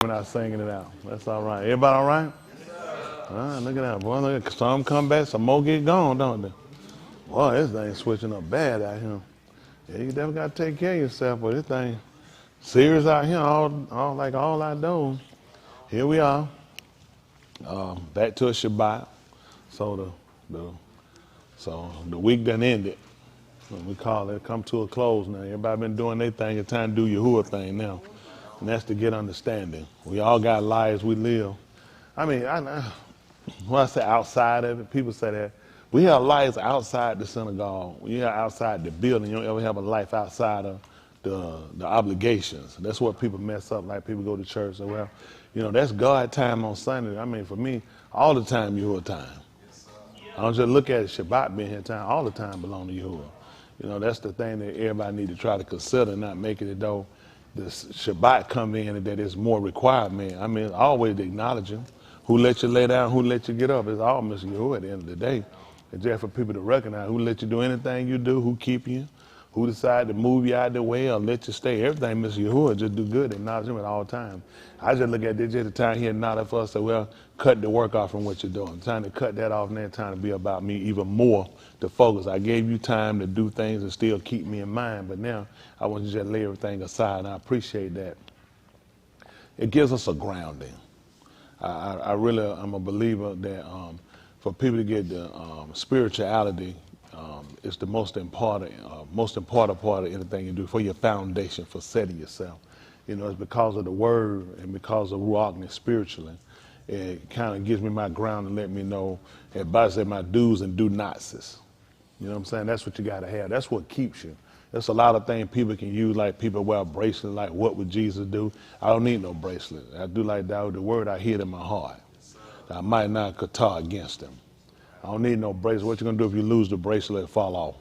We're not singing it out. That's all right. Everybody all right? All right, look at that. Boy, look at some come back, some more get gone, don't they? Boy, this thing's switching up bad out here. Yeah, you definitely got to take care of yourself, but this thing serious out here, all outdoors. Here we are, back to a Shabbat. So the week done ended. We call it come to a close now. Everybody been doing their thing. It's time to do Yahuwah thing now. And that's to get understanding. We all got lives we live. I mean, when I say outside of it, people say that. We have lives outside the synagogue. We have outside the building. You don't ever have a life outside of the obligations. That's what people mess up. Like people go to church and well, that's God time on Sunday. I mean, for me, all the time Yahuwah time. I don't just look at it, Shabbat being here time. All the time belong to Yahuwah. That's the thing that everybody need to try to consider, not making it though the Shabbat come in and that it's more requirement. I mean, always acknowledge him. Who let you lay down, who let you get up. It's all Mr. Yahuwah at the end of the day. It's just for people to recognize who let you do anything you do, who keep you, who decide to move you out the way or let you stay. Everything Mr. Yahuwah just do good, acknowledge him at all times. I just look at this just the time he acknowledged for us, so well, cut the work off from what you're doing. Trying to cut that off and then trying to be about me even more to focus. I gave you time to do things and still keep me in mind, but now I want you to just lay everything aside, and I appreciate that. It gives us a grounding. I'm a believer that for people to get the spirituality, it's the most important part of anything you do for your foundation, for setting yourself. It's because of the word and because of Ruach spiritually. It kind of gives me my ground and let me know, everybody say my do's and do nots. You know what I'm saying? That's what you got to have. That's what keeps you. There's a lot of things people can use, like people wear bracelets, like what would Jesus do? I don't need no bracelet. I do like that with the word, I hear it in my heart. I might not kata against him. I don't need no bracelet. What you going to do if you lose the bracelet and fall off?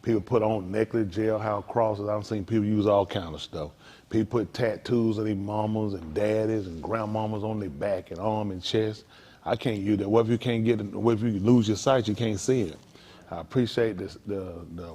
People put on necklace, jailhouse crosses. I've seen people use all kind of stuff. People put tattoos of their mamas and daddies and grandmamas on their back and arm and chest. I can't use that. What if you can't get it? What if you lose your sight? You can't see it. I appreciate this,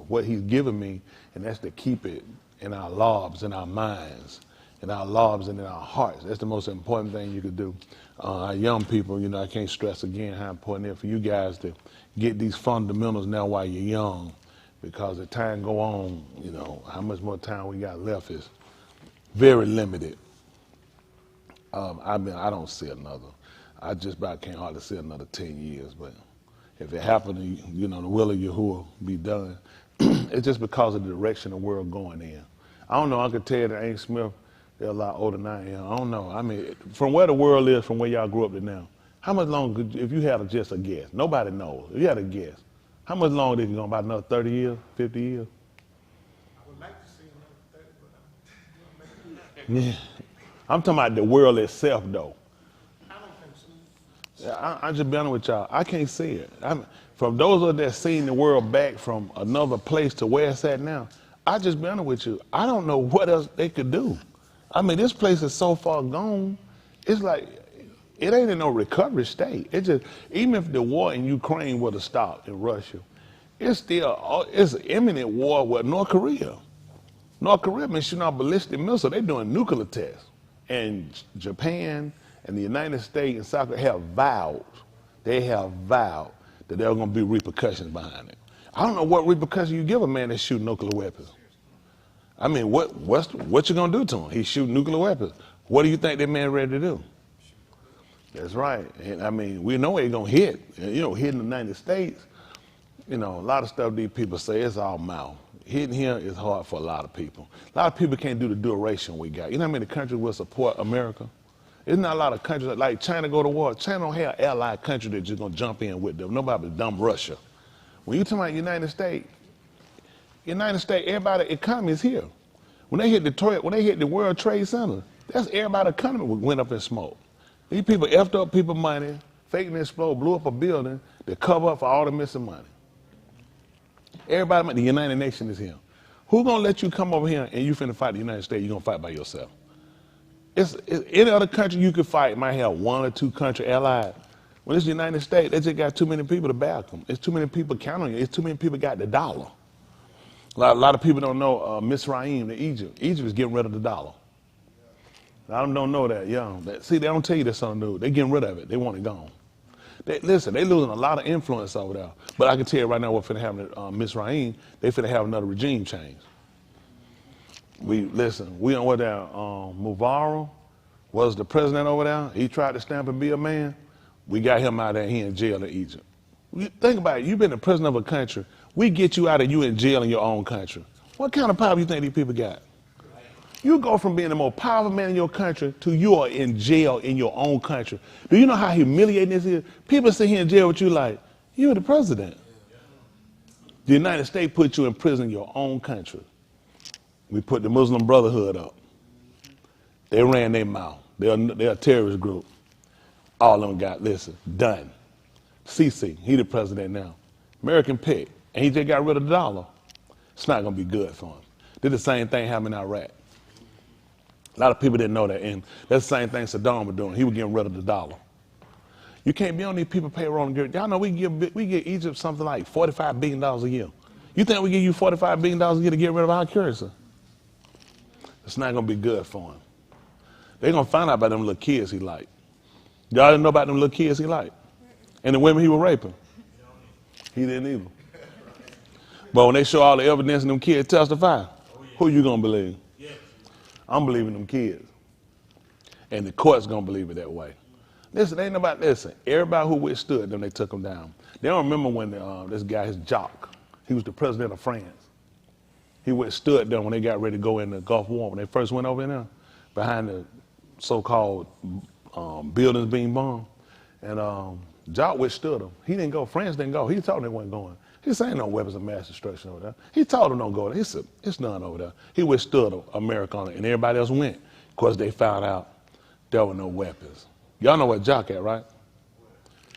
what he's given me, and that's to keep it in our lives, in our minds, in our lives, and in our hearts. That's the most important thing you could do. Our young people, I can't stress again how important it is for you guys to get these fundamentals now while you're young, because as time go on, how much more time we got left is very limited. I don't see another. I just about can't hardly see another 10 years, but if it happened, the will of Yahuwah be done. It's just because of the direction the world going in. I don't know. I could tell you that Aunt Smith, they're a lot older than I am. I don't know. I mean, from where the world is, from where y'all grew up to now, how much longer if you had just a guess? Nobody knows. If you had a guess, how much longer they can go? About another 30 years, 50 years? I would like to see another 30, but Yeah. I'm talking about the world itself, though. I don't think so. I just be honest with y'all. I can't see it. From those of us that seen the world back from another place to where it's at now, I just be honest with you. I don't know what else they could do. I mean, this place is so far gone. It's like it ain't in no recovery state. It just even if the war in Ukraine would have stopped in Russia, it's imminent war with North Korea. North Korea been shooting out ballistic missiles. They're doing nuclear tests, and Japan and the United States and South Korea have vowed that there are going to be repercussions behind it. I don't know what repercussions you give a man that's shooting nuclear weapons. I mean, what you going to do to him? He's shooting nuclear weapons. What do you think that man ready to do? That's right. And I mean, we know it's going to hit. Hitting the United States, a lot of stuff these people say, it's all mouth. Hitting here is hard for a lot of people. A lot of people can't do the duration we got. You know how many countries will support America? There's not a lot of countries like China go to war. China don't have allied country that's just going to jump in with them. Nobody but dumb Russia. When you talk about United States, everybody's economy is here. When they hit Detroit, when they hit the World Trade Center, that's everybody's economy went up in smoke. These people effed up people's money, faking explode, blew up a building to cover up for all the missing money. Everybody, the United Nations is here. Who gonna let you come over here and you finna fight the United States? You gonna fight by yourself? It's any other country you could fight might have one or two country allies. When it's the United States, they just got too many people to back them. It's too many people counting it. It's too many people got the dollar. A lot of people don't know Misraim, Egypt. Egypt is getting rid of the dollar. A lot of them don't know that, yeah. See, they don't tell you this on the news. They getting rid of it. They want it gone. Listen, they losing a lot of influence over there. But I can tell you right now what's finna happen to Miss Raheem. They finna have another regime change. We on what there, Mubarak was the president over there. He tried to stamp and be a man. We got him out there, he in jail in Egypt. Think about it, you've been the president of a country. We get you out of you in jail in your own country. What kind of power do you think these people got? You go from being the most powerful man in your country to you are in jail in your own country. Do you know how humiliating this is? People sit here in jail with you like, you're the president. The United States put you in prison in your own country. We put the Muslim Brotherhood up. They ran their mouth. They're a terrorist group. All of them got, done. Sisi, he the president now. American pig. And he just got rid of the dollar. It's not going to be good for him. Did the same thing happen in Iraq. A lot of people didn't know that. And that's the same thing Saddam was doing. He was getting rid of the dollar. You can't be on these people payroll and get, y'all know we give Egypt something like $45 billion a year. You think we give you $45 billion a year to get rid of our currency? It's not going to be good for him. They're going to find out about them little kids he liked. Y'all didn't know about them little kids he liked? And the women he was raping? He didn't either. But when they show all the evidence and them kids testify, who you going to believe? I'm believing them kids. And the court's going to believe it that way. Listen, ain't nobody, everybody who withstood them, they took them down. They don't remember when this guy, his Jacques, he was the president of France. He withstood them when they got ready to go in the Gulf War. When they first went over in there, behind the so-called buildings being bombed. And Jacques withstood them. He didn't go. France didn't go. He told them they weren't going. He said, ain't no weapons of mass destruction over there. He told them don't go there. He said, it's none over there. He withstood America on it, and everybody else went. Of course, they found out there were no weapons. Y'all know where Jacques at, right?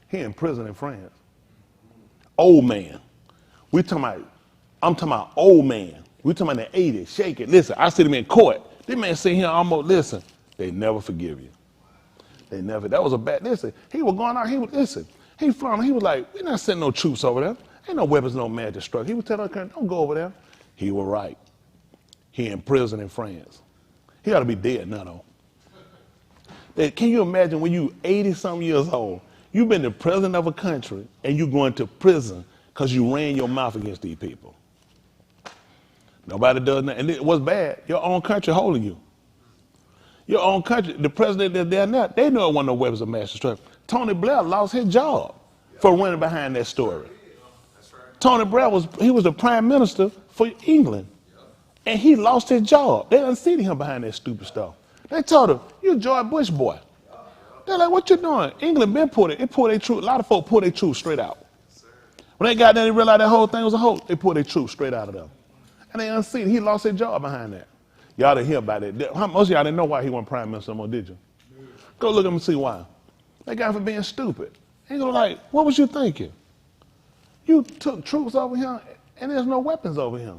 He in prison in France. Old man. I'm talking about old man. We talking about the 80s, shaking. Listen, I see him in court. This man sitting here almost, they never forgive you. They never, that was a bad, he was going out, he was like, we're not sending no troops over there. Ain't no weapons, no mass destruction. He was telling us, don't go over there. He was right. He in prison in France. He ought to be dead now, though. Can you imagine when you 80-something years old, you've been the president of a country and you going to prison because you ran your mouth against these people? Nobody does nothing. And what's bad, your own country holding you. Your own country, the president that's there now, they know it wasn't no weapons of mass destruction. Tony Blair lost his job for running behind that story. Tony Blair was the prime minister for England. And he lost his job. They unseated him behind that stupid stuff. They told him, you're a George Bush boy. They're like, what you doing? England been pulled their troops. A lot of folk pulled their troops straight out. When they got there, they realized that whole thing was a hoax. They pulled their troops straight out of them. And they unseated. He lost his job behind that. Y'all didn't hear about it. Most of y'all didn't know why he wasn't prime minister anymore, did you? Go look at him and see why. They got him for being stupid. He go like, what was you thinking? You took troops over here and there's no weapons over here.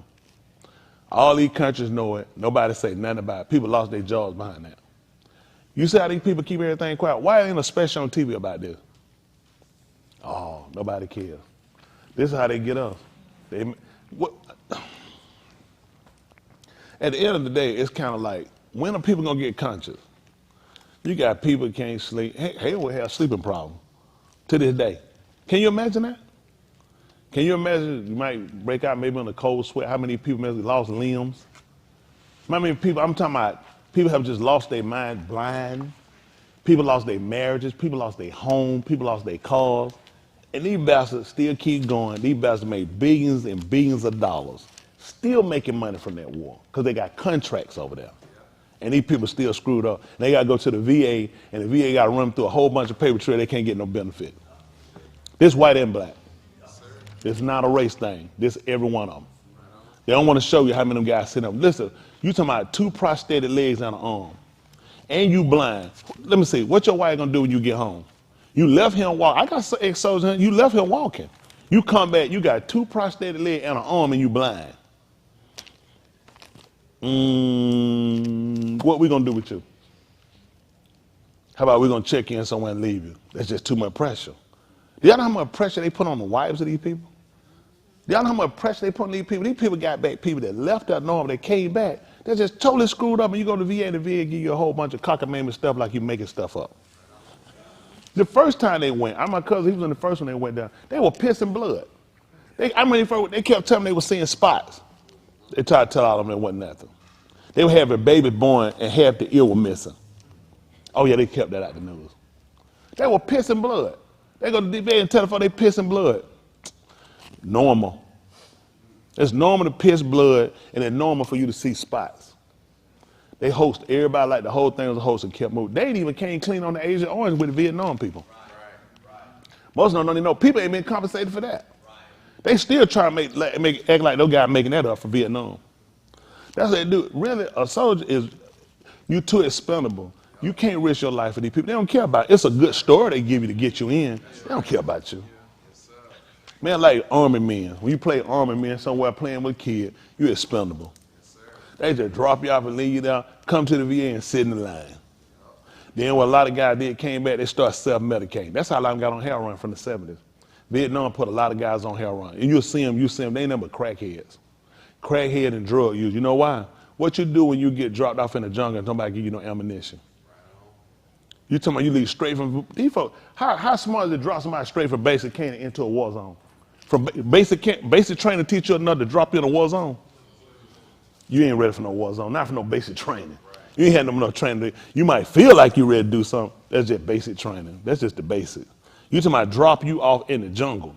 All these countries know it. Nobody say nothing about it. People lost their jobs behind that. You see how these people keep everything quiet? Why ain't a special on TV about this? Oh, nobody cares. This is how they get us. At the end of the day, it's kind of like, when are people going to get conscious? You got people that can't sleep. Hale will have a sleeping problem to this day. Can you imagine that? Can you imagine you might break out maybe in a cold sweat? How many people maybe lost limbs? How many people, I'm talking about people have just lost their mind blind. People lost their marriages. People lost their home. People lost their cars. And these bastards still keep going. These bastards make billions and billions of dollars. Still making money from that war because they got contracts over there. And these people still screwed up. And they got to go to the VA, and the VA got to run through a whole bunch of paper trail. They can't get no benefit. This white and black. It's not a race thing. This every one of them. They don't want to show you how many of them guys sit up. Listen, you talking about 2 prosthetic legs and an arm. And you blind. Let me see. What your wife going to do when you get home? You left him walk. I got ex-soldiers. You left him walking. You come back. You got 2 prosthetic legs and an arm and you blind. What we going to do with you? How about we going to check in somewhere and leave you? That's just too much pressure. Do y'all know how much pressure they put on the wives of these people? Y'all know how much pressure they put on these people? These people got back people that left their norm, they came back. They're just totally screwed up, and you go to VA, and the VA give you a whole bunch of cockamamie stuff like you making stuff up. The first time they went, my cousin, he was in the first one they went down, they were pissing blood. They kept telling me they were seeing spots. They tried to tell all of them it wasn't nothing. They would have a baby born and half the ear was missing. Oh yeah, they kept that out the news. They were pissing blood. They go to the VA and tell them they pissing blood. Normal. It's normal to piss blood, and it's normal for you to see spots. They host everybody like the whole thing was a host and kept moving. They ain't even came clean on the Agent Orange with the Vietnam people. Right. Most of them don't even know. People ain't been compensated for that. Right. They still try to act like those guys making that up for Vietnam. That's what they do. Really, a soldier is, you too expendable. You can't risk your life for these people. They don't care about it. It's a good story they give you to get you in. They don't care about you. Man, like army men. When you play army men somewhere playing with kids, you're expendable. They just drop you off and leave you there, come to the VA and sit in the line. Then what a lot of guys did, came back, they start self-medicating. That's how a lot of them got on heroin from the 70s. Vietnam put a lot of guys on heroin. And you'll see them, they ain't nothing but crackheads. Crackhead and drug use. You know why? What you do when you get dropped off in the jungle and nobody give you no ammunition? You talking about you leave straight from, these folks, how smart is it to drop somebody straight from basic training into a war zone? From basic training teach you another to drop you in a war zone? You ain't ready for no war zone, not for no basic training. You ain't had no training. You might feel like you ready to do something. That's just basic training. That's just the basic. You talking about drop you off in the jungle.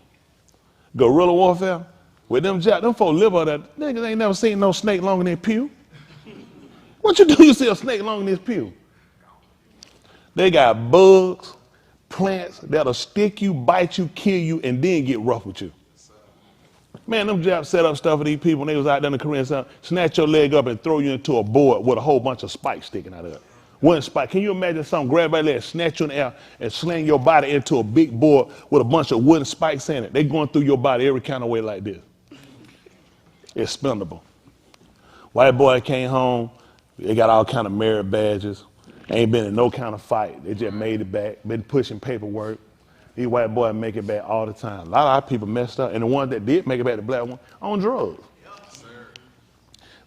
Guerrilla warfare? With them folks live out there. Niggas ain't never seen no snake longer than their pew. What you do you see a snake longer than his pew? They got bugs, plants that'll stick you, bite you, kill you, and then get rough with you. Man, them Japs set up stuff for these people when they was out there in the Korean South, snatch your leg up and throw you into a board with a whole bunch of spikes sticking out of it. One spike. Can you imagine something grab by your leg, snatch you in the air, and sling your body into a big board with a bunch of wooden spikes in it? They going through your body every kind of way like this. Expendable. White boy came home, they got all kind of merit badges, ain't been in no kind of fight. They just made it back, been pushing paperwork. These white boys make it back all the time. A lot of our people messed up, and the ones that did make it back, the black one, on drugs. Yes,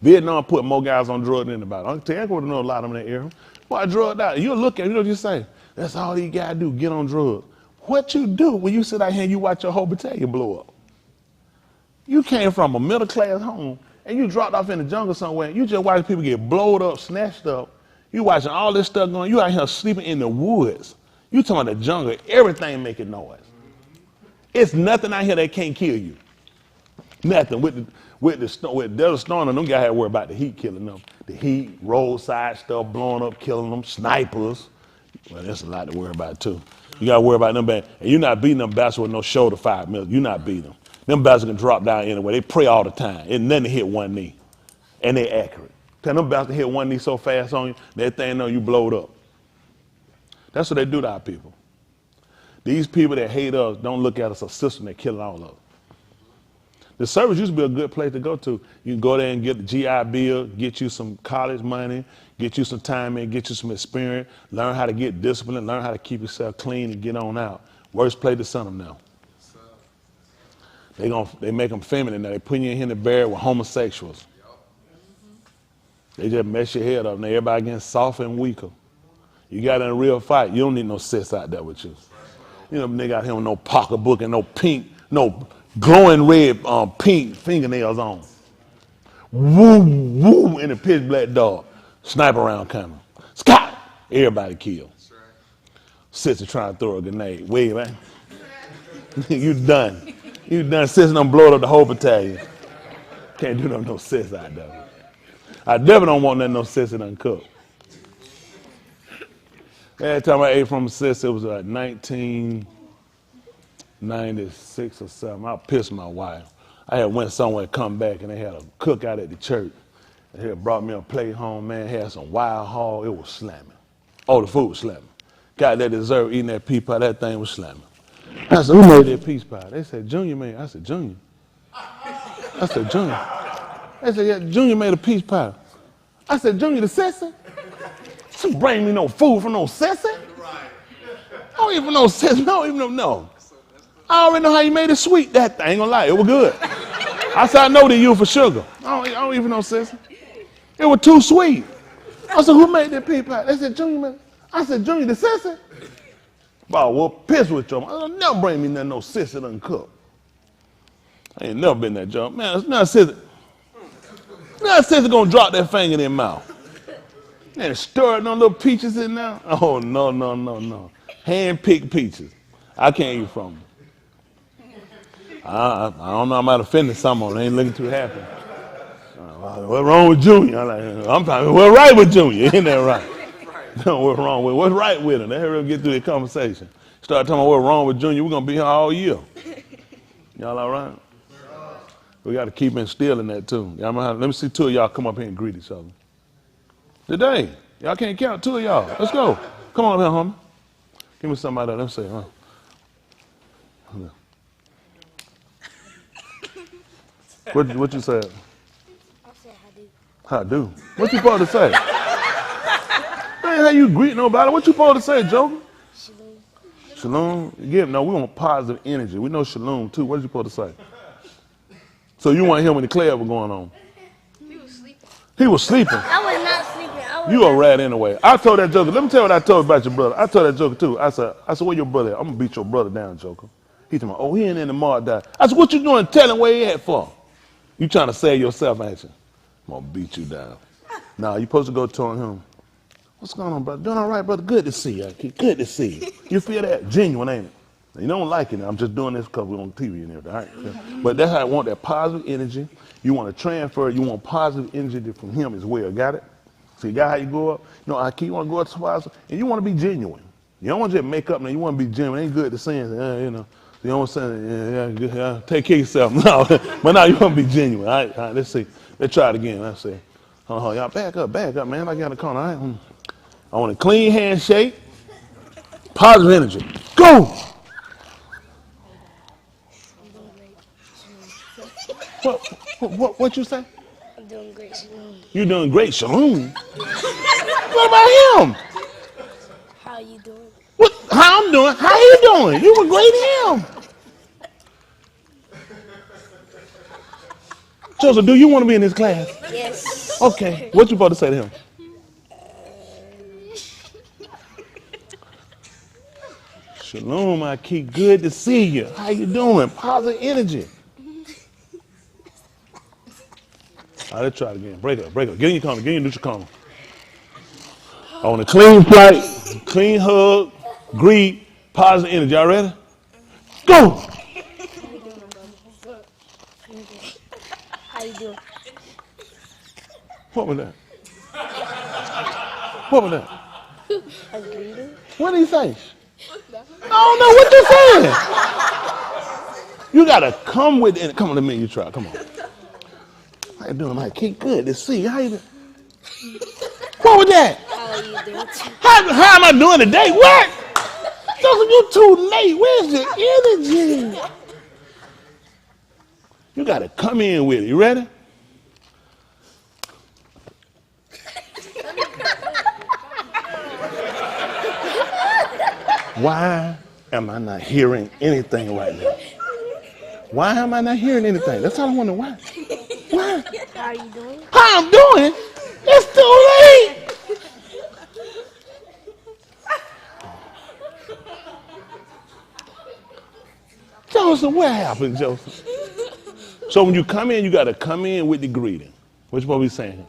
Vietnam put more guys on drugs than anybody. I can tell you, I would know a lot of them in that era. Boy, drugged out. You'll look at it, you know what you say? That's all these guys do, get on drugs. What you do when you sit out here and you watch your whole battalion blow up? You came from a middle class home, and you dropped off in the jungle somewhere, and you just watch people get blowed up, snatched up. You watching all this stuff going, you out here sleeping in the woods. You talking about the jungle, everything making noise. It's nothing out here that can't kill you. Nothing. With Desert Storm, them guys had to worry about the heat killing them. The heat, roadside stuff blowing up, killing them, snipers. Well, that's a lot to worry about too. You gotta worry about them bad. And you're not beating them bastards with no shoulder 5 mil. You're not beating them. Them bastards can drop down anyway. They pray all the time. It's nothing to hit one knee. And they accurate. Cause them bastards hit one knee so fast on you, that thing know you blowed up. That's what they do to our people. These people that hate us don't look at us as a system that killing all of us. The service used to be a good place to go to. You can go there and get the GI Bill, get you some college money, get you some time in, get you some experience, learn how to get disciplined, learn how to keep yourself clean and get on out. Worst place to send them now. They make them feminine now. They put you in here to bear with homosexuals. They just mess your head up. Now everybody getting softer and weaker. You got in a real fight, you don't need no sis out there with you. You know, nigga out here with no pocketbook and no pink, no glowing red pink fingernails on. Woo, woo, in a pitch black dog. Sniper round coming. Scott! Everybody killed. Sister trying to throw a grenade. Wait, man. You done. You done. Sister done blowed up the whole battalion. Can't do no sis out there. I definitely don't want no sis that done cook. Every time I ate from a sis, it was like 1996 or something. I pissed my wife. I had went somewhere, come back, and they had a cookout at the church. They had brought me a plate home, man. Had some wild hog. It was slamming. Oh, the food was slamming. Got that dessert, eating that peach pie. That thing was slamming. I said, who made that peach pie? They said, Junior made it. I said, Junior? I said, Junior. They said, yeah, Junior made a peach pie. I said, Junior the sissy? She bring me no food from no sissy? I don't even know sissy. I don't even know. I already know how you made it sweet. That thing, ain't gonna lie, it was good. I said, I know they use for sugar. I don't even know, sis. It was too sweet. I said, who made that pea pie? They said, Junior man. I said, Junior, the sissy? Boy, well, piss with you. I said, never bring me nothing no sissy done cook. I ain't never been that junk. Man, it's not sissy. Not sissy gonna drop that finger in their mouth. And stir them little peaches in there. Oh, no. Hand-picked peaches. I can't eat from them. I don't know, I might have offended someone. They ain't looking too happy. What's wrong with Junior? I'm probably, what's right with Junior? Isn't that right? No, what's wrong with him? What's right with him? Let her get through the conversation. Start talking about what's wrong with Junior. We're going to be here all year. Y'all all right? We got to keep instilling that too. Let me see two of y'all come up here and greet each other. Today, y'all can't count two of y'all. Let's go. Come on up here, homie. Give me somebody else. Let me see. What you said? I said how do. How do? What you supposed to say? That ain't how you greet nobody. What you supposed to say, Joker? Shalom. Shalom? Yeah, no, we want positive energy. We know shalom too. What you supposed to say? So you weren't here when the club was going on? He was sleeping. He was sleeping. I was not sleeping. You a rat anyway. I told that Joker. Let me tell you what I told about your brother. I told that Joker too. I said, where your brother at? I'm gonna beat your brother down, Joker. He told me, oh, he ain't in the mall died. I said, what you doing telling where he at for? You trying to save yourself, ain't you? I'm gonna beat you down. Nah, you supposed to go tell him, what's going on, brother? Doing all right, brother? Good to see you. Good to see you. You feel that? Genuine, ain't it? You don't like it. I'm just doing this because we're on TV and everything. All right? Yeah. But that's how I want that positive energy. You want to transfer it. You want positive energy from him as well. Got it? So you got how you go up? You know, you want to go up to positive, and you want to be genuine. You don't want to just make up, man. You want to be genuine. It ain't good to say, you know. You don't want to say, yeah, take care of yourself. No, but now you want to be genuine. All right, let's see. Let's try it again. Let's see. Y'all back up, man. Like you in the corner. All right? I want a clean handshake, positive energy. Go! What you say? I'm doing great. Shalom. You're doing great, Shalom. What about him? How you doing? How I'm doing? How you doing? You were great him. Joseph, do you want to be in this class? Yes. Okay. What you about to say to him? Shalom, I keep good to see you. How you doing? Positive energy. All right, let's try it again. Break up. Get in your corner. Get in your neutral corner. I want a clean flight, clean hug, greet, positive energy. Y'all ready? Go! How you doing? What was that? What was that? A greeting? What did he say? I don't know what you saying. You gotta come with it. Come on, let me. You try. Come on. How you doing, Mike? Keep good to see you. How you doing? What was that? How are you doing? How am I doing today? What? Joseph, you too late. Where's your energy? You gotta come in with it. You ready? Why am I not hearing anything right now? Why am I not hearing anything? That's all I wonder. Why? Why? How are you doing? How I'm doing? It's too late. Joseph, what happened, Joseph? So when you come in, you got to come in with the greeting. What's what we saying?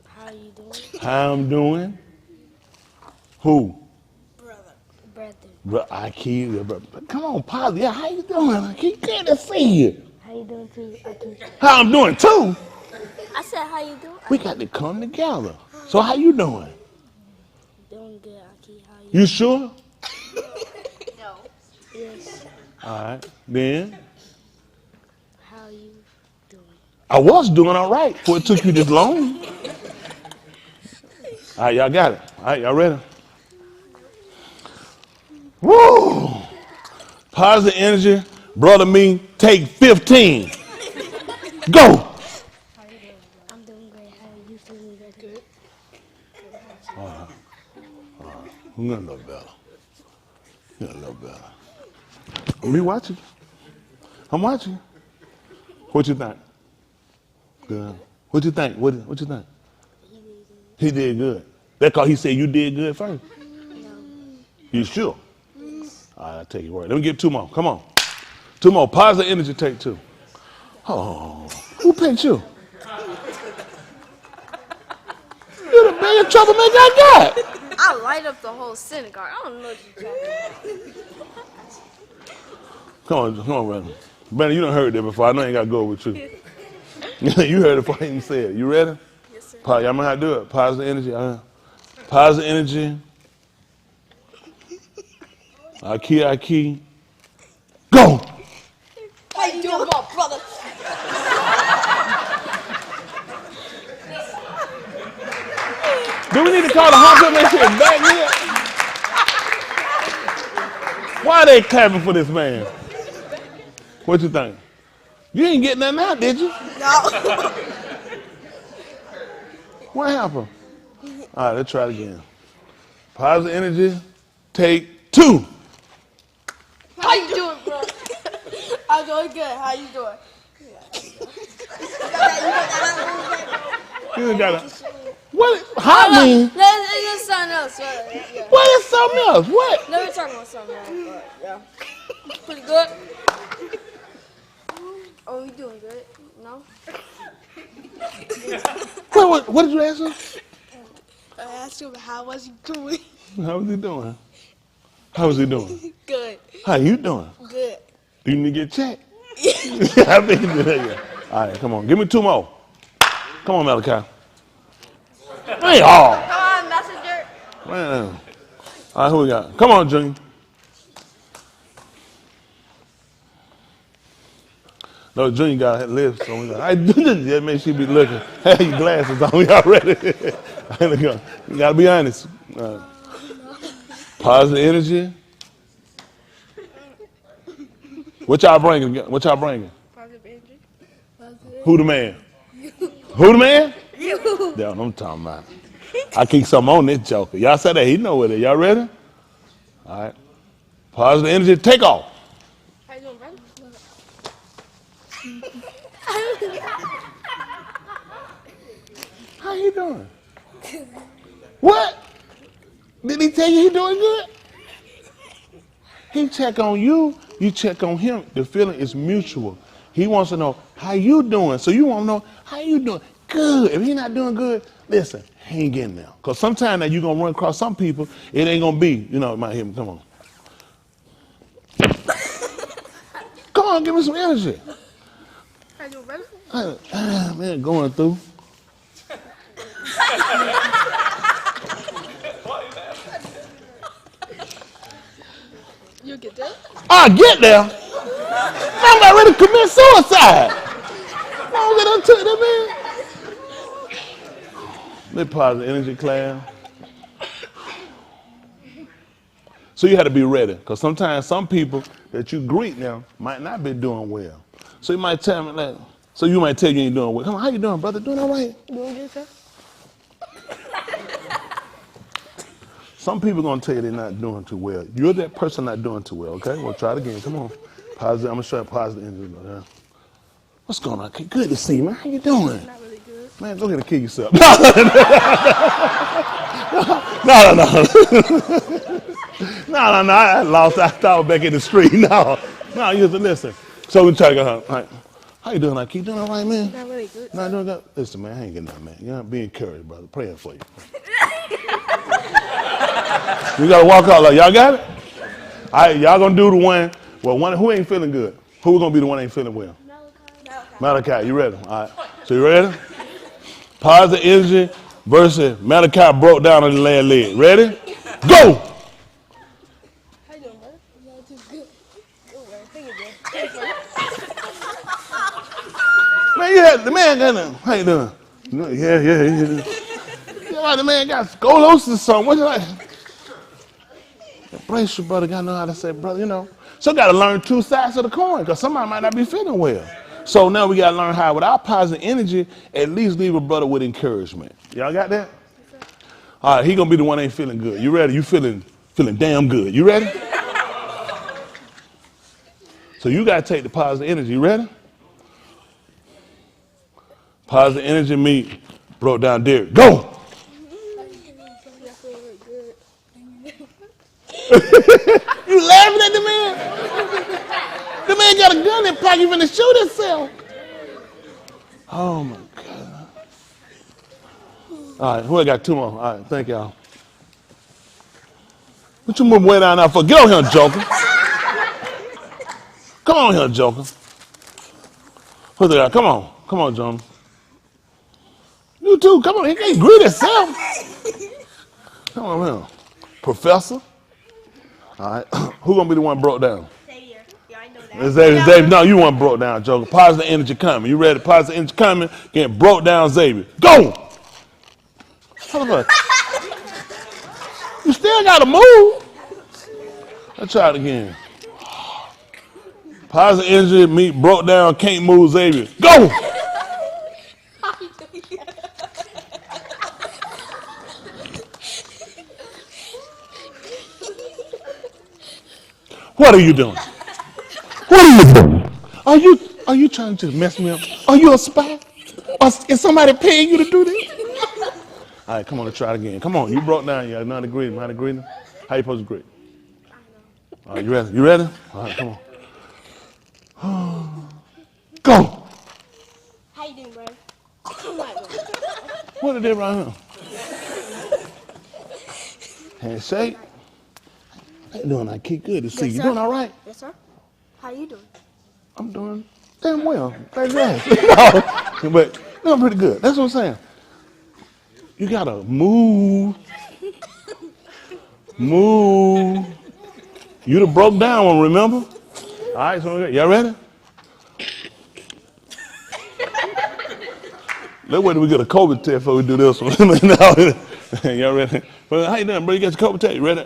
How you doing? How I'm doing? Who? Brother. I keep. Come on, positive. Yeah, how you doing? I keep good to see you. How you doing too? How I'm doing too? I said how you doing? We got to come together. So how you doing? Doing good, Aki. How you? You sure? No. Yes. All right. Then How you doing? I was doing all right before it took you this long. All right, y'all got it. All right, y'all ready? Woo! Positive energy, brother me, take 15. Go! I'm doing great. How are you feeling? Good. I'm gonna know better. You're gonna know better. Me watching. I'm watching. What you think? Good. What you think? What you think? He did good. That's because he said you did good first. No. You sure? All right, I'll take your word. Let me get two more. Come on. Two more. Positive energy, take two. Oh, who picked you? You're the biggest troublemaker I got. I light up the whole synagogue. I don't know what you're talking about. Come on, Brandon. Brandon, you done heard that before. I know I ain't got to go with you. You heard it before I even said it. You ready? Yes, sir. Y'all know how to do it. Positive energy. Positive energy. I key. Go! How you doing, my brother? Do we need to call the hospital and make sure it's back here? Why are they clapping for this man? What you think? You ain't getting nothing out, did you? No. What happened? All right, let's try it again. Positive energy, take two. How you doing, bro? I'm doing good. How you doing? You got to. What? How mean? Let's something else. What is something else? What? No, we're talking about something else. But yeah. Pretty good. Oh, we doing good? No? What did you ask him? I asked him how was he doing. How was he doing? How was he doing? Good. How you doing? Good. Do you need to get checked? I think you did. Yeah. All right, come on. Give me two more. Come on, Malachi. Hey, all. Come on, messenger. Man. All right, who we got? Come on, Junior. No, Junior got lips, so we got. I just make sure you be looking. Have your glasses on. We already. You gotta be honest. Positive energy. What y'all bringing? What y'all bringing? Positive energy. Who the man? Who the man? You. That's what I'm talking about. I keep something on this joker. Y'all said that he know what it is. Y'all ready? All right. Positive energy. Take off. How you doing, brother? How you doing? What? Did he tell you he doing good? He check on you, you check on him. The feeling is mutual. He wants to know how you doing. So you want to know how you doing. Good. If he not doing good, listen, hang in there. Because sometimes now you're going to run across some people, it ain't going to be, it might hit him. Come on. Come on, give me some energy. How you doing, brother? Man, going through. You get there? I get there. I'm not ready to commit suicide. I don't get unto that, man. Let positive energy, class. So you had to be ready, because sometimes some people that you greet now might not be doing well. So you might tell me that. So you might tell you ain't doing well. Come on, how you doing, brother? Doing all right? Doing good, sir? Some people gonna tell you they're not doing too well. You're that person not doing too well. Okay, we'll try it again. Come on, positive. I'm gonna show you positive energy. What's going on? Okay, good to see you, man. How you doing? Not really good. Man, go ahead and kill yourself. No. I lost. I thought back in the street. No, you have to listen. So we try to go. All right. How you doing? Like, keep doing all right, man? Not really good. Not doing good. Listen, man, I ain't getting nothing, man. You gotta be encouraged, brother. Praying for you. You gotta walk out like y'all got it. All right, y'all gonna do the one. Well, one who ain't feeling good. Who gonna be the one that ain't feeling well? Malachi, you ready? All right. So you ready? Positive energy versus Malachi broke down on the last leg. Ready? Go! How you doing, brother? Not too good. Good work. Thank you, Man, you had the man got nothing. How you doing? Yeah. You like the man got scoliosis or something. What you like? Brace your brother, gotta know how to say, brother, So gotta learn two sides of the coin, because somebody might not be feeling well. So now we gotta learn how, with our positive energy, at least leave a brother with encouragement. Y'all got that? All right, he gonna be the one that ain't feeling good. You ready? You feeling damn good. You ready? So you gotta take the positive energy. You ready? Positive energy meet broke down Derek. Go! You laughing at the man? The man got a gun in his pocket, he finna shoot himself. Oh my God. All right, who I got 2 more? All right, thank y'all. What you moving way down now for? Get on here, Joker. Come on here, Joker. Who's that? Come on. Come on, John. You too. Come on. He can't greet himself. Come on here. Professor. All right. Who gonna be the one broke down? Xavier. Yeah, I know that. Xavier. No, you weren't broke down, Joker. Positive energy coming. You ready? Positive energy coming. Getting broke down, Xavier. Go. You still gotta move. Let's try it again. Positive energy meet broke down, can't move, Xavier. Go. What are you doing? What are you doing? Are you trying to mess me up? Are you a spy? Or is somebody paying you to do this? All right, come on, let's try it again. Come on, you broke down. You not agreeing. Not agreeing. How you supposed to agree? All right, you ready? You ready? All right, come on. Go. How you doing, bro? What are they right here? Handshake. How you doing? I keep good to see you. You doing all right? Yes, sir. How you doing? I'm doing damn well. Thanks for asking. But no, I'm pretty good. That's what I'm saying. You gotta move. Move. You done broke down one, remember? All right, so y'all ready? Let's wait till we get a COVID test before we do this one. Y'all ready? Well, how you doing, bro? You got your COVID test? You ready?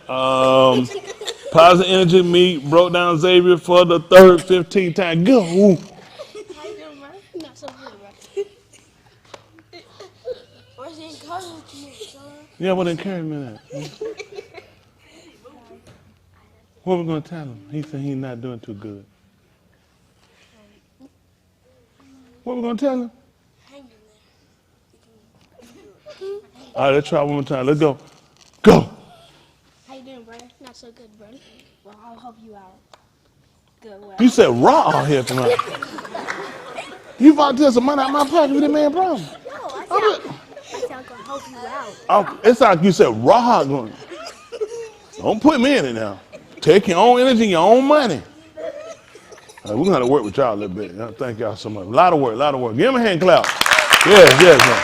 Positive energy meet broke down Xavier for the 3rd, 15th time. Go. How you doing, bro? Not so good, bro. Where's the encouragement, son? Yeah, what encouragement at? What we gonna tell him? He said he's not doing too good. What we gonna tell him? Hang in there. All right, let's try one more time. Let's go. Go. How you doing, bro? Not so good, bro. Well, I'll help you out. Good, well. You said raw here tonight. You volunteer some money out my pocket with that man problem. No, I said I'm gonna help you out. Oh, it's like you said raw going. Don't put me in it now. Take your own energy, your own money. All right, we're gonna work with y'all a little bit. Thank y'all so much. A lot of work, a lot of work. Give him a hand clap. Yes, yes, man.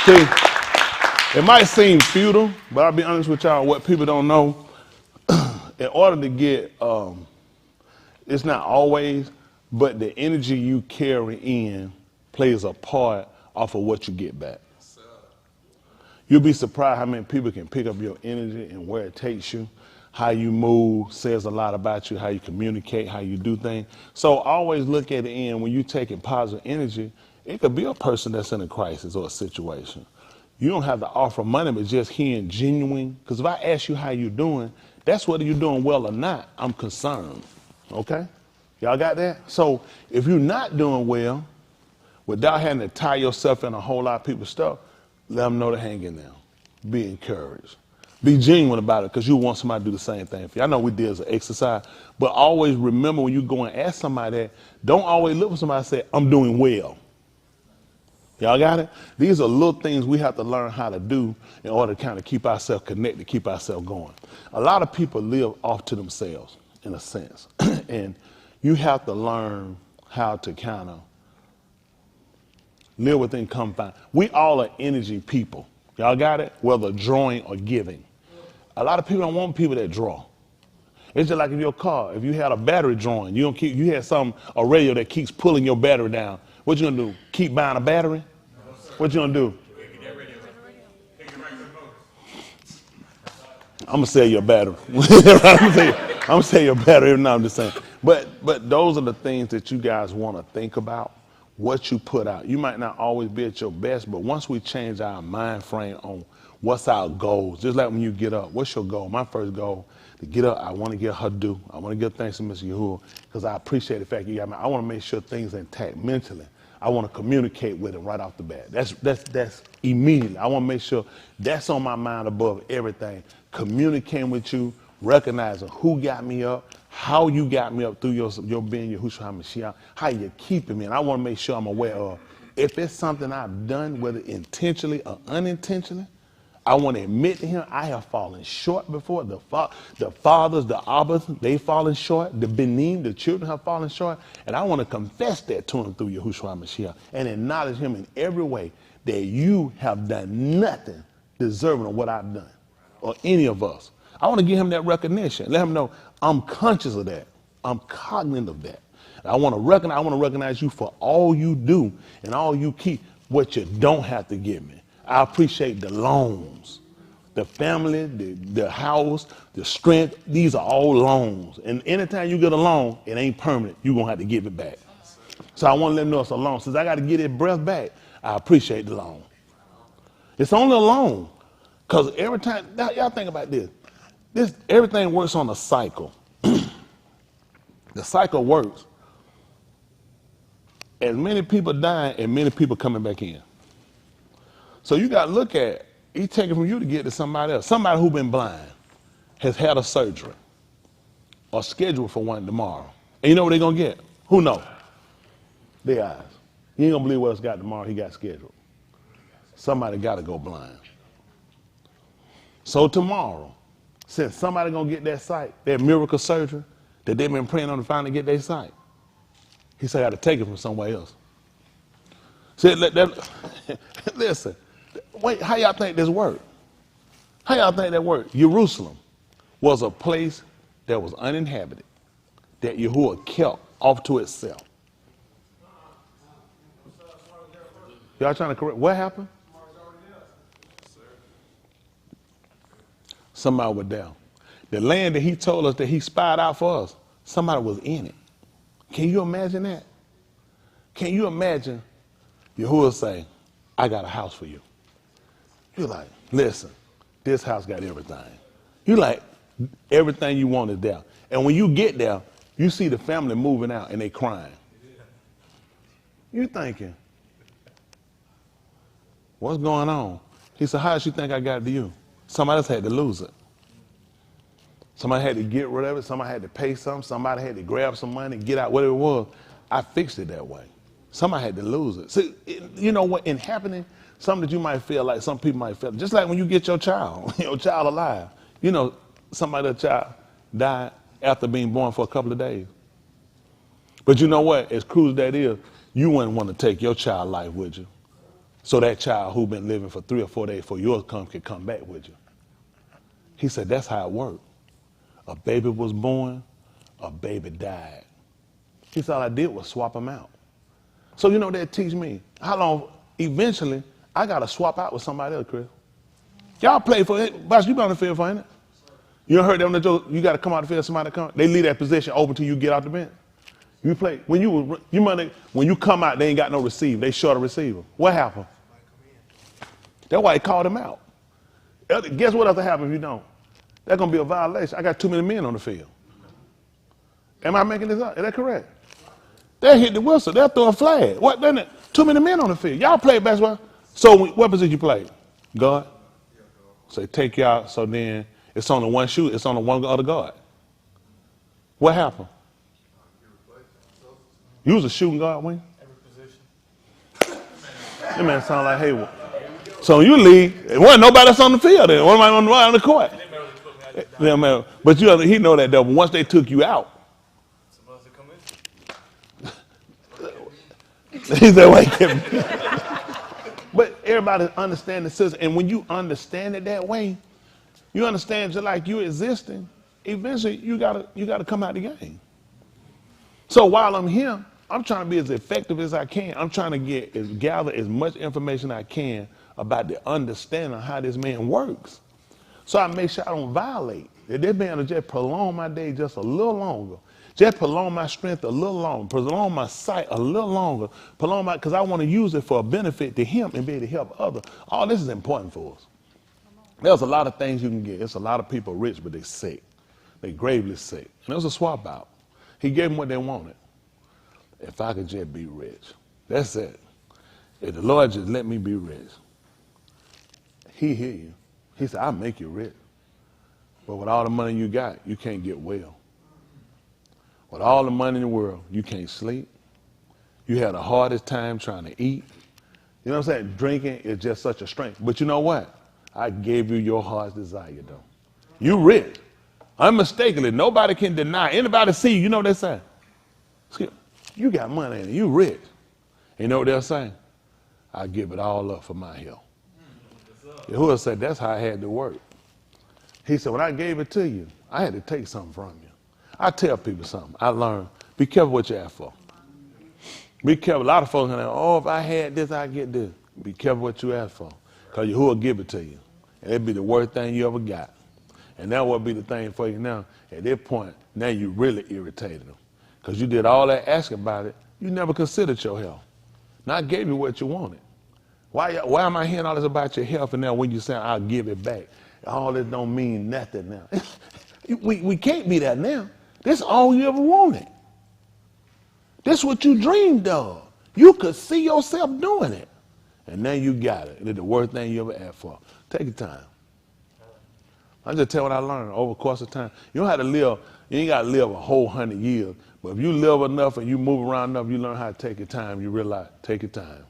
See, it might seem futile, but I'll be honest with y'all, what people don't know, in order to get, it's not always, but the energy you carry in plays a part off of what you get back. You'll be surprised how many people can pick up your energy and where it takes you. How you move says a lot about you, how you communicate, how you do things. So always look at the end when you're taking positive energy. It could be a person that's in a crisis or a situation. You don't have to offer money, but just hearing genuine. Because if I ask you how you're doing, that's whether you're doing well or not. I'm concerned. Okay? Y'all got that? So if you're not doing well, without having to tie yourself in a whole lot of people's stuff, let them know to hang in there. Be encouraged. Be genuine about it because you want somebody to do the same thing for you. I know we did as an exercise, but always remember when you go and ask somebody that, don't always look for somebody and say, I'm doing well. Y'all got it? These are little things we have to learn how to do in order to kind of keep ourselves connected, keep ourselves going. A lot of people live off to themselves in a sense. And you have to learn how to kind of live within confines. We all are energy people. Y'all got it? Whether drawing or giving. A lot of people don't want people that draw. It's just like in your car. If you had a battery drawing, you had a radio that keeps pulling your battery down. What you gonna do? Keep buying a battery? What you gonna do? I'm gonna sell you a battery. I'm gonna sell you a battery. No, I'm just saying. But those are the things that you guys want to think about. What you put out. You might not always be at your best, but once we change our mind frame on What's our goals? Just like when you get up, what's your goal? My first goal, to get up, I want to get her due. I want to give thanks to Mr. Yahuwah because I appreciate the fact you got me. I want to make sure things are intact mentally. I want to communicate with him right off the bat. That's immediately. I want to make sure that's on my mind above everything. Communicating with you, recognizing who got me up, how you got me up through your being Yahushua HaMashiach, how you keeping me. And I want to make sure I'm aware of if it's something I've done, whether intentionally or unintentionally. I want to admit to him I have fallen short before. The fathers, the abbas, they fallen short. The benim, the children have fallen short. And I want to confess that to him through Yahushua HaMashiach and acknowledge him in every way that you have done nothing deserving of what I've done or any of us. I want to give him that recognition. Let him know I'm conscious of that. I'm cognizant of that. I want to recognize you for all you do and all you keep, what you don't have to give me. I appreciate the loans, the family, the house, the strength. These are all loans. And anytime you get a loan, it ain't permanent. You're going to have to give it back. So I want to let them know it's a loan. Since I got to get that breath back, I appreciate the loan. It's only a loan. Because every time, y'all think about this. Everything works on a cycle. The cycle works. As many people dying and many people coming back in. So you got to look at, he's taking from you to get to somebody else. Somebody who's been blind has had a surgery or scheduled for one tomorrow. And you know what they're going to get? Who knows? Their eyes. You ain't going to believe what else got tomorrow he got scheduled. Somebody got to go blind. So tomorrow, since somebody going to get that sight, that miracle surgery that they've been praying on to finally get their sight, he said I got to take it from somewhere else. See, listen. Wait, how y'all think this worked? How y'all think that worked? Jerusalem was a place that was uninhabited, that Yahuwah kept off to itself. Y'all trying to correct? What happened? Somebody was there. The land that he told us that he spied out for us, somebody was in it. Can you imagine that? Can you imagine Yahuwah say, I got a house for you? You're like, listen, this house got everything. You're like, everything you want is there. And when you get there, you see the family moving out and they crying. You're thinking, what's going on? He said, how does she think I got it to you? Somebody else had to lose it. Somebody had to get rid of it. Somebody had to pay something. Somebody had to grab some money, get out, whatever it was. I fixed it that way. Somebody had to lose it. See, you know what, in happening, something that you might feel like, some people might feel, just like when you get your child alive. You know, somebody's child died after being born for a couple of days. But you know what, as cruel as that is, you wouldn't want to take your child life with you. So that child who's been living for 3 or 4 days before yours could come back with you. He said, that's how it worked. A baby was born, a baby died. He said, all I did was swap them out. So you know that teach me how long, eventually, I got to swap out with somebody else, Chris. Y'all play for it. Boss, you been on the field for it. You heard them, you got to come out the field, somebody come. They leave that position open till you get out the bench. You play, when you come out, they ain't got no receiver. They short a receiver. What happened? That's why they called him out. Guess what else will happen if you don't? That's going to be a violation. I got too many men on the field. Am I making this up? Is that correct? They'll hit the whistle. They'll throw a flag. What? Then too many men on the field. Y'all play basketball. So what position you play? Guard? So take you out. So then it's on the one shoot. It's on the one other guard. What happened? You was a shooting guard, Wayne? Every position. That man sound like Hayward. So you leave. There wasn't nobody else on the field then. What am I on the court? Yeah, man. But he know that though. Once they took you out. He said, wait. But everybody understand the system. And when you understand it that way, you understand just like you existing, eventually you gotta come out the game. So while I'm here, I'm trying to be as effective as I can. I'm trying to gather as much information I can about the understanding of how this man works. So I make sure I don't violate. If this man will just prolong my day just a little longer, just prolong my strength a little longer, prolong my sight a little longer, because I want to use it for a benefit to him and be able to help others. All this is important for us. There's a lot of things you can get. There's a lot of people rich, but they sick. They gravely sick. And there was a swap out. He gave them what they wanted. If I could just be rich. That's it. If the Lord just let me be rich. He hear you. He said, I'll make you rich. But with all the money you got, you can't get well. With all the money in the world, you can't sleep. You have the hardest time trying to eat. You know what I'm saying? Drinking is just such a strength. But you know what? I gave you your heart's desire, though. You rich. Unmistakably, nobody can deny. Anybody see you, you know what they're saying? You got money and you rich. You know what they're saying? I give it all up for my health. Yahuwah said that's how I had to work. He said, when I gave it to you, I had to take something from you. I tell people something. I learned, be careful what you ask for. Be careful. A lot of folks are like, oh, if I had this, I'd get this. Be careful what you ask for, because Yahuwah will give it to you. And it'd be the worst thing you ever got. And that would be the thing for you now. At this point, now you really irritated them. Because you did all that asking about it. You never considered your health. Now I gave you what you wanted. Why am I hearing all this about your health and now when you say I'll give it back? All this don't mean nothing now. we can't be that now. This is all you ever wanted. This is what you dreamed of. You could see yourself doing it. And now you got it. And it's the worst thing you ever asked for. Take your time. I just tell what I learned over the course of time. You don't have to live, you ain't got to live a whole 100 years. But if you live enough and you move around enough, you learn how to take your time. You realize, take your time.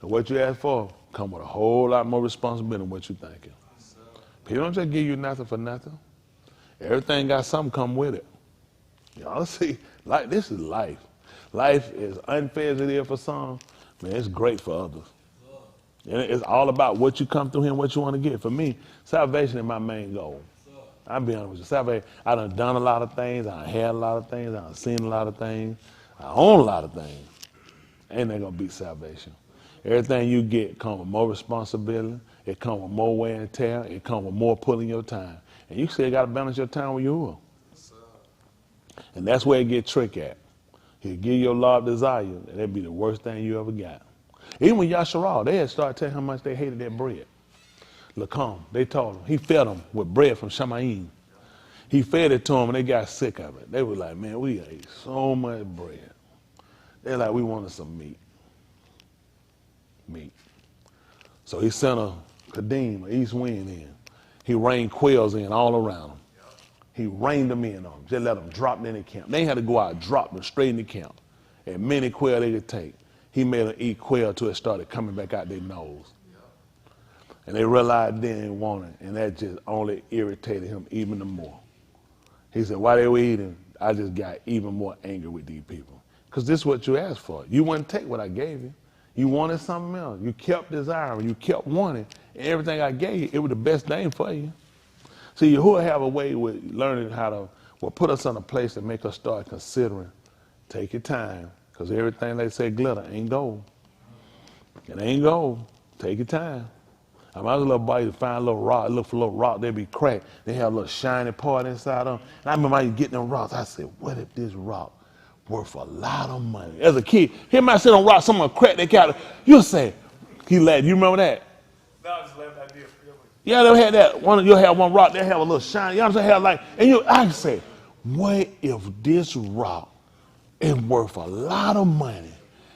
And what you ask for come with a whole lot more responsibility than what you're thinking. People don't just give you nothing for nothing. Everything got something come with it. Y'all see, like this is life. Life is unfair as it is for some. Man, it's great for others. And it's all about what you come through here and what you want to get. For me, salvation is my main goal. I'll be honest with you. Salvation, I done a lot of things. I had a lot of things. I seen a lot of things. I own a lot of things. Ain't that going to beat salvation? Everything you get comes with more responsibility. It comes with more wear and tear. It comes with more pulling your time. And you still got to balance your time with Yahuwah. And that's where it gets tricky at. He'll give you your Lord desire, and that'd be the worst thing you ever got. Even when Yasharal, they had started telling how much they hated that bread. Lacombe, they told him. He fed them with bread from Shamaim. He fed it to them, and they got sick of it. They were like, man, we ate so much bread. They're like, we wanted some meat. Meat. So he sent a Kadim, an east wind in. He rained quails in all around them. He rained them in on them. Just let them drop in the camp. They had to go out and drop them straight in the camp. And many quail they could take. He made them eat quail till it started coming back out their nose. And they realized they didn't want it. And that just only irritated him even more. He said, while they were eating, I just got even more angry with these people. Because this is what you asked for. You wouldn't take what I gave you. You wanted something else. You kept desiring. You kept wanting. And everything I gave you, it was the best thing for you. See, Yahuwah have a way with learning how to put us in a place that make us start considering. Take your time. Because everything they say glitter ain't gold. It ain't gold. Take your time. I might as well buy you to find a little rock, look for a little rock, they be cracked. They have a little shiny part inside of them. And I remember I used to get them rocks. I said, what if this rock worth a lot of money? As a kid, hear me sit on rock, someone crack their cat. You'll say, he laughed. You remember that? No, I just left that deal. Yeah, they'll have that. You'll have one rock, they'll have a little shiny. You know what I'm saying? And I say, what if this rock is worth a lot of money?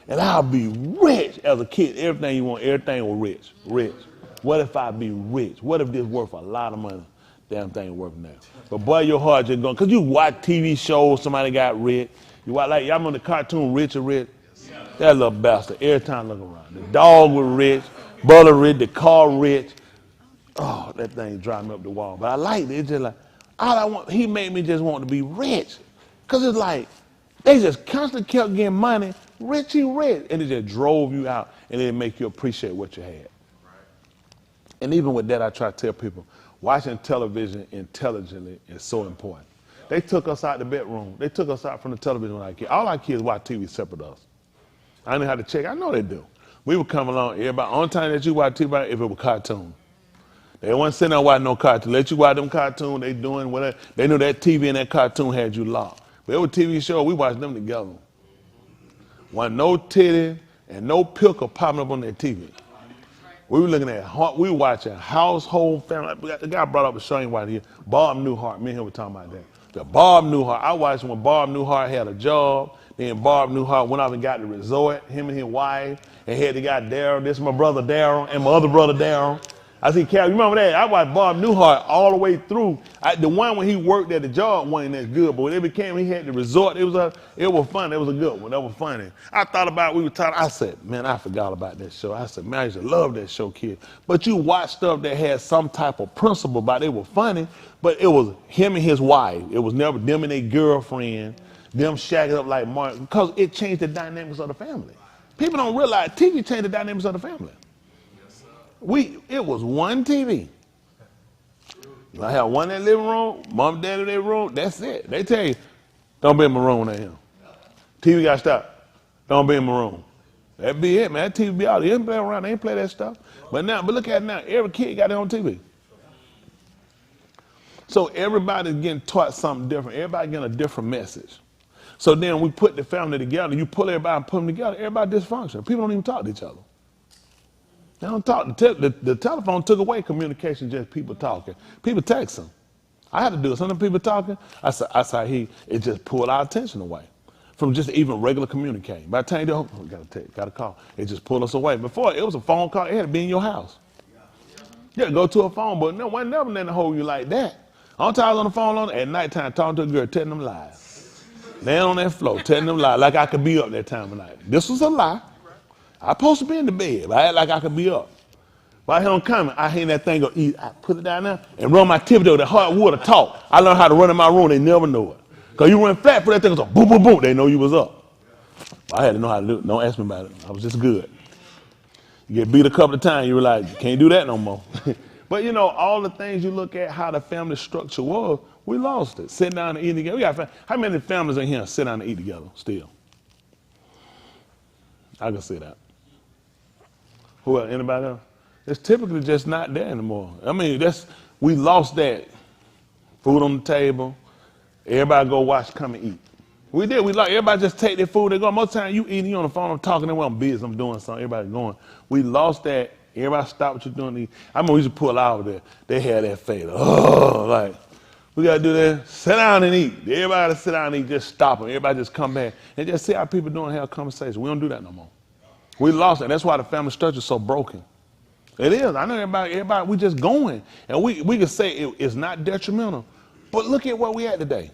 And I'll be rich. As a kid, everything you want, everything was rich. Rich. What if I be rich? What if this worth a lot of money? Damn thing worth now. But boy, your heart just going, because you watch TV shows, somebody got rich. You watch, like, y'all remember the cartoon Rich and Rich? That little bastard, every time I look around. The dog was rich, Butter rich, the car rich. Oh, that thing drive me up the wall. But I liked it. It's just like, all I want, he made me just want to be rich. Because it's like, they just constantly kept getting money, richy rich. And it just drove you out, and it make you appreciate what you had. And even with that, I try to tell people, watching television intelligently is so important. They took us out the bedroom. They took us out from the television when I was a kid. All our kids watch TV separate us. I knew how to check. I know they do. We would come along, everybody, only time that you watch TV, if it was cartoon. They wasn't sitting there watching no cartoon. Let you watch them cartoon, they doing whatever. They knew that TV and that cartoon had you locked. But it was a TV show, we watched them together. Wasn't no titty and no pickle popping up on that TV. We were looking at, we were watching Household Family. The guy brought up a show ain't right here. Bob Newhart. Me and him were talking about that. The Bob Newhart. I watched when Bob Newhart had a job. Then Bob Newhart went off and got the resort. Him and his wife. And had the guy Daryl. This is my brother Daryl and my other brother Daryl. I see Cal. You remember that? I watched Bob Newhart all the way through. The one when he worked at the job wasn't as good, but when it became, he had the resort. It was fun. It was a good one. That was funny. I thought about we were talking. I said, man, I forgot about that show. I said, man, I used to love that show, kid. But you watch stuff that had some type of principle about it. It was funny, but it was him and his wife. It was never them and their girlfriend, them shacking up like Martin, because it changed the dynamics of the family. People don't realize TV changed the dynamics of the family. It was one TV. I had one in the living room, mom and dad in their room, that's it. They tell you, don't be in my room right here. TV got to stop. Don't be in my room. That'd be it, man. That TV be out. They didn't play around, they didn't play that stuff. But look at it now. Every kid got their own TV. So everybody's getting taught something different. Everybody getting a different message. So then we put the family together. You pull everybody and put them together. Everybody dysfunctional. People don't even talk to each other. They don't talk. The telephone took away communication, just people talking. People texting. I had to do it. Some of the people talking, I saw it just pulled our attention away from just even regular communicating. By the time you got a call, it just pulled us away. Before, it was a phone call. It had to be in your house. You had to go to a phone, but no one never let them hold you like that. All time I was on the phone at nighttime talking to a girl, telling them lies. Laying on that floor, telling them lies, like I could be up that time of night. This was a lie. I supposed to be in the bed, but I act like I could be up. But I hear them coming, I hear that thing go eat. I put it down there and run my tiptoe, the hardwood to talk. I learned how to run in my room, they never know it. Because you run flat for that thing, it's a boom, boom, boom, they know you was up. But I had to know how to do it. Don't ask me about it. I was just good. You get beat a couple of times, you realize you can't do that no more. But you know, all the things you look at, how the family structure was, we lost it. Sitting down and eating together. How many families in here sit down and eat together still? I can see that. Who else? Anybody else? It's typically just not there anymore. I mean, we lost that. Food on the table. Everybody go watch, come and eat. We did. Everybody just take their food. They go. Most of the time you eating, you on the phone, I'm talking, I'm busy, I'm doing something. Everybody going. We lost that. Everybody stop what you're doing. I remember we used to pull out of there. They had that fade. Oh, like, we got to do that. Sit down and eat. Everybody sit down and eat. Just stop them. Everybody just come back. And just see how people doing, have a conversation. We don't do that no more. We lost it. That's why the family structure is so broken. It is. I know everybody, we just going. And we can say it's not detrimental. But look at where we at today.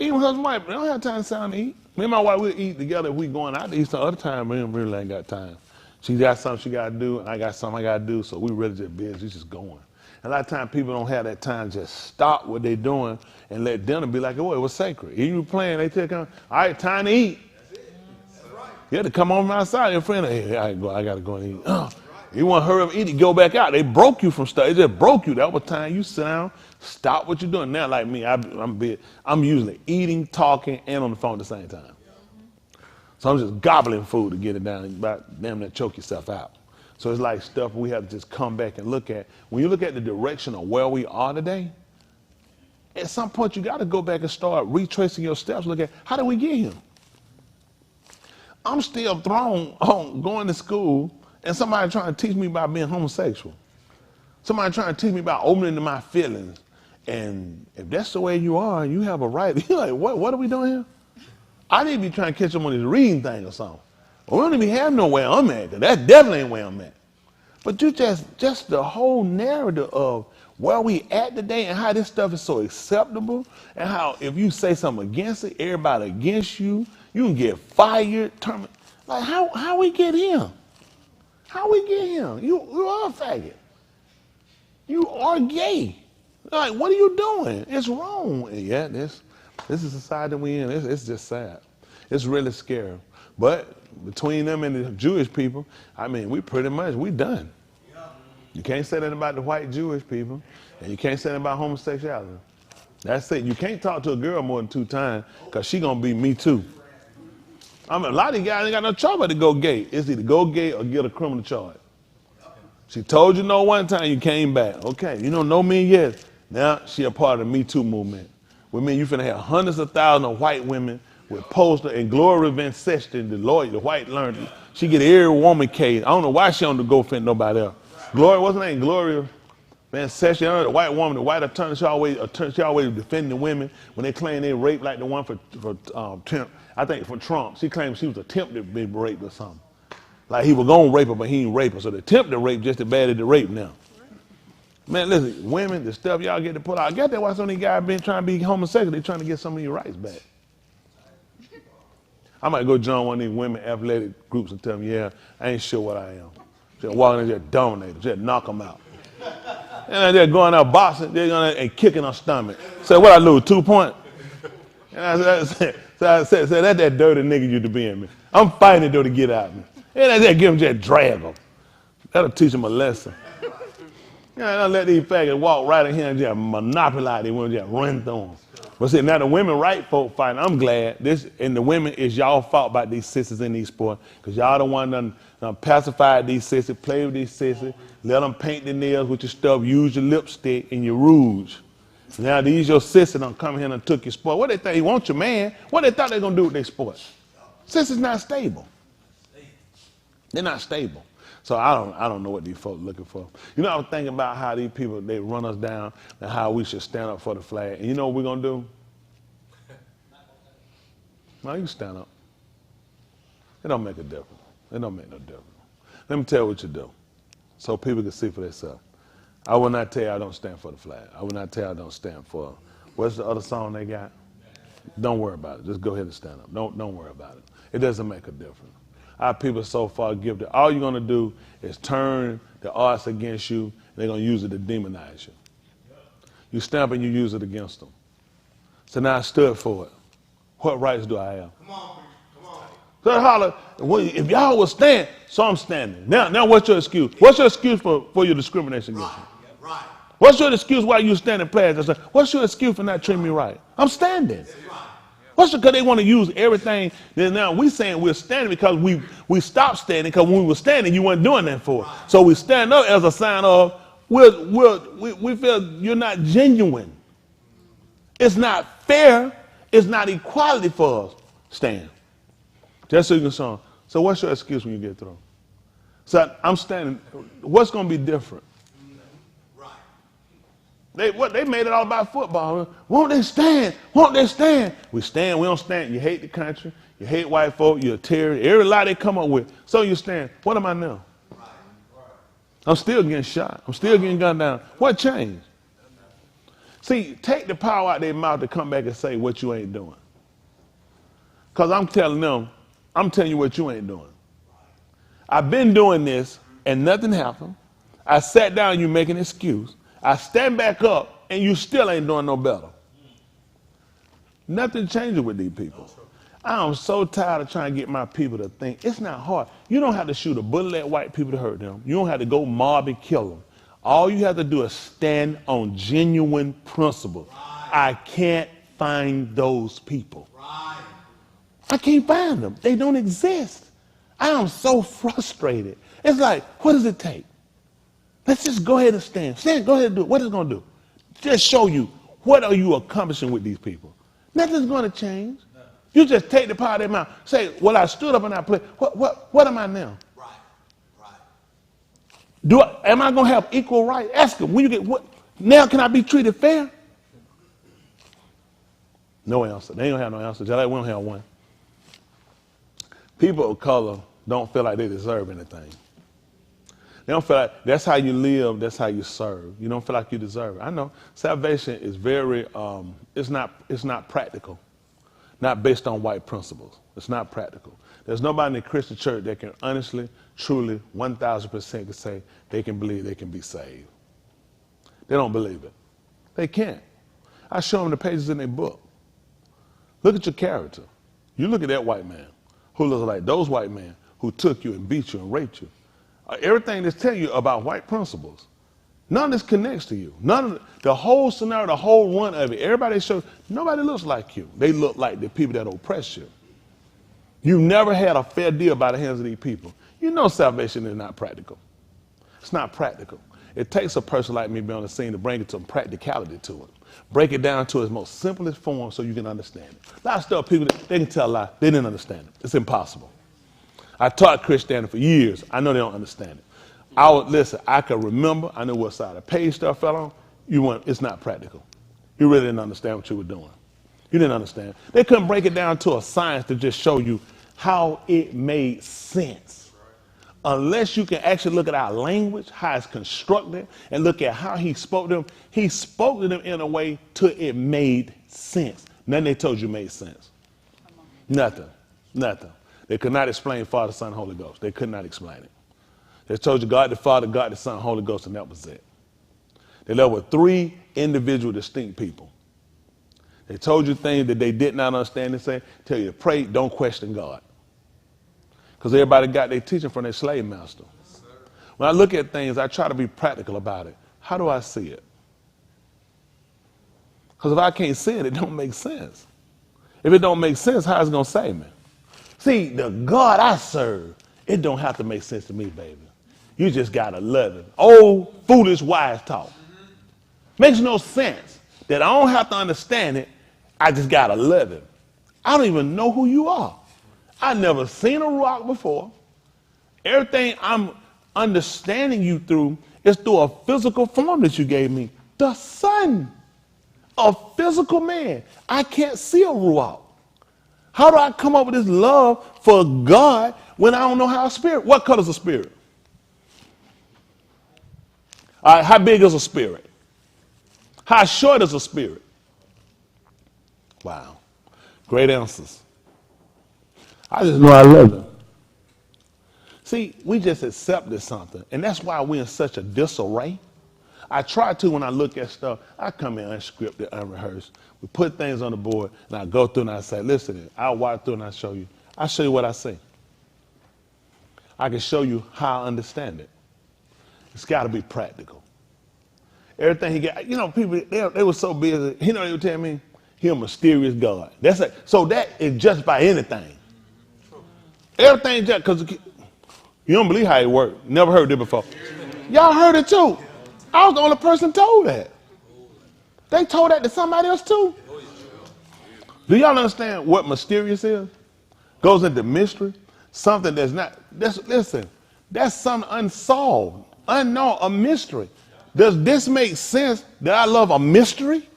Even husband and wife, they don't have time to sit down and eat. Me and my wife, we'll eat together if we going out to eat some other time. We really ain't got time. She got something she got to do, and I got something I got to do, so we really just busy. We just going. And a lot of times people don't have that time to just stop what they're doing and let dinner be like, oh, it was sacred. Even you playing, they take on, all right, time to eat. You had to come on outside. Your friend, hey, I got to go and eat. You want to hurry up and eat it, go back out. They broke you from stuff. It just broke you. That was time you sit down, stop what you're doing. Now, like me, I'm usually eating, talking, and on the phone at the same time. So I'm just gobbling food to get it down and about damn near choke yourself out. So it's like stuff we have to just come back and look at. When you look at the direction of where we are today, at some point you got to go back and start retracing your steps. Look at, how did we get here? I'm still thrown on going to school and somebody trying to teach me about being homosexual. Somebody trying to teach me about opening to my feelings. And if that's the way you are, you have a right. You're like, what are we doing here? I need to be trying to catch them on this reading thing or something. Well, we don't even have no where I'm at, because that definitely ain't where I'm at. But you just the whole narrative of where we at today and how this stuff is so acceptable, and how if you say something against it, everybody against you, you can get fired. Like, how we get here? How we get here? You are a faggot. You are gay. Like, what are you doing? It's wrong. And yeah, this is the society we in. It's just sad. It's really scary. But between them and the Jewish people, I mean, we done. You can't say that about the white Jewish people, and you can't say that about homosexuality. That's it. You can't talk to a girl more than 2 times, because she going to be me too. I mean, a lot of these guys ain't got no trouble to go gay. It's either go gay or get a criminal charge. She told you no one time, you came back. Okay, you don't know me yet. Now she a part of the Me Too movement. Women, you finna have hundreds of thousands of white women with poster and Gloria Van Session, the lawyer, the white learned. She get every woman case. I don't know why she on the go for nobody else. Gloria, what's her name? Gloria Van Session, the white woman, the white attorney. She always defending the women when they claim they raped, like the one for Trump. I think for Trump, she claimed she was attempted to be raped or something. Like he was gonna rape her, but he ain't rape her. So the attempted rape just as bad as the rape now. Man, listen, women, the stuff y'all get to pull out. I get that why some of these guys been trying to be homosexual. They trying to get some of your rights back. I might go join one of these women athletic groups and tell them, yeah, I ain't sure what I am. Just walking in there, just dominate them, just knock them out. And they're going out boxing, they're going out and kicking her stomach. Say, what I lose, 2 points? And I said, that's that dirty nigga you to be in me. I'm fighting it though to get out of me. And I said, give him just drag them. That'll teach them a lesson. Don't let these faggots walk right in here and just monopolize. They want to just run through them. But see, now the women right folk fighting, I'm glad. This and the women is y'all fault about these sisters in these sports. Because y'all the one done pacified these sisters, play with these sisters, let them paint their nails with your stuff, use your lipstick and your rouge. Now these your sisters done come here and took your sport. What they think? You want your man? What they thought they gonna do with their sports? Sisters not stable. They're not stable. So I don't know what these folks looking for. You know, I was thinking about how these people, they run us down and how we should stand up for the flag. And you know what we're going to do? No, you stand up. It don't make a difference. It don't make no difference. Let me tell you what you do so people can see for themselves. I will not tell you I don't stand for the flag. I will not tell you I don't stand for, what's the other song they got? Don't worry about it. Just go ahead and stand up. Don't worry about it. It doesn't make a difference. Our people so far gifted. All you're going to do is turn the odds against you. They're going to use it to demonize you. You stamp and you use it against them. So now I stood for it. What rights do I have? Come on. So holler, if y'all will stand, so I'm standing. Now what's your excuse? What's your excuse for your discrimination against me? Right. What's your excuse why you standing pledge? What's your excuse for not treating me right? I'm standing. Because they want to use everything. Then now we saying we're standing because we stopped standing because when we were standing, you weren't doing that for us. So we stand up as a sign of we feel you're not genuine. It's not fair. It's not equality for us. Stand. Just so you can show. So what's your excuse when you get through? So I'm standing. What's going to be different? They made it all about football. Won't they stand? Won't they stand? We stand, we don't stand. You hate the country, you hate white folk, you're a terrorist. Every lie they come up with. So you stand. What am I now? I'm still getting shot. I'm still getting gunned down. What changed? See, take the power out of their mouth to come back and say what you ain't doing. Because I'm telling you what you ain't doing. I've been doing this and nothing happened. I sat down, you make an excuse. I stand back up, and you still ain't doing no better. Nothing changes with these people. I am so tired of trying to get my people to think. It's not hard. You don't have to shoot a bullet at white people to hurt them. You don't have to go mob and kill them. All you have to do is stand on genuine principles. I can't find those people. I can't find them. They don't exist. I am so frustrated. It's like, what does it take? Let's just go ahead and stand. Stand, go ahead and do it. What is it going to do? Just show you, what are you accomplishing with these people? Nothing's going to change. No. You just take the power of their mouth. Say, well, I stood up and I played. What am I now? Right. Am I going to have equal rights? Ask them, when you get, what? Now can I be treated fair? No answer. They don't have no answer. Just like we don't have one. People of color don't feel like they deserve anything. They don't feel like that's how you live, that's how you serve. You don't feel like you deserve it. I know salvation is very, it's not practical, not based on white principles. It's not practical. There's nobody in the Christian church that can honestly, truly, 1,000% say they can believe they can be saved. They don't believe it. They can't. I show them the pages in their book. Look at your character. You look at that white man who looks like those white men who took you and beat you and raped you. Everything that's telling you about white principles, none of this connects to you. None of the whole scenario, the whole run of it, everybody shows, nobody looks like you. They look like the people that oppress you. You've never had a fair deal by the hands of these people. You know salvation is not practical. It's not practical. It takes a person like me to be on the scene to bring it some practicality to it. Break it down to its most simplest form so you can understand it. A lot of stuff people, they can tell a lie. They didn't understand it. It's impossible. I taught Christianity for years. I know they don't understand it. Listen, I can remember, I know what side of the page stuff fell on. It's not practical. You really didn't understand what you were doing. You didn't understand. They couldn't break it down to a science to just show you how it made sense. Unless you can actually look at our language, how it's constructed, and look at how he spoke to them. He spoke to them in a way till it made sense. Nothing they told you made sense. Nothing. Nothing. They could not explain Father, Son, Holy Ghost. They could not explain it. They told you God the Father, God the Son, Holy Ghost, and that was it. They left with 3 individual distinct people. They told you things that they did not understand and say, tell you to pray, don't question God. Because everybody got their teaching from their slave master. When I look at things, I try to be practical about it. How do I see it? Because if I can't see it, it don't make sense. If it don't make sense, how is it going to save me? See, the God I serve, it don't have to make sense to me, baby. You just got to love him. Old, foolish, wise talk. Makes no sense that I don't have to understand it. I just got to love him. I don't even know who you are. I never seen a rock before. Everything I'm understanding you through is through a physical form that you gave me. The sun. A physical man. I can't see a ruach. How do I come up with this love for God when I don't know how a spirit? What color is a spirit? All right, how big is a spirit? How short is a spirit? Wow. Great answers. I just know I love them. See, we just accepted something, and that's why we're in such a disarray. I try to when I look at stuff, I come in unscripted, unrehearsed. We put things on the board, and I go through and I say, listen, I'll walk through and I show you. I show you what I see. I can show you how I understand it. It's got to be practical. Everything he got, you know, people, they were so busy. You know, they would tell me, he's a mysterious God. That's it. So that is just by anything. Everything just, because you don't believe how it worked. Never heard it before. Y'all heard it too. I was the only person told that. They told that to somebody else too. Do y'all understand what mysterious is? Goes into mystery. Something that's not, listen, that's something unsolved, unknown, a mystery. Does this make sense that I love a mystery?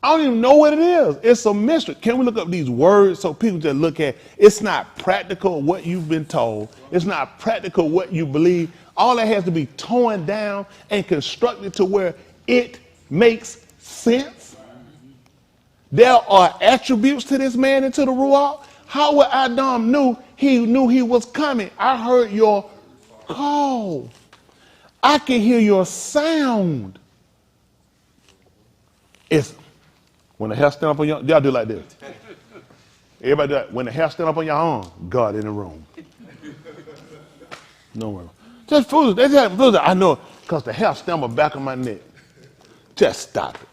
I don't even know what it is. It's a mystery. Can we look up these words so people just look at, it's not practical what you've been told. It's not practical what you believe. All that has to be torn down and constructed to where it makes sense. There are attributes to this man and to the Ruach. How would Adam knew he was coming? I heard your call. I can hear your sound. It's when the hair stand up on your, y'all do like this. Everybody do that. When the hair stand up on your arm, God in the room. No worry. Just foolish. They just foolish. I know because the hair stand on the back of my neck. Just stop it.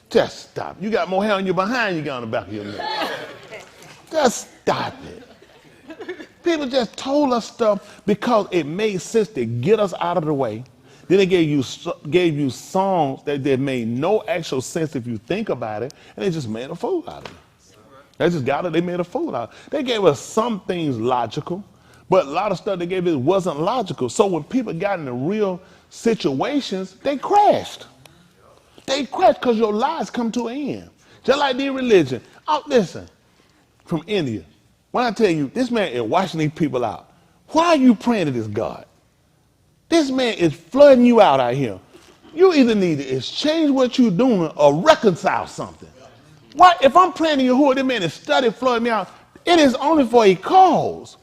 Just stop. You got more hair on your behind you got on the back of your neck. Just stop it. People just told us stuff because it made sense to get us out of the way. Then they gave you songs that made no actual sense if you think about it, and they just made a fool out of it. They made a fool out of it. They gave us some things logical, but a lot of stuff they gave us wasn't logical. So when people got into real situations, they crashed. They crashed because your lives come to an end. Just like the religion. Oh, listen, from India. When I tell you, this man is washing these people out. Why are you praying to this God? This man is flooding you out here. You either need to exchange what you're doing or reconcile something. Why? If I'm praying to Yahuwah, this man is studying, flooding me out. It is only for a cause.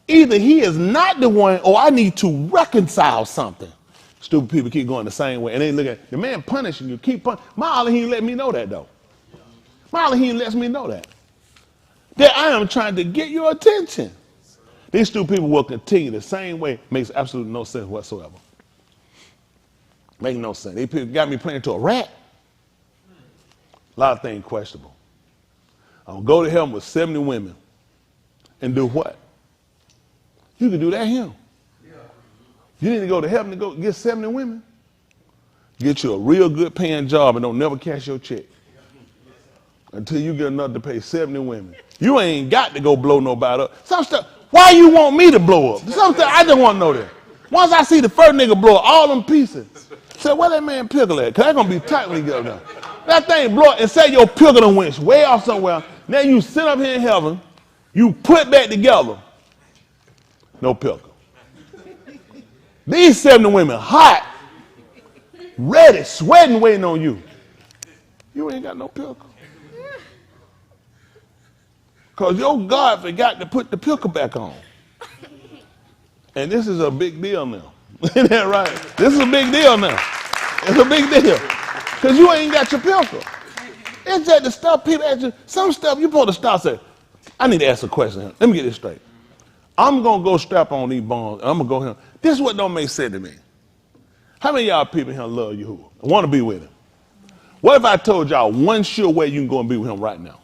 Either he is not the one or I need to reconcile something. Stupid people keep going the same way. And they look at the man punishing you. Keep punishing. My Elohim let me know that, though. My Elohim lets me know that. That I am trying to get your attention. These stupid people will continue the same way. Makes absolutely no sense whatsoever. Make no sense. These people got me playing to a rat. A lot of things questionable. I'll go to heaven with 70 women and do what? You can do that here. You need to go to heaven to go get 70 women. Get you a real good paying job and don't never cash your check until you get enough to pay 70 women. You ain't got to go blow nobody up. Some stuff, why you want me to blow up? Some stuff, I just want to know that. Once I see the first nigga blow up, all them pieces, say, where that man pickle at? Because that's going to be tight when he get up there. That thing blow up and say your pickle done went way off somewhere. Now you sit up here in heaven, you put back together, no pickle. These 70 women hot, ready, sweating, waiting on you. You ain't got no pickle. Because your God forgot to put the pickle back on. And this is a big deal now. Isn't that right? This is a big deal now. It's a big deal. Because you ain't got your pickle. It's just the stuff people ask you. Some stuff you supposed to stop saying, I need to ask a question. Let me get this straight. I'm going to go strap on these bones. I'm going to go here. This is what don't make sense to me. How many of y'all people here love Yahuwah? Want to be with him? What if I told y'all one sure way you can go and be with him right now?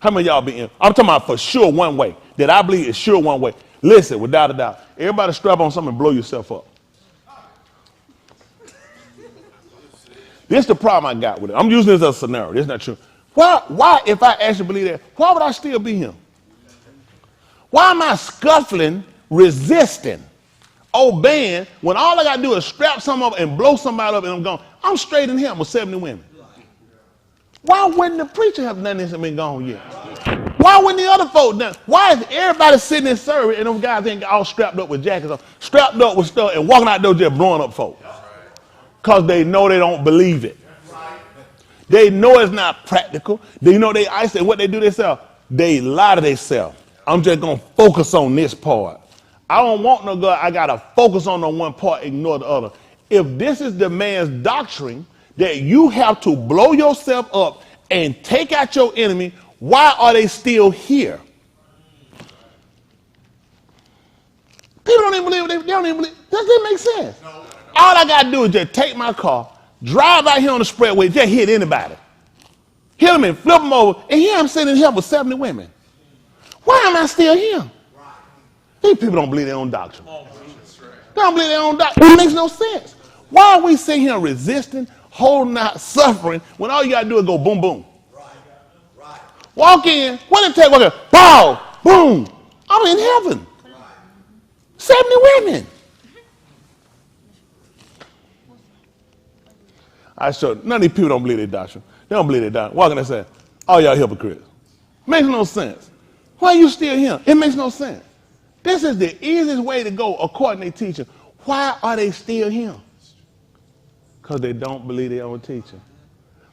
How many of y'all be in? I'm talking about for sure one way. That I believe is sure one way. Listen, without a doubt. Everybody strap on something and blow yourself up. This is the problem I got with it. I'm using this as a scenario. This is not true. Why, if I actually believe that, why would I still be him? Why am I scuffling, resisting, obeying, when all I got to do is strap something up and blow somebody up and I'm gone? I'm straight in him with 70 women. Why wouldn't the preacher have done this and been gone yet? Why wouldn't the other folk done? Why is everybody sitting in service and those guys ain't all strapped up with jackets on, strapped up with stuff and walking out there just blowing up folk? Because they know they don't believe it. They know it's not practical. They know they isolate. What they do themselves, they lie to themselves. I'm just going to focus on this part. I don't want no God. I got to focus on the one part, ignore the other. If this is the man's doctrine, that you have to blow yourself up and take out your enemy, why are they still here? People don't even believe it. They don't even believe it. That doesn't make sense. No. All I got to do is just take my car, drive out here on the spreadway, just hit anybody. Hit them and flip them over. And here I'm sitting here with 70 women. Why am I still here? These people don't believe their own doctrine. They don't believe their own doctrine. It makes no sense. Why are we sitting here resisting, holding out, suffering, when all you got to do is go boom, boom? Walk in. What did it take? Walk in. Wow. Boom. I'm in heaven. 70 women. None of these people don't believe their doctrine. They don't believe their doctrine. Walking and saying, oh, y'all hypocrites. Makes no sense. Why are you still here? It makes no sense. This is the easiest way to go according to their teaching. Why are they still here? Because they don't believe their own teaching.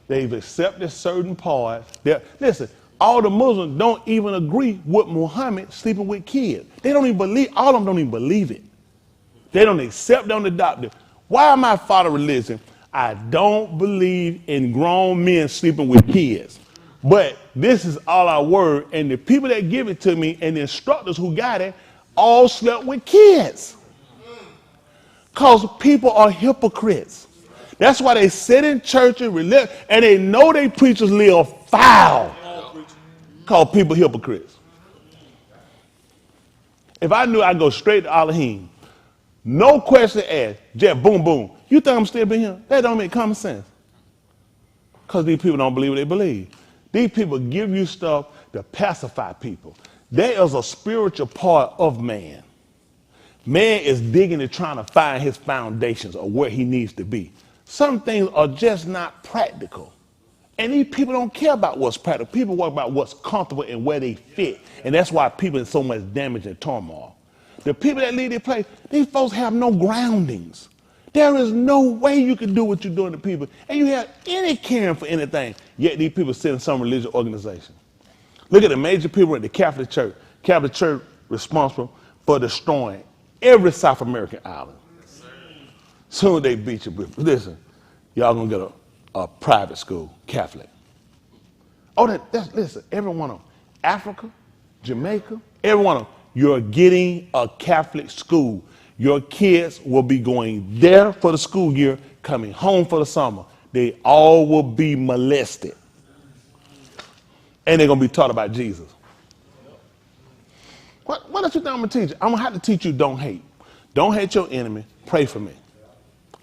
They've accepted certain parts. Listen, all the Muslims don't even agree with Muhammad sleeping with kids. They don't even believe, all of them don't even believe it. They don't accept, don't adopt it. Why am I following religion? I don't believe in grown men sleeping with kids. But this is all our word, and the people that give it to me and the instructors who got it all slept with kids. Because people are hypocrites. That's why they sit in church and they know they preachers live foul. Call people hypocrites. If I knew I'd go straight to Elohim, no question asked, just boom, boom. You think I'm still being here? That don't make common sense. Because these people don't believe what they believe. These people give you stuff to pacify people. There is a spiritual part of man. Man is digging and trying to find his foundations or where he needs to be. Some things are just not practical. And these people don't care about what's practical. People worry about what's comfortable and where they fit. And that's why people in so much damage and turmoil. The people that lead their place, these folks have no groundings. There is no way you can do what you're doing to people. And you have any caring for anything. Yet these people sit in some religious organization. Look at the major people at the Catholic Church. Catholic Church responsible for destroying every South American island. Soon as they beat you, listen, y'all gonna get a private school, Catholic. Oh, listen, every one of them. Africa, Jamaica, every one of them. You're getting a Catholic school. Your kids will be going there for the school year, coming home for the summer. They all will be molested. And they're going to be taught about Jesus. What else you think I'm going to teach you? I'm going to have to teach you don't hate. Don't hate your enemy. Pray for me.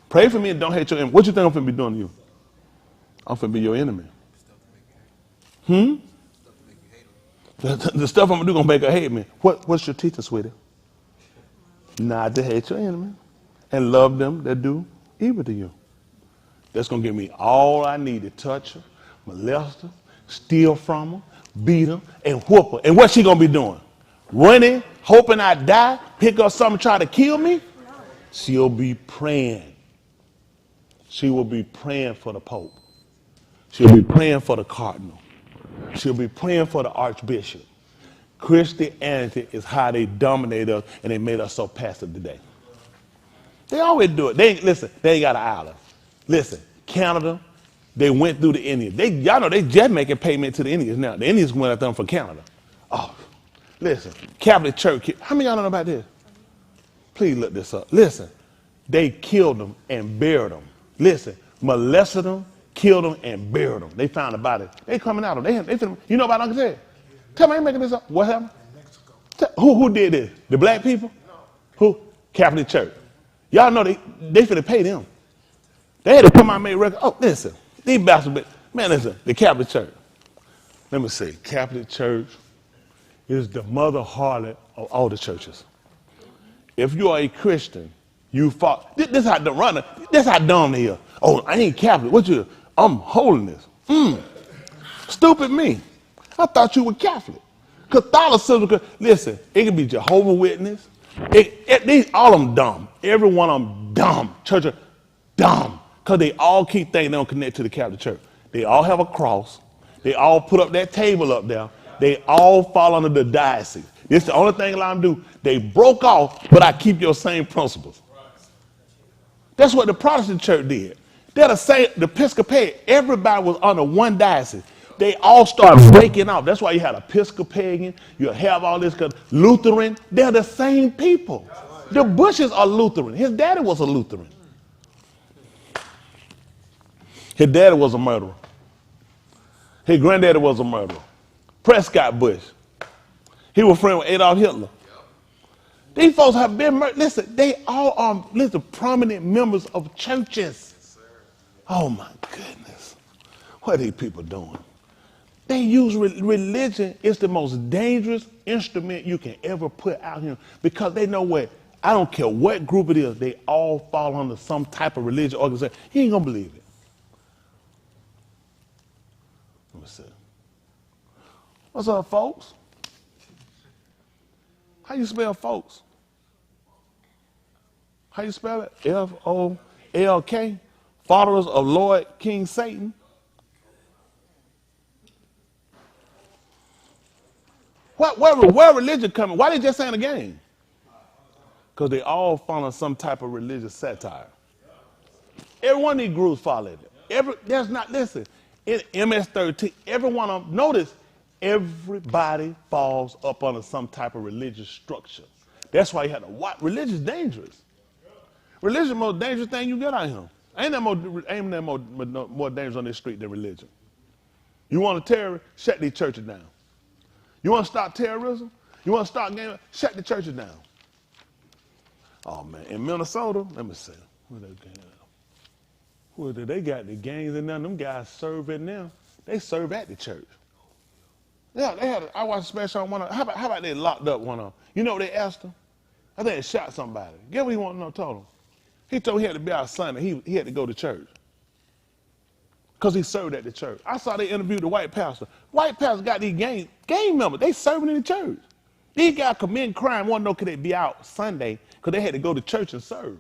Pray for me and don't hate your enemy. What you think I'm finna be doing to you? I'm finna be your enemy. The stuff I'm gonna do gonna make her hate me. What's your teaching, sweetie? Not to hate your enemy and love them that do evil to you. That's gonna give me all I need to touch her, molest her, steal from her, beat her, and whoop her. And what's she gonna be doing? Running, hoping I die, pick up something, try to kill me? She'll be praying. She will be praying for the Pope. She'll be praying for the Cardinal. She'll be praying for the Archbishop. Christianity is how they dominate us and they made us so passive today. They always do it. They ain't got an island. Listen, Canada, they went through the Indians. Y'all know they just making payment to the Indians now. The Indians went after them from Canada. Oh, listen, Catholic Church, how many of y'all know about this? Please look this up. Listen, they killed them and buried them. Listen, molested them, killed them, and buried them. They found the body. They coming out of them. You know about Uncle Ted? Tell me, I ain't making this up. What happened? Who did this? The black people? Who? Catholic Church. Y'all know they finna pay them. They had to come out and make record. Oh, listen, these bastards, man, listen, the Catholic Church. Let me see. Catholic Church is the mother harlot of all the churches. If you are a Christian, you fall. This how the runner. This how dumb they are. Oh, I ain't Catholic. What you? I'm holiness. Stupid me. I thought you were Catholic. Catholicism. Listen, it can be Jehovah's Witness. All of them dumb. Every one of them dumb. Church dumb. Because they all keep thinking they don't connect to the Catholic Church. They all have a cross. They all put up that table up there. They all fall under the diocese. This is the only thing I'm do. They broke off, but I keep your same principles. That's what the Protestant church did. They're the same, the Episcopalian, everybody was under one diocese. They all started breaking off. That's why you had Episcopalian, you have all this, Lutheran, they're the same people. The Bushes are Lutheran. His daddy was a Lutheran. His daddy was a murderer. His granddaddy was a murderer. Prescott Bush. He was friend with Adolf Hitler. These folks have been murdered. Listen, they all are prominent members of churches. Oh my goodness. What are these people doing? They use religion. It's the most dangerous instrument you can ever put out here because they know what, I don't care what group it is, they all fall under some type of religious organization. You ain't gonna believe it. Let me see. What's up, folks? How you spell folks? How you spell it? F-O-L-K? Followers of Lord King Satan? Where religion coming? Why they just saying a game? Because they all follow some type of religious satire. Every one of these groups follow it. Listen, in MS-13, every one of them, notice, everybody falls up under some type of religious structure. That's why you have to watch. Religion is dangerous. Religion is the most dangerous thing you get out here. Ain't that more dangerous on this street than religion. You want to terror? Shut these churches down. You want to stop terrorism? You want to stop gang? Shut the churches down. Oh man, in Minnesota, let me see. They got the gangs in there. Them guys serve in there. They serve at the church. Yeah, I watched a special on one of them. How about they locked up one of them? You know what they asked him? I think they shot somebody. Guess what he wanted to know, told him? He told him he had to be out Sunday. He had to go to church. Because he served at the church. I saw they interviewed the white pastor. White pastor got these gang members. They serving in the church. These guys commit crime. Want to know could they be out Sunday because they had to go to church and serve.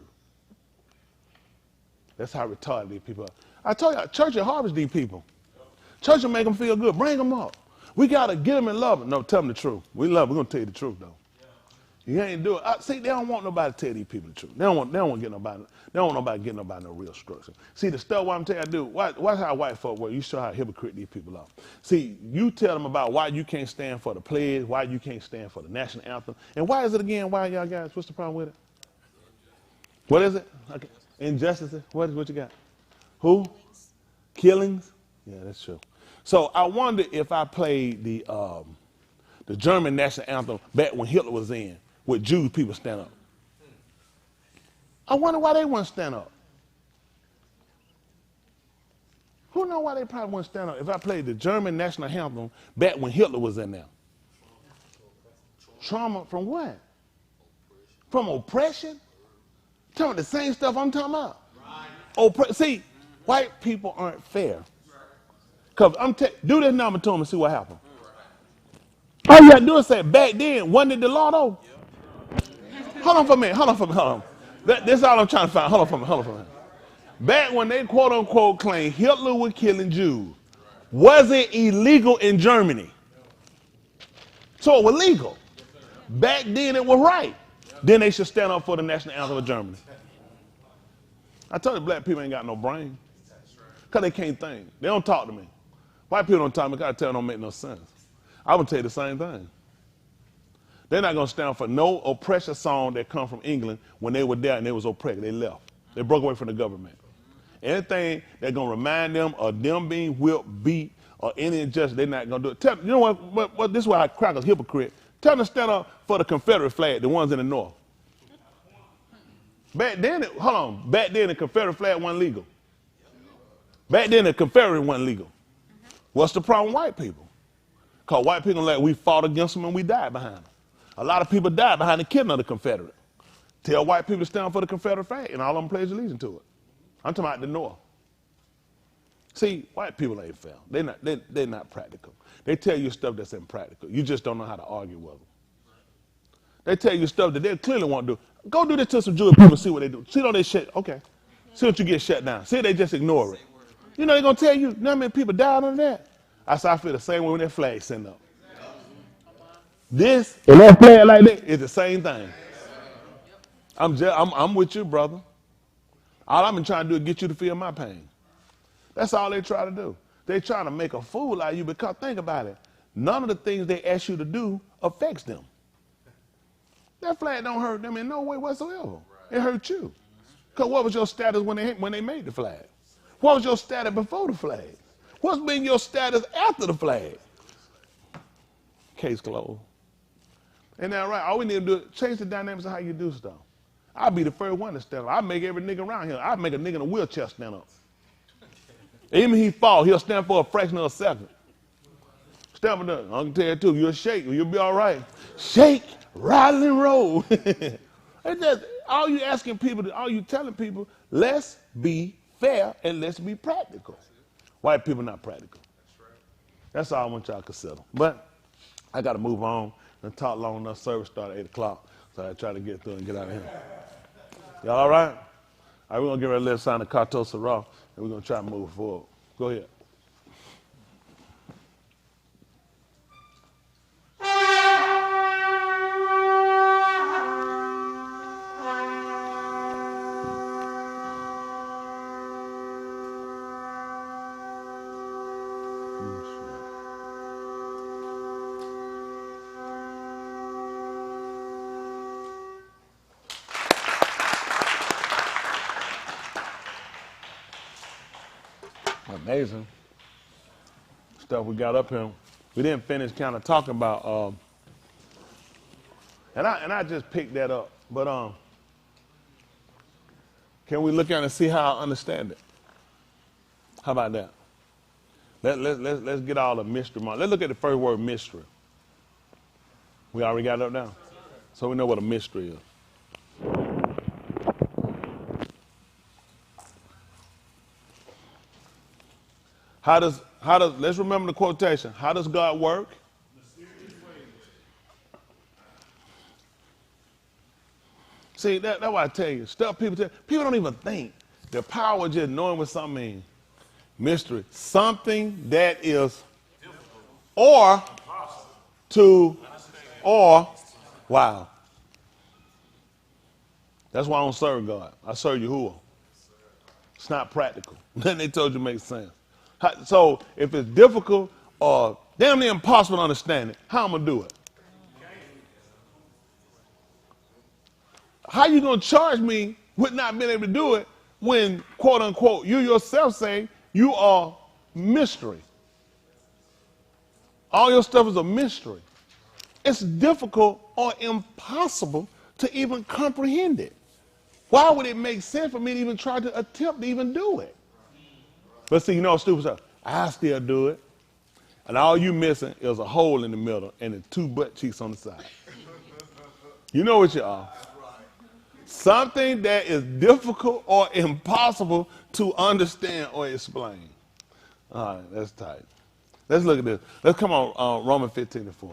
That's how retarded these people are. I told you, church will harvest these people. Church will make them feel good. Bring them up. We got to get them and love them. No, tell them the truth. We love them. We're going to tell you the truth, though. You ain't do it. See, they don't want nobody to tell these people the truth. They don't want to get nobody. They don't want nobody getting nobody no real structure. See, the stuff what I'm telling you, do. Watch how white folk work. You show how hypocrite these people are. See, you tell them about why you can't stand for the pledge, why you can't stand for the national anthem, and why is it again? Why y'all guys? What's the problem with it? What is it? Okay. Injustices. What you got? Who? Killings. Yeah, that's true. So I wonder if I played the German national anthem back when Hitler was in, would Jewish people stand up? I wonder why they wouldn't stand up. Who knows why they probably wouldn't stand up if I played the German national anthem back when Hitler was in there? Trauma from what? From oppression? Talking about the same stuff I'm talking about. See, white people aren't fair. Because do this number to them and see what happens. All you got to do is say, back then, wasn't it the law though? Hold on for a minute, hold on. That's all I'm trying to find. Hold on for a minute. Back when they quote unquote claimed Hitler was killing Jews, was it illegal in Germany? So it was legal. Back then it was right. Then they should stand up for the national anthem of Germany. I told you black people ain't got no brain. Because they can't think. They don't talk to me. White people don't talk to me because I tell them don't make no sense. I would tell you the same thing. They're not going to stand for no oppression song that come from England when they were there and they was oppressed. They left. They broke away from the government. Anything that's going to remind them of them being whipped, beat, or any injustice, they're not going to do it. You know what? This is why I crack a hypocrite. Tell them to stand up for the Confederate flag, the ones in the North. Back then, back then the Confederate flag wasn't legal. Back then the Confederate wasn't legal. What's the problem with white people? Because white people like we fought against them and we died behind them. A lot of people died behind the killing of the Confederate. Tell white people to stand for the Confederate flag and all of them pledge allegiance to it. I'm talking about the North. See, white people ain't fair. They're not practical. They tell you stuff that's impractical. You just don't know how to argue with them. They tell you stuff that they clearly won't do. Go do this to some Jewish people and see what they do. See how they shut, okay. See what you get shut down. See if they just ignore it. You know they're going to tell you how many people died under that. I feel the same way when that flag sent up. This and that flag like that is the same thing. I'm with you, brother. All I've been trying to do is get you to feel my pain. That's all they try to do. They trying to make a fool out of you because think about it. None of the things they ask you to do affects them. That flag don't hurt them in no way whatsoever. It hurt you. Because what was your status when they made the flag? What was your status before the flag? What's been your status after the flag? Case closed. Ain't that right? All we need to do is change the dynamics of how you do stuff. I'll be the first one to stand up. I'll make every nigga around here. I'll make a nigga in a wheelchair stand up. Even if he fall, he'll stand for a fraction of a second. Stand up there. I can tell you too, you'll shake, you'll be all right. Shake, rattle, and roll. It's just, all you asking people, all you telling people, let's be fair and let's be practical. White people not practical. That's all I want y'all to consider. But I got to move on and talk long enough. Service start at 8 o'clock, so I try to get through and get out of here. Y'all all right? All right, we're going to get ready to let sign the Kato Sarah, and we're going to try to move forward. Go ahead. Amazing stuff we got up here. We didn't finish kind of talking about, and I just picked that up. But can we look at it and see how I understand it? How about that? Let's get all the mystery. Let's look at the first word, mystery. We already got it up now, so we know what a mystery is. How does, let's remember the quotation. How does God work? See, that's why I tell you, stuff people don't even think. The power of just knowing what something means. Mystery. Something that is or wow. That's why I don't serve God. I serve Yahuwah. It's not practical. Then they told you it makes sense. So if it's difficult or damn near impossible to understand it, how am I going to do it? How you going to charge me with not being able to do it when, quote unquote, you yourself say you are mystery? All your stuff is a mystery. It's difficult or impossible to even comprehend it. Why would it make sense for me to even try to attempt to even do it? But see, you know, stupid stuff. I still do it. And all you missing is a hole in the middle and the 2 butt cheeks on the side. You know what you are. Something that is difficult or impossible to understand or explain. All right, that's tight. Let's look at this. Let's come on Romans 15:4.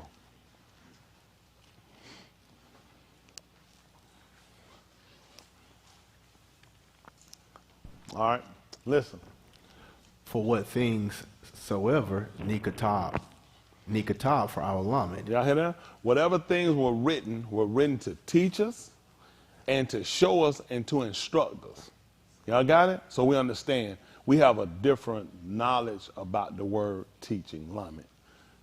All right, listen. For what things soever Nikatab for our lamed. Y'all hear that? Whatever things were written to teach us and to show us and to instruct us. Y'all got it? So we understand. We have a different knowledge about the word teaching, lamed.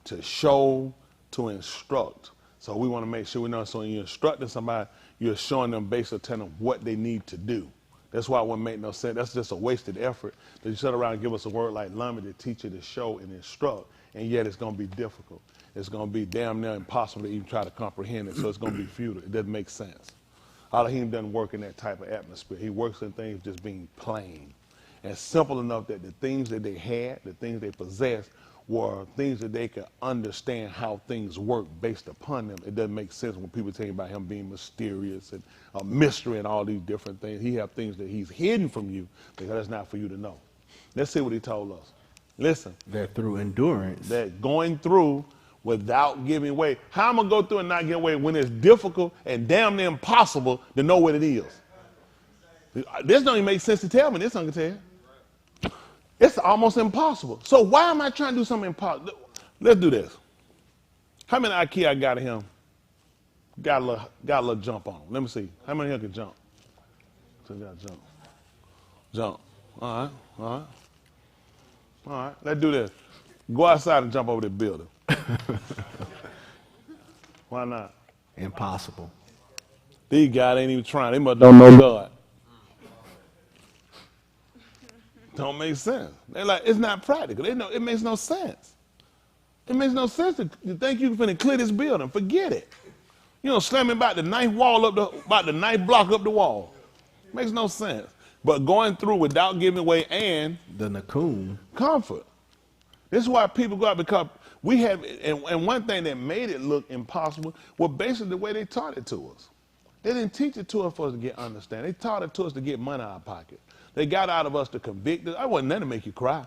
To show, to instruct. So we want to make sure we know. So when you're instructing somebody, you're showing them basically telling them what they need to do. That's why it wouldn't make no sense. That's just a wasted effort that you sit around and give us a word like lamed to teach you, to show and instruct, and yet it's going to be difficult. It's going to be damn near impossible to even try to comprehend it, so it's going to be futile. It doesn't make sense. Elohim doesn't work in that type of atmosphere. He works in things just being plain and simple enough that the things that they had, the things they possessed, were things that they could understand how things work based upon them. It doesn't make sense when people tell you about him being mysterious and a mystery and all these different things. He have things that he's hidden from you because that's not for you to know. Let's see what he told us. Listen. That through endurance. That going through without giving way. How am I going to go through and not get away when it's difficult and damn near impossible to know what it is? This don't even make sense to tell me. This don't tell you. It's almost impossible. So why am I trying to do something impossible? Let's do this. How many IKEA I got of him? Got a little jump on him. Let me see. How many here can jump? So got to jump. Jump. All right. All right. All right. Let's do this. Go outside and jump over the building. Why not? Impossible. These guys ain't even trying. They must don't know God. Don't make sense. They're like, it's not practical. They know it makes no sense. It makes no sense to think you can clear this building. Forget it. You know, slamming about the ninth block up the wall. Makes no sense. But going through without giving way and the Nakum comfort. This is why people go out, because we have, and one thing that made it look impossible was basically the way they taught it to us. They didn't teach it to us for us to get understanding. They taught it to us to get money out of our pocket. They got out of us to convict us. I wasn't there to make you cry.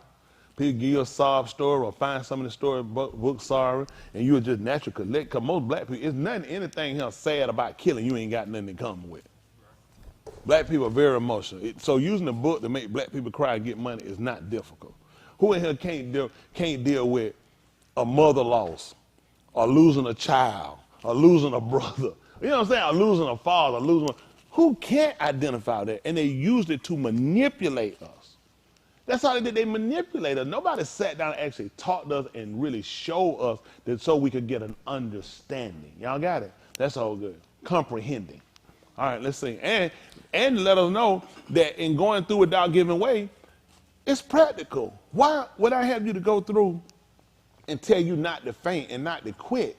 People give you a sob story or find some of the story book sorry, and you would just naturally collect. Because most black people, it's nothing, anything here sad about killing, you ain't got nothing in common with. Black people are very emotional. So using a book to make black people cry and get money is not difficult. Who in here can't deal with a mother loss, or losing a child, or losing a brother? You know what I'm saying? Or losing a father, who can't identify that? And they used it to manipulate us. That's how they did. They manipulated us. Nobody sat down and actually taught us and really showed us that so we could get an understanding. Y'all got it? That's all good. Comprehending. All right, let's see. And let us know that in going through without giving way, it's practical. Why would I have you to go through and tell you not to faint and not to quit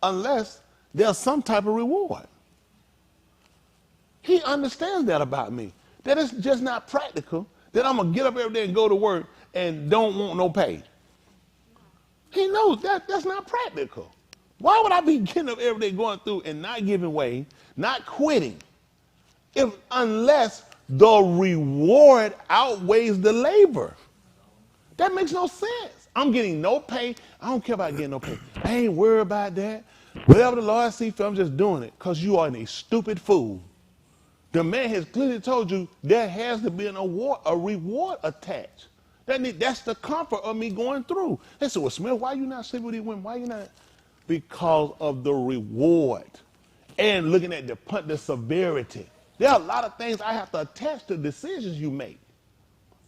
unless there's some type of reward? He understands that about me, that it's just not practical, that I'm going to get up every day and go to work and don't want no pay. He knows that that's not practical. Why would I be getting up every day going through and not giving way, not quitting, unless the reward outweighs the labor? That makes no sense. I'm getting no pay. I don't care about getting no pay. I ain't worried about that. Whatever the Lord sees fit, I'm just doing it because you are a stupid fool. The man has clearly told you there has to be a reward attached. That's the comfort of me going through. They said, well, Smith, why you not sleeping with these women? Why you not? Because of the reward and looking at the severity. There are a lot of things I have to attach to decisions you make.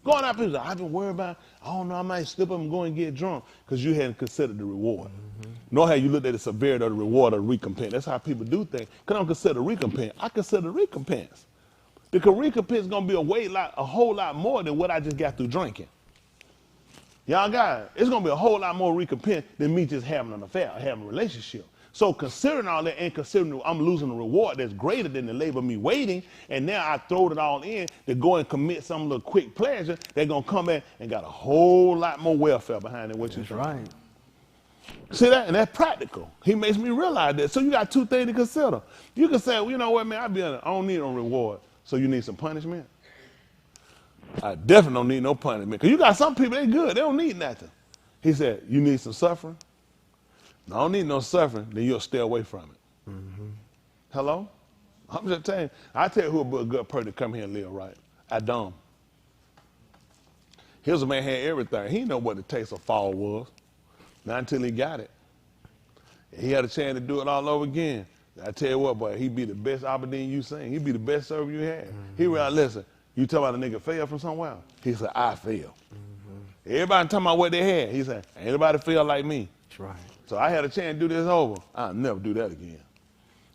Going out, people say, I've been worried about, I don't know, I might slip up and go and get drunk because you hadn't considered the reward. Mm-hmm. Nor have you looked at the severity of the reward or the recompense. That's how people do things. Because I don't consider the recompense. I consider the recompense. Because recompense is going to be a whole lot more than what I just got through drinking. Y'all got it. It's going to be a whole lot more recompense than me just having an affair, having a relationship. So considering all that and considering I'm losing a reward that's greater than the labor of me waiting, and now I throw it all in to go and commit some little quick pleasure, they're going to come back and got a whole lot more welfare behind it. That's right. See that? And that's practical. He makes me realize that. So you got two things to consider. You can say, well, you know what, man, I don't need no reward. So you need some punishment? I definitely don't need no punishment. Because you got some people, they good. They don't need nothing. He said, you need some suffering? I don't need no suffering, then you'll stay away from it. Mm-hmm. Hello? I'm just telling you. I tell you who a good person to come here and live right. Adam. Here's a man had everything. He didn't know what the taste of fall was. Not until he got it. He had a chance to do it all over again. I tell you what, boy, he'd be the best Aberdeen you seen. He'd be the best server you had. Mm-hmm. He realized, listen, you talking about a nigga fail from somewhere? He said, I fail. Mm-hmm. Everybody talking about what they had. He said, ain't nobody fail like me. That's right. So I had a chance to do this over. I'll never do that again.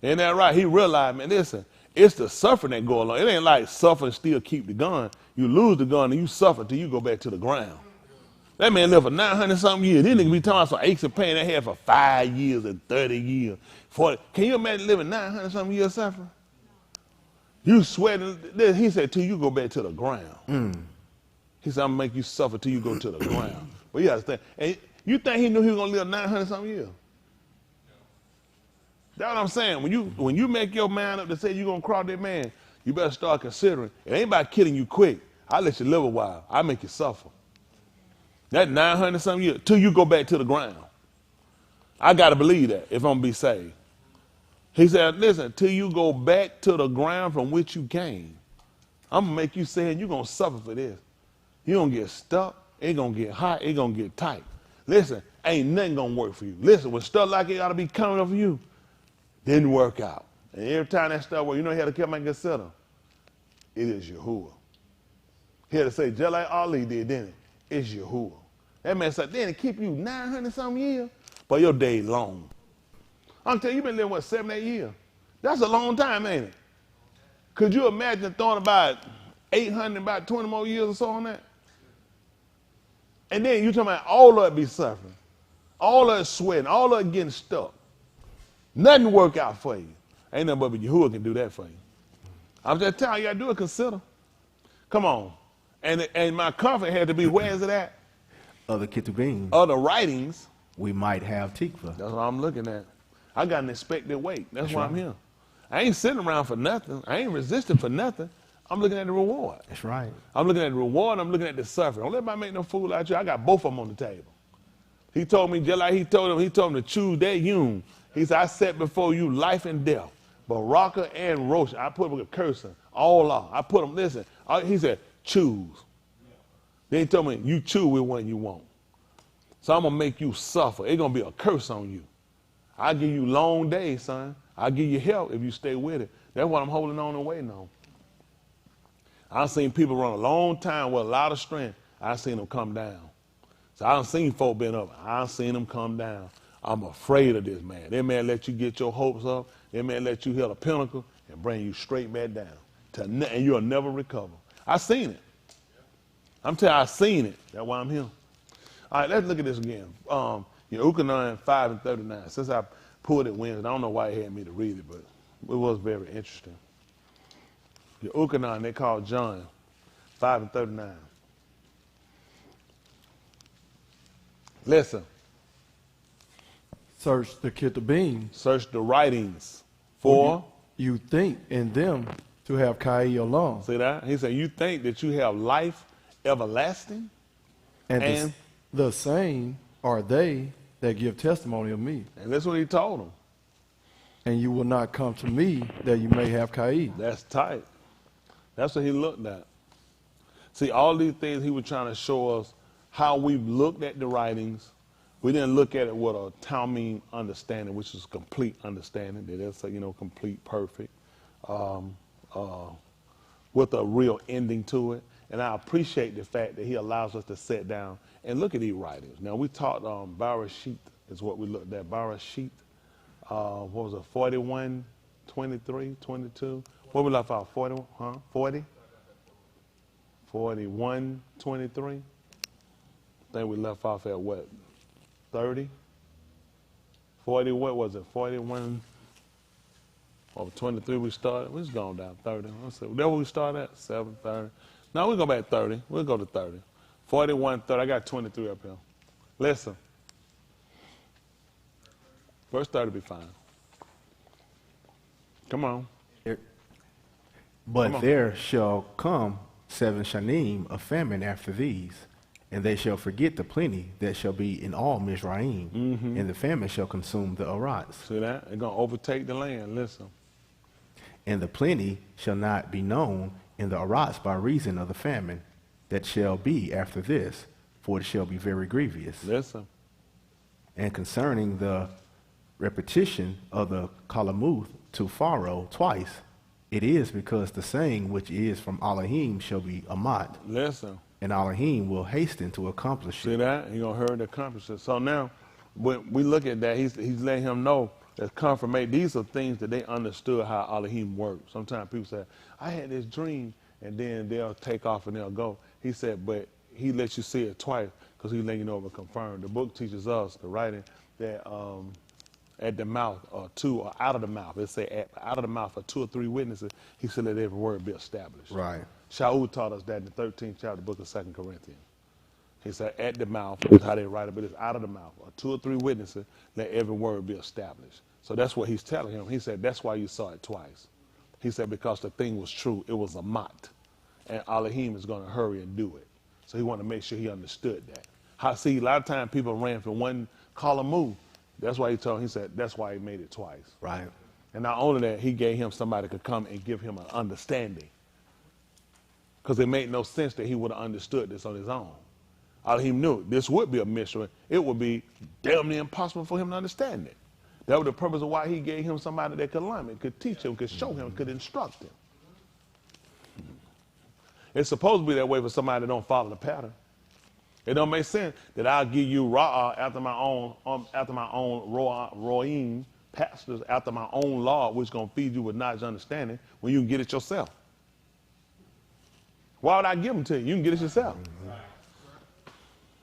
Ain't that right? He realized, man, listen, it's the suffering that go along. It ain't like suffer and still keep the gun. You lose the gun and you suffer till you go back to the ground. That man lived for 900-something years. These niggas be talking about some aches and pain they had for 5 years and 30 years, 40. Can you imagine living 900-something years suffering? You sweating. He said, till you go back to the ground. Mm. He said, I'm going to make you suffer till you go to the ground. But you got to think. And you think he knew he was going to live 900-something years? That's what I'm saying. When you make your mind up to say you're going to cross that man, you better start considering. It ain't about killing you quick. I'll let you live a while. I'll make you suffer. That 900-something years, till you go back to the ground. I got to believe that if I'm going to be saved. He said, listen, till you go back to the ground from which you came, I'm going to make you say, you're going to suffer for this. You're going to get stuck. It's going to get hot. It's going to get tight. Listen, ain't nothing going to work for you. Listen, when stuff like it ought to be coming up for you, didn't work out. And every time that stuff worked, you know he had to come and consider, it is Yahuwah. He had to say, just like Ali did, didn't it? It's Yahuwah. That man said, then it keep you 900-something years, but your day long. I'm telling you, you've been living, what, 7, 8 years? That's a long time, ain't it? Could you imagine throwing about 800, about 20 more years or so on that? And then you talking about all of it be suffering, all of it sweating, all of it getting stuck. Nothing work out for you. Ain't nothing but Yahuwah can do that for you. I'm just telling you, I do it, consider. Come on. And my comfort had to be, where is it at? Other Ketubim. Other writings. We might have Tikva. That's what I'm looking at. I got an expected wait. That's why I'm here. I ain't sitting around for nothing. I ain't resisting for nothing. I'm looking at the reward. That's right. I'm looking at the reward. I'm looking at the suffering. Don't let anybody make no fool out of you. I got both of them on the table. He told me, just like he told him to choose that Yom. He said, I set before you life and death. Baraka and Rosh. I put them with a cursor. All off. I put them, listen. He said, choose. Then he told me, you choose which one you want. So I'm going to make you suffer. It's going to be a curse on you. I'll give you long days, son. I'll give you help if you stay with it. That's what I'm holding on and waiting on. I've seen people run a long time with a lot of strength. I've seen them come down. So I done seen folk been up. I've seen them come down. I'm afraid of this man. That man let you get your hopes up. That man let you hit a pinnacle and bring you straight back down. And you'll never recover. I've seen it. I'm telling you, I've seen it. That's why I'm here. All right, let's look at this again. Ukanan 5 and 39. Since I pulled it Wednesday, I don't know why he had me to read it, but it was very interesting. Ukanan, they called John 5 and 39. Listen. Search the Ketubim. Search the writings for. You think in them to have Kai alone. See that? He said, you think that you have life everlasting? And the same are they that give testimony of me. And that's what he told them. And you will not come to me that you may have Kai. That's tight. That's what he looked at. See, all these things he was trying to show us how we've looked at the writings. We didn't look at it with a Talmud understanding, which is complete understanding. That it's complete, perfect, with a real ending to it. And I appreciate the fact that he allows us to sit down and look at these writings. Now, we taught Barashit is what we looked at. Barashit, what was it, 41, 23, 22? What we left out, 40, 40? 41, 23? I think we left off at what, 30? 40, what was it? 41 or 23 we started. We just going down 30. Let's see. That what we started at? 7:30. No, we go back 30. We'll go to 30. 41, 30. I got 23 up here. Listen. Verse 30 be fine. Come on. But Come on. there shall come 7 shanim of famine after these, and they shall forget the plenty that shall be in all Mizraim, and the famine shall consume the Arats. See that? They're going to overtake the land. Listen. And the plenty shall not be known in the Arats by reason of the famine that shall be after this, for it shall be very grievous. Listen. And concerning the repetition of the Kalamuth to Pharaoh twice, it is because the saying which is from Elohim shall be Amat, Listen. and Elohim will hasten to accomplish See it. that? You're going to hurry to accomplish it. So now, when we look at that, he's letting him know that confirmation. These are things that they understood how Elohim works. Sometimes people say, I had this dream, and then they'll take off and they'll go. He said, but he lets you see it twice because he let you know it was confirmed. The book teaches us, the writing, that at the mouth or two or out of the mouth, it say out of the mouth of 2 or 3 witnesses, he said let every word be established. Right. Shaul taught us that in the 13th chapter of the book of 2 Corinthians. He said at the mouth is how they write it, but it's out of the mouth. Or 2 or 3 witnesses, let every word be established. So that's what he's telling him. He said that's why you saw it twice. He said because the thing was true, it was a mot. And Elohim is going to hurry and do it. So he wanted to make sure he understood that. See, a lot of times people ran from one column. That's why he told him, he said that's why he made it twice. Right. And not only that, he gave him somebody that could come and give him an understanding. Because it made no sense that he would have understood this on his own. Elohim knew this would be a mystery. It would be damn near impossible for him to understand it. That was the purpose of why he gave him somebody that could learn it, could teach him, could show him, could instruct him. It's supposed to be that way for somebody that don't follow the pattern. It don't make sense that I'll give you Ra'ah after my own Ro'im, pastors after my own law, which is going to feed you with knowledge and understanding when you can get it yourself. Why would I give them to you? You can get it yourself.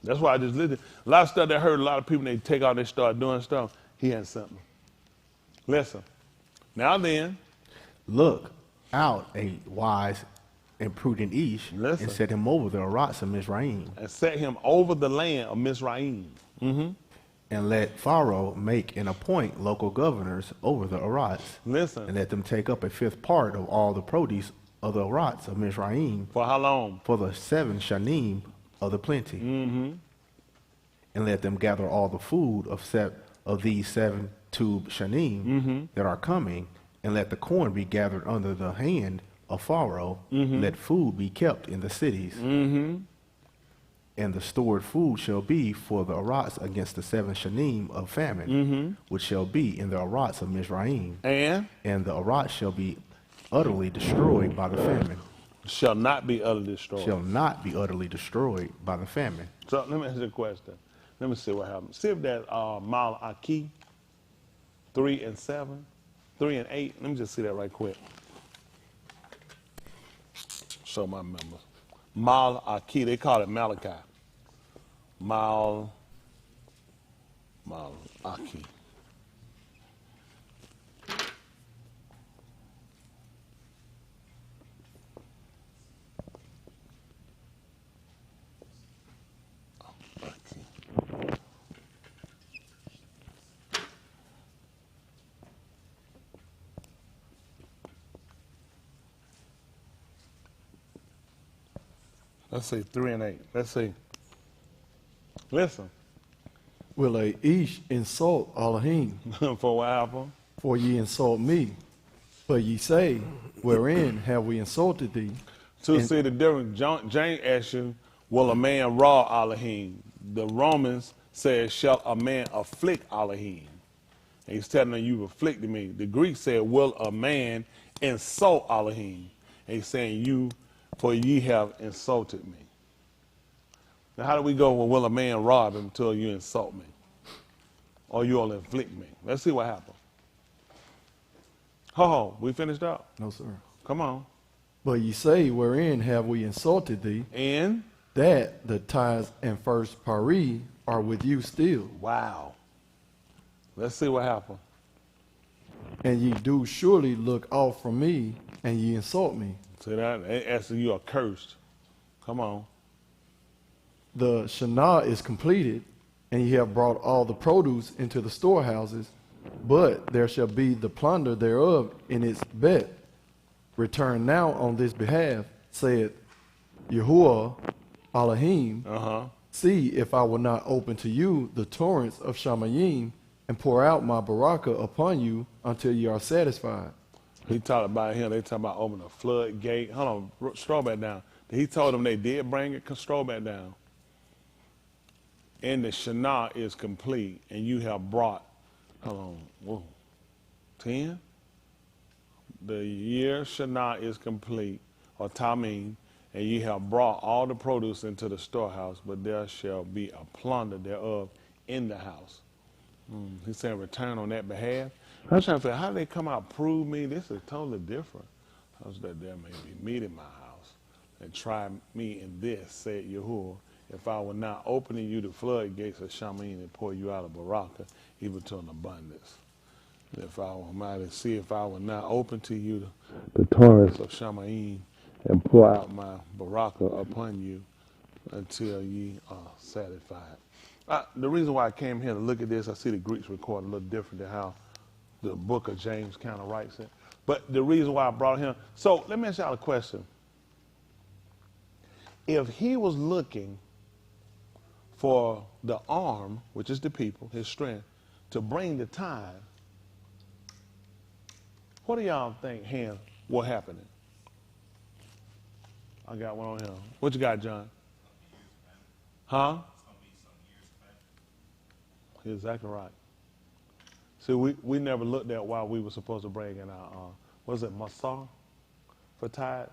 That's why I just listened. A lot of stuff that I heard a lot of people, they take out, they start doing stuff. He had something. Listen. Now then. Look out a wise and prudent Ish, Listen. and set him over the Arats of Mizraim. And set him over the land of Mizraim. And let Pharaoh make and appoint local governors over the Arats. Listen. And let them take up a 5th part of all the produce of the Arats of Mizraim For how long? for the 7 shanim of the plenty. And let them gather all the food of these 7 tube shanim that are coming, and let the corn be gathered under the hand of Pharaoh. Let food be kept in the cities. And the stored food shall be for the Arats against the 7 shanim of famine, which shall be in the Arats of Mizraim. And the Arats shall be utterly destroyed by the famine. Shall not be utterly destroyed. Shall not be utterly destroyed by the famine. So let me ask you a question. Let me see what happens. See if that Mal Aki 3 and 7, 3 and 8. Let me just see that right quick. Show my members. Mal Aki, they call it Malachi. Mal Aki. Let's see, 3 and 8. Let's see. Listen. Will a Ish insult Elohim? For what happened? For ye insult me. But ye say, wherein have we insulted thee? To see the difference, Jane asked you, will a man raw Elohim? The Romans said, shall a man afflict Elohim? And he's telling them, you afflicted me. The Greek said, will a man insult Elohim? And he's saying, for ye have insulted me. Now, how do we go, well, will a man rob him until you insult me? Or you'll inflict me? Let's see what happens. Ho, we finished up? No, sir. Come on. But ye say, wherein have we insulted thee? And? That the tithes and first pari are with you still. Wow. Let's see what happened. And ye do surely look off from me, and ye insult me. See that? As you are cursed. Come on. The Shana is completed, and ye have brought all the produce into the storehouses, but there shall be the plunder thereof in its bet. Return now on this behalf, said Yahuwah Elohim. See if I will not open to you the torrents of Shamayim and pour out my baraka upon you until you are satisfied. He talked about him. They talking about opening a floodgate. Hold on, scroll back down. He told them they did bring it. Scroll back down. And the Shana is complete, and you have brought, hold on, whoa, 10? The year Shana is complete, or Tamim, and you have brought all the produce into the storehouse, but there shall be a plunder thereof in the house. He said, return on that behalf. I'm trying to figure out how they come out prove me. This is totally different. I was that there may be meat in my house, and try me in this, said Yahuwah, if I will not open in you the floodgates of Shamayim and pour you out of baraka, even to an abundance. If I will mighty see if I will not open to you the torrents of Shamayim and pour out my baraka upon you until ye are satisfied. The reason why I came here to look at this, I see the Greeks record a little different than how the book of James kind of writes it. But the reason why I brought him, so let me ask y'all a question. If he was looking for the arm, which is the people, his strength, to bring the tithe, what do y'all think him will happen? I got one on him. What you got, John? Huh? You're exactly right. See, we never looked at why we were supposed to bring in our, was it Masar for tithe?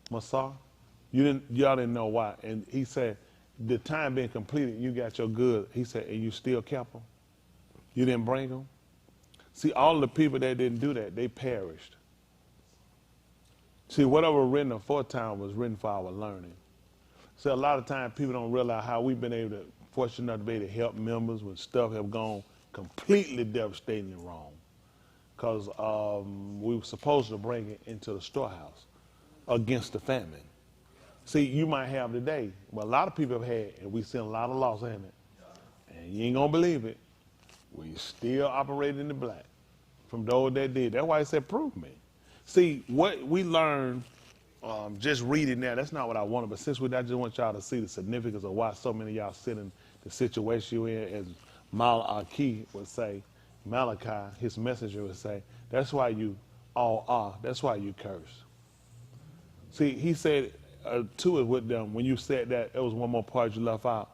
Masar? Y'all didn't know why. And he said, the time being completed, you got your goods. He said, and you still kept them? You didn't bring them? See, all the people that didn't do that, they perished. See, whatever was written aforetime was written for our learning. So a lot of times people don't realize how we've been able to, fortunate enough to be able to help members when stuff have gone completely devastatingly wrong. Because we were supposed to bring it into the storehouse against the famine. See, you might have today, but a lot of people have had, and we've seen a lot of loss in it. And you ain't going to believe it. We still operate in the black from those that did. That's why he said, prove me. See, what we learned just reading that, that's not what I wanted, but since I just want y'all to see the significance of why so many of y'all sit in the situation you're in, as Malachi would say, Malachi, his messenger would say, that's why you all are, that's why you curse. See, he said to it with them, when you said that, there was one more part you left out.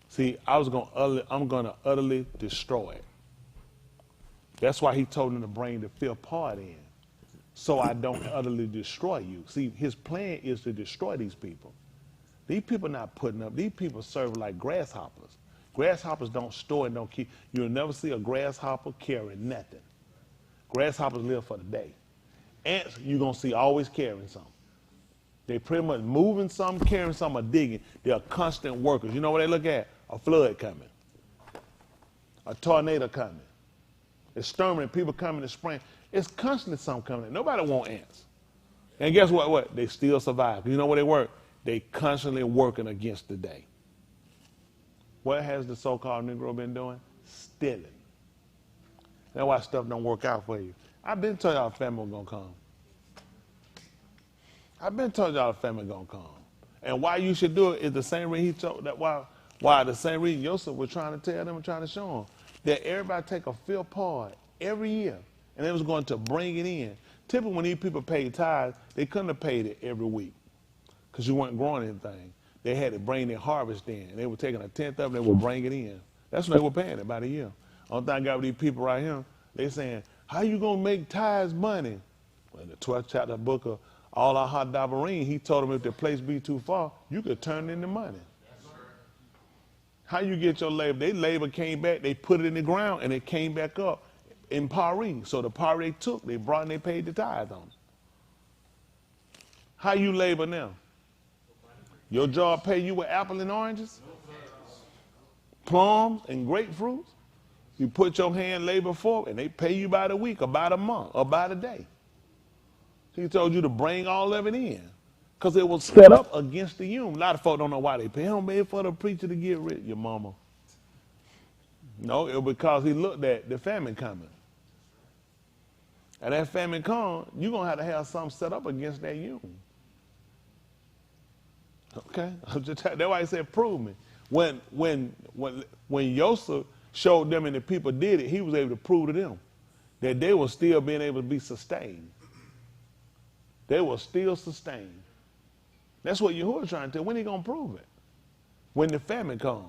See, I'm going to utterly destroy it. That's why he told them to bring the fifth part in, so I don't utterly destroy you. See, his plan is to destroy these people. These people not putting up. These people serve like grasshoppers. Grasshoppers don't store and don't keep. You'll never see a grasshopper carrying nothing. Grasshoppers live for the day. Ants, you're going to see always carrying something. They pretty much moving something, carrying something, or digging. They're constant workers. You know what they look at? A flood coming. A tornado coming. Exterminating, people coming in spring. It's constantly something coming. Nobody want ants. And guess what? They still survive. You know where they work? They constantly working against the day. What has the so-called Negro been doing? Stealing. That's why stuff don't work out for you. I've been telling y'all the family was going to come. I've been telling y'all the family going to come. And why you should do it is the same reason he told that why the same reason Joseph was trying to tell them and trying to show them that everybody take a fifth part every year, and they was going to bring it in. Typically, when these people paid tithes, they couldn't have paid it every week because you weren't growing anything. They had to bring their harvest in, and they were taking a tenth of it, and they would bring it in. That's what they were paying about a year. Only thing I got with these people right here, they saying, how you going to make tithes money? Well, in the 12th chapter of the book of All Our Hot Dabarim, he told them if the place be too far, you could turn it into money. How you get your labor? They labor came back, they put it in the ground, and it came back up in pari. So the pari they took, they brought and they paid the tithe on it. How you labor now? Your job pay you with apple and oranges? Plums and grapefruits? You put your hand labor for it, and they pay you by the week, or by the month, or by the day. He told you to bring all of it in, because it was set up against the human. A lot of folk don't know why they pay him. Made for the preacher to get rich, your mama. No, it was because he looked at the famine coming. And that famine come, you're going to have something set up against that human. Okay? That's why he said, prove me. When Yosef showed them and the people did it, he was able to prove to them that they were still being able to be sustained. They were still sustained. That's what Yahuwah trying to tell. When he going to prove it? When the famine comes.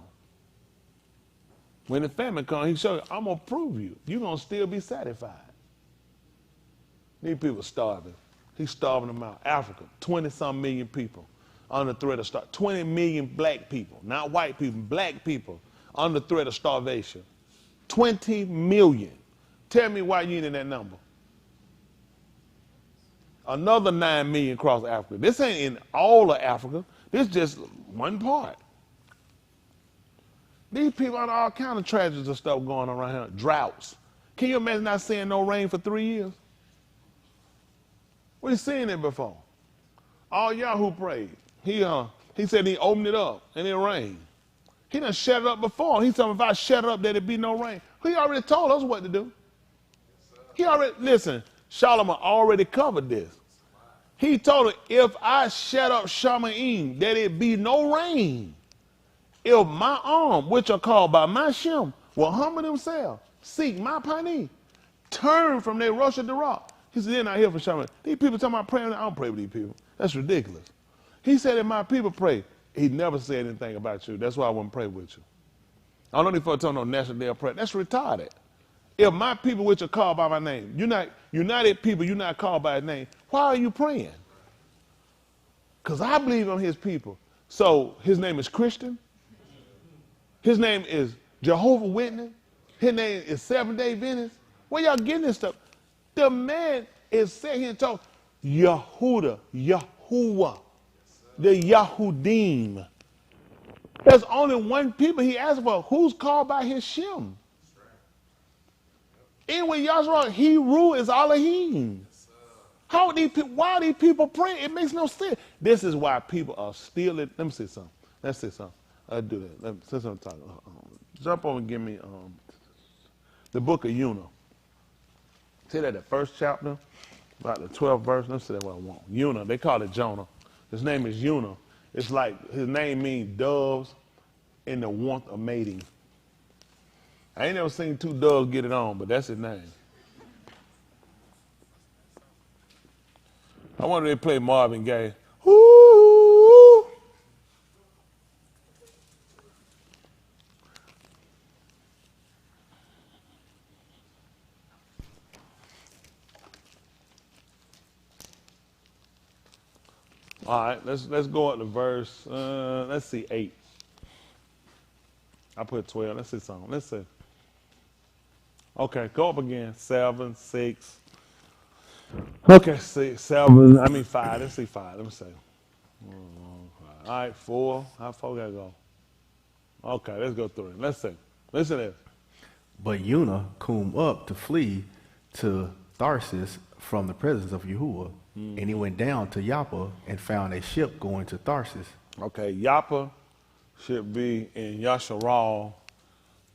When the famine comes, he showed you, I'm going to prove you. You're going to still be satisfied. These people starving. He's starving them out. Africa, 20-some million people under threat of starvation. 20 million black people, not white people, black people under threat of starvation. 20 million. Tell me why you ain't in that number. Another 9 million across Africa. This ain't in all of Africa. This is just one part. These people have all kind of tragedies and stuff going on around here. Droughts. Can you imagine not seeing no rain for 3 years? We've seen it before. All y'all who prayed, he said he opened it up and it rained. He done shut it up before. He told me if I shut it up, there'd be no rain. He already told us what to do. He already, listen, Solomon already covered this. He told her, if I shut up Shamaim, that it be no rain. If my arm, which are called by my Shem, will humble themselves, seek my Pani, turn from their rush of the rock. He said, they're not here for Shamaim. These people talking about praying, I don't pray with these people. That's ridiculous. He said, if my people pray, he never said anything about you. That's why I wouldn't pray with you. I don't know if I told no National Day of Prayer. That's retarded. If my people which are called by my name, you're not united people, you're not called by his name, why are you praying? Because I believe on his people. So his name is Christian. His name is Jehovah Witness. His name is Seventh-day Adventist. Where y'all getting this stuff? The man is sitting here and talking Yahuwah, Yahuwah, the Yahudim. There's only one people he asked for. Who's called by his Shem? Anyway, Yahshua, Hebrew is Elohim. Why are these people praying? It makes no sense. This is why people are stealing. Let me say something. Let's say something. I'll do that. Let me say something. Jump over and give me the book of Yunah. See that the first chapter, about the 12th verse. Let's see that what I want. Yunah. They call it Jonah. His name is Yunah. It's like his name means doves in the warmth of mating. I ain't never seen two doves get it on, but that's his name. I wonder if they play Marvin Gaye. Ooh. All right, let's go up to verse, let's see, 8. I put 12. Let's see something. Let's see. Okay, go up again. 7, 6. Okay, 6, 7. I mean 5. Let's see 5. Let me see. All right, 4. How far we gotta go? Okay, let's go through it. Let's see. Listen to this. But Yunah came up to flee to Tharsis from the presence of Yahuwah, and he went down to Joppa and found a ship going to Tharsis. Okay, Joppa should be in Yasharal.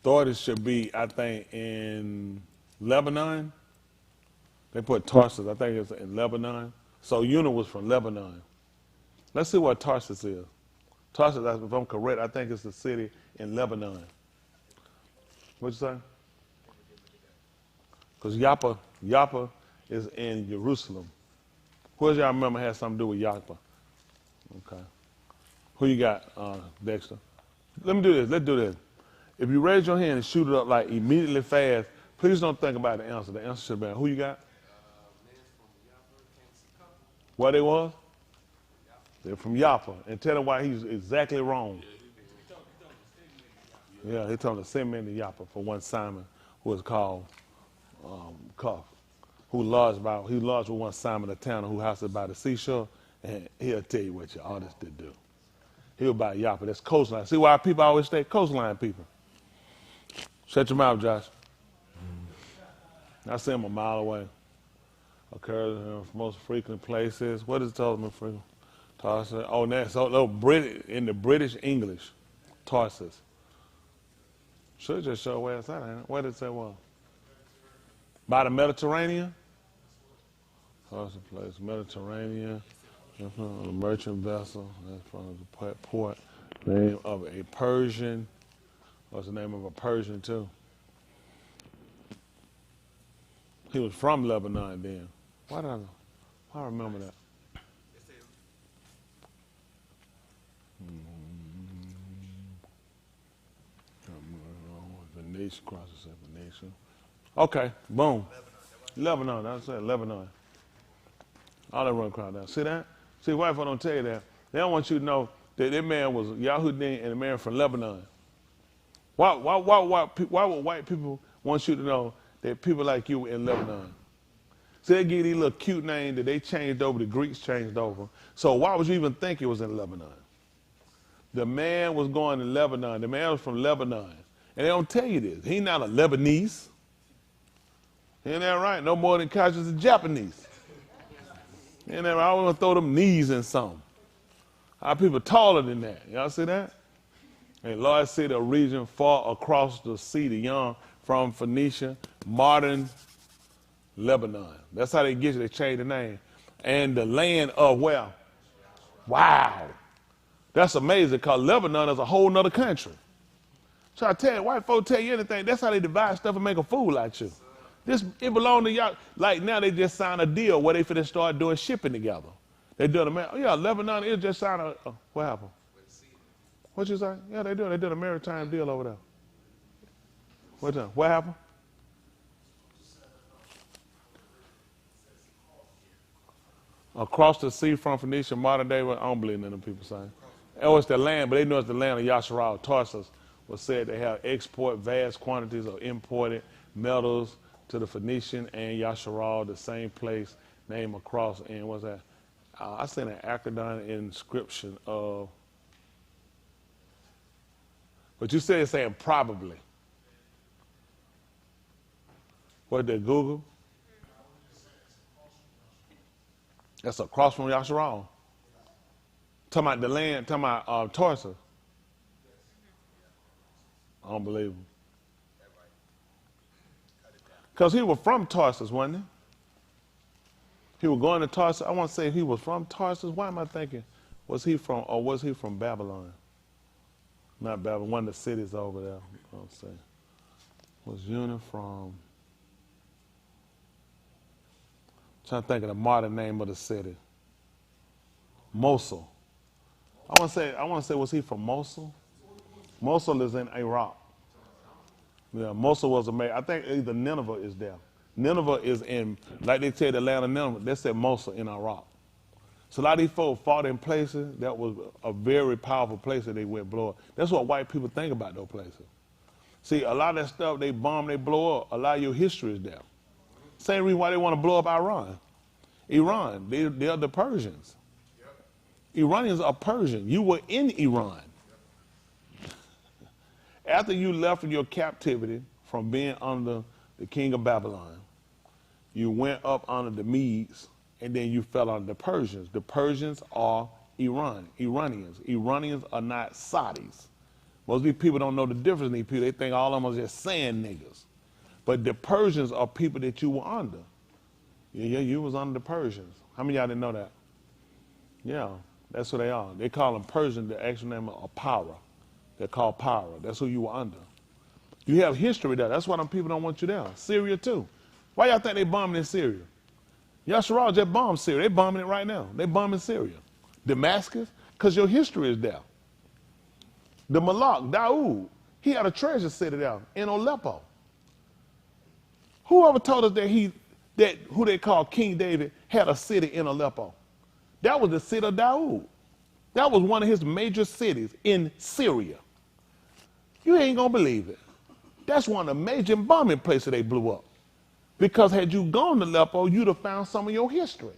Tarsus should be, I think, in Lebanon. They put Tarsus, I think it's in Lebanon. So Yunah was from Lebanon. Let's see what Tarsus is. Tarsus, if I'm correct, I think it's the city in Lebanon. What'd you say? Because Joppa is in Jerusalem. Who does y'all remember had something to do with Joppa? Okay. Who you got, Dexter? Let me do this. Let's do this. If you raise your hand and shoot it up like immediately fast, please don't think about the answer. The answer should be, who you got? What they was? They're from Joppa. And tell him why he's exactly wrong. Yeah, he told him to send men to Joppa for one Simon, who was called Cuff, who lodged with one Simon, a tanner who housed by the seashore, and he'll tell you what you ought to do. He was by Joppa. That's coastline. See why people always stay coastline people? Shut your mouth, Josh. I see them a mile away. Occurs in most frequent places. What is it telling me frequent? Tarsus. Oh, that's so British in the British English. Tarsus. Should just show where it's at, ain't it? Where did it say was? By the Mediterranean? Tarsus place, Mediterranean. A merchant vessel. That's from the port. Name of a Persian. What's the name of a Persian too? He was from Lebanon then. Why did I remember that? Venetian, crosses Venetian. Okay, boom. Lebanon, that's it, Lebanon. All that run crowd down. See that? See, white folk don't tell you that. They don't want you to know that that man was Yahudin and a man from Lebanon. Why would white people want you to know that people like you were in Lebanon? See, they give these little cute names that they changed over, the Greeks changed over. So why would you even think it was in Lebanon? The man was going to Lebanon. The man was from Lebanon. And they don't tell you this. He's not a Lebanese. Ain't that right? No more than Kaja's a Japanese. Ain't that right? I want to throw them knees in something. Our people taller than that. Y'all see that? And large city, a region far across the sea, the young from Phoenicia, modern Lebanon. That's how they get you. They change the name. And the land of where? Wow. That's amazing because Lebanon is a whole nother country. So I tell you, white folk tell you anything. That's how they divide stuff and make a fool out you. It belongs to y'all. Like now they just signed a deal where they finna start doing shipping together. They doing Lebanon is just signed a, what happened? What you say? Yeah, they do. They did a maritime deal over there. What happened? Across the sea from Phoenicia, modern day, I don't believe none of them people saying. Oh, it's the land, but they know it's the land of Yasharal. Tarsus was said to have export vast quantities of imported metals to the Phoenician and Yasharal, the same place, name across, and what's that? I seen an Akkadian inscription of, but you said it's saying probably. What did Google? That's across from Yasharal. Talking about the land, talking about Tarsus. I don't believe him. Because he was from Tarsus, wasn't he? He was going to Tarsus. I want to say he was from Tarsus. Why am I thinking? Was he from Babylon? Not Babylon, one of the cities over there. I'll say. Was Unit from? Trying to think of the modern name of the city. Mosul. I want to say, was he from Mosul? Mosul is in Iraq. Yeah, Mosul was I think either Nineveh is there. Nineveh is in, like they tell the land of Nineveh, they said Mosul in Iraq. So a lot of these folks fought in places that was a very powerful place that they went blow up. That's what white people think about those places. See, a lot of that stuff they bomb, they blow up. A lot of your history is there. Same reason why they want to blow up Iran. Iran, they're the Persians. Iranians are Persian. You were in Iran. After you left in your captivity from being under the king of Babylon, you went up under the Medes, and then you fell under the Persians. The Persians are Iranians. Iranians are not Saudis. Most of these people don't know the difference in these people. They think all of them are just sand niggas. But the Persians are people that you were under. Yeah, you was under the Persians. How many of y'all didn't know that? Yeah, that's who they are. They call them Persian. The actual name is Apara. They're called Para. That's who you were under. You have history there. That's why them people don't want you there. Syria too. Why y'all think they bombing in Syria? Yasharal just bombed Syria. They bombing it right now. They bombing Syria. Damascus, because your history is there. The Malak, Daoud, he had a treasure city there in Aleppo. Whoever told us that who they call King David had a city in Aleppo? That was the city of Daoud. That was one of his major cities in Syria. You ain't gonna believe it. That's one of the major bombing places they blew up. Because had you gone to Aleppo, you'd have found some of your history.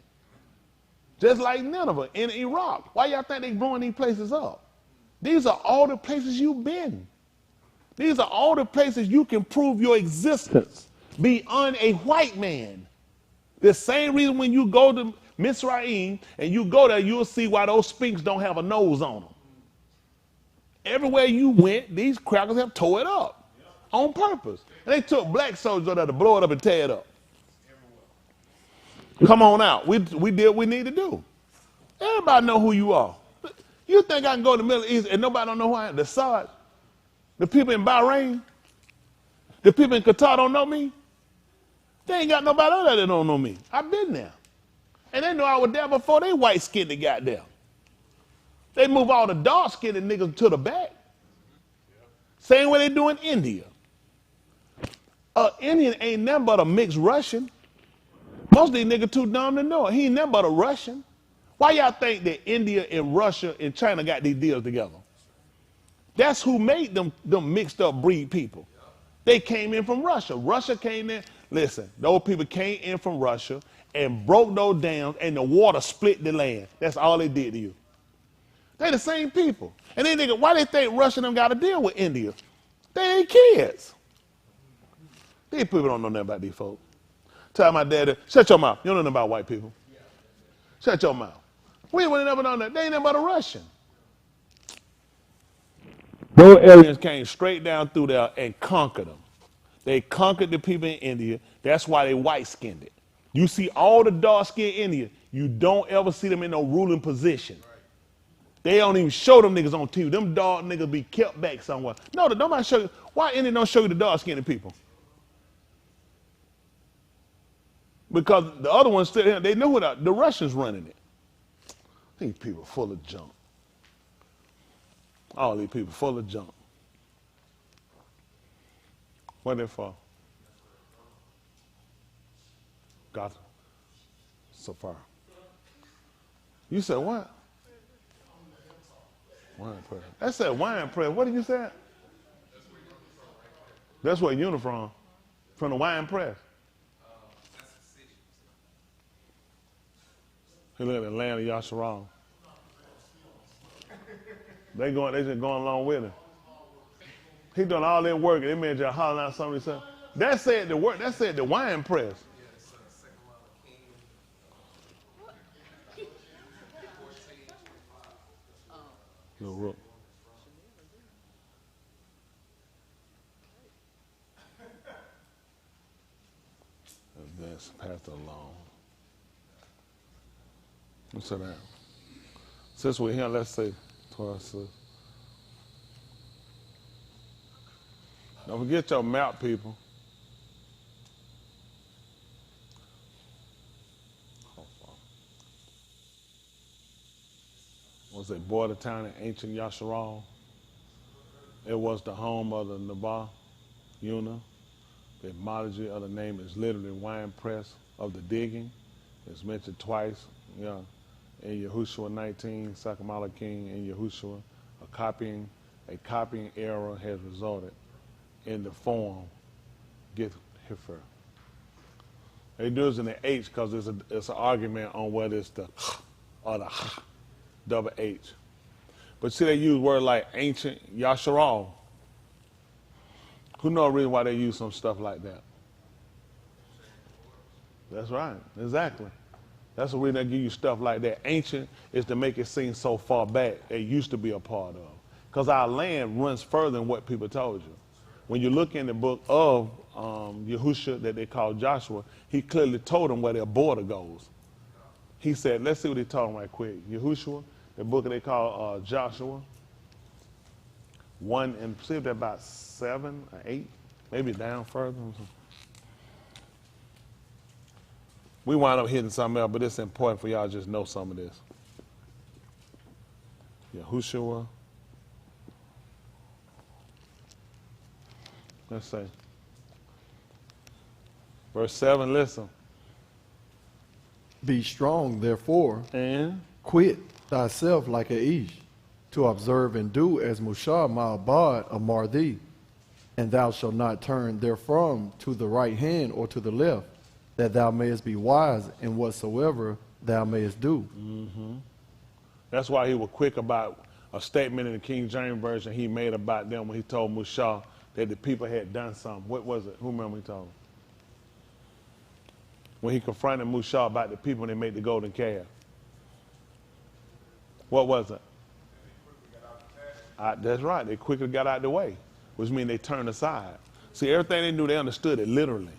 Just like Nineveh in Iraq. Why y'all think they blowing these places up? These are all the places you've been. These are all the places you can prove your existence. beyond a white man. The same reason when you go to Mizraim and you go there, you'll see why those Sphinx don't have a nose on them. Everywhere you went, these crackers have tore it up on purpose. And they took black soldiers there to blow it up and tear it up. Come on out. We did what we need to do. Everybody know who you are. You think I can go to the Middle East and nobody don't know who I am? The Saud, the people in Bahrain, the people in Qatar don't know me. They ain't got nobody out there that don't know me. I've been there. And they know I was there before they white skinned got there. They move all the dark skinned niggas to the back. Same way they do in India. Indian ain't nothing but a mixed Russian. Most of these niggas too dumb to know it. He ain't nothing but a Russian. Why y'all think that India and Russia and China got these deals together? That's who made them mixed up breed people. They came in from Russia. Russia came in. Listen, those people came in from Russia and broke those dams and the water split the land. That's all they did to you. They the same people. And then nigga, why they think Russia them got to deal with India? They ain't kids. These people don't know nothing about these folks. Tell my dad, shut your mouth. You don't know nothing about white people. Shut your mouth. We would never known that. They ain't nothing but a Russian. Those aliens came straight down through there and conquered them. They conquered the people in India. That's why they white-skinned it. You see all the dark-skinned Indians, you don't ever see them in no ruling position. They don't even show them niggas on TV. Them dark niggas be kept back somewhere. No, nobody show you. Why India don't show you the dark-skinned people? Because the other ones still here, they know what the Russians running it. These people full of junk. All these people full of junk. What they for? Got Safari. You said what? Wine press. That said wine press. What did you say? That's where you're from. From the wine press. He look at the land of Yasharal. They just going along with him. He done all that work and they made just hollering out something. That said the work. That said the wine press. No rook. Advance, pass it along. Let's sit down. Since we're here, let's say twice. Don't forget your map, people. Was a border town in ancient Yasharal. It was the home of the Nabal, Una. The etymology of the name is literally wine press of the digging. It's mentioned twice, in Yahushua 19, Sakamala King, and Yahushua. A copying error has resulted in the form get Heifer. They do this in the H because it's an argument on whether it's the or the double H. But see, they use words like ancient Yasharal. Who knows the reason why they use some stuff like that? That's right, exactly. That's the reason they give you stuff like that. Ancient is to make it seem so far back it used to be a part of. Because our land runs further than what people told you. When you look in the book of Yahushua that they call Joshua, he clearly told them where their border goes. He said, let's see what he told them right quick. Yahushua, the book they call Joshua, 1 and see if they're about 7 or 8, maybe down further. We wind up hitting something else, but it's important for y'all to just know some of this. Yahushua. Let's say. Verse 7, listen. Be strong, therefore, And quit thyself like a Ish, to observe and do as Mushah Ma'abad amar thee, and thou shalt not turn therefrom to the right hand or to the left, that thou mayest be wise in whatsoever thou mayest do. Mm-hmm. That's why he was quick about a statement in the King James Version he made about them when he told Mushah that the people had done something. What was it? Who remember he told him? when he confronted Musa about the people when they made the golden calf? What was it? That's right. They quickly got out of the way, which means they turned aside. See, everything they knew, they understood it literally.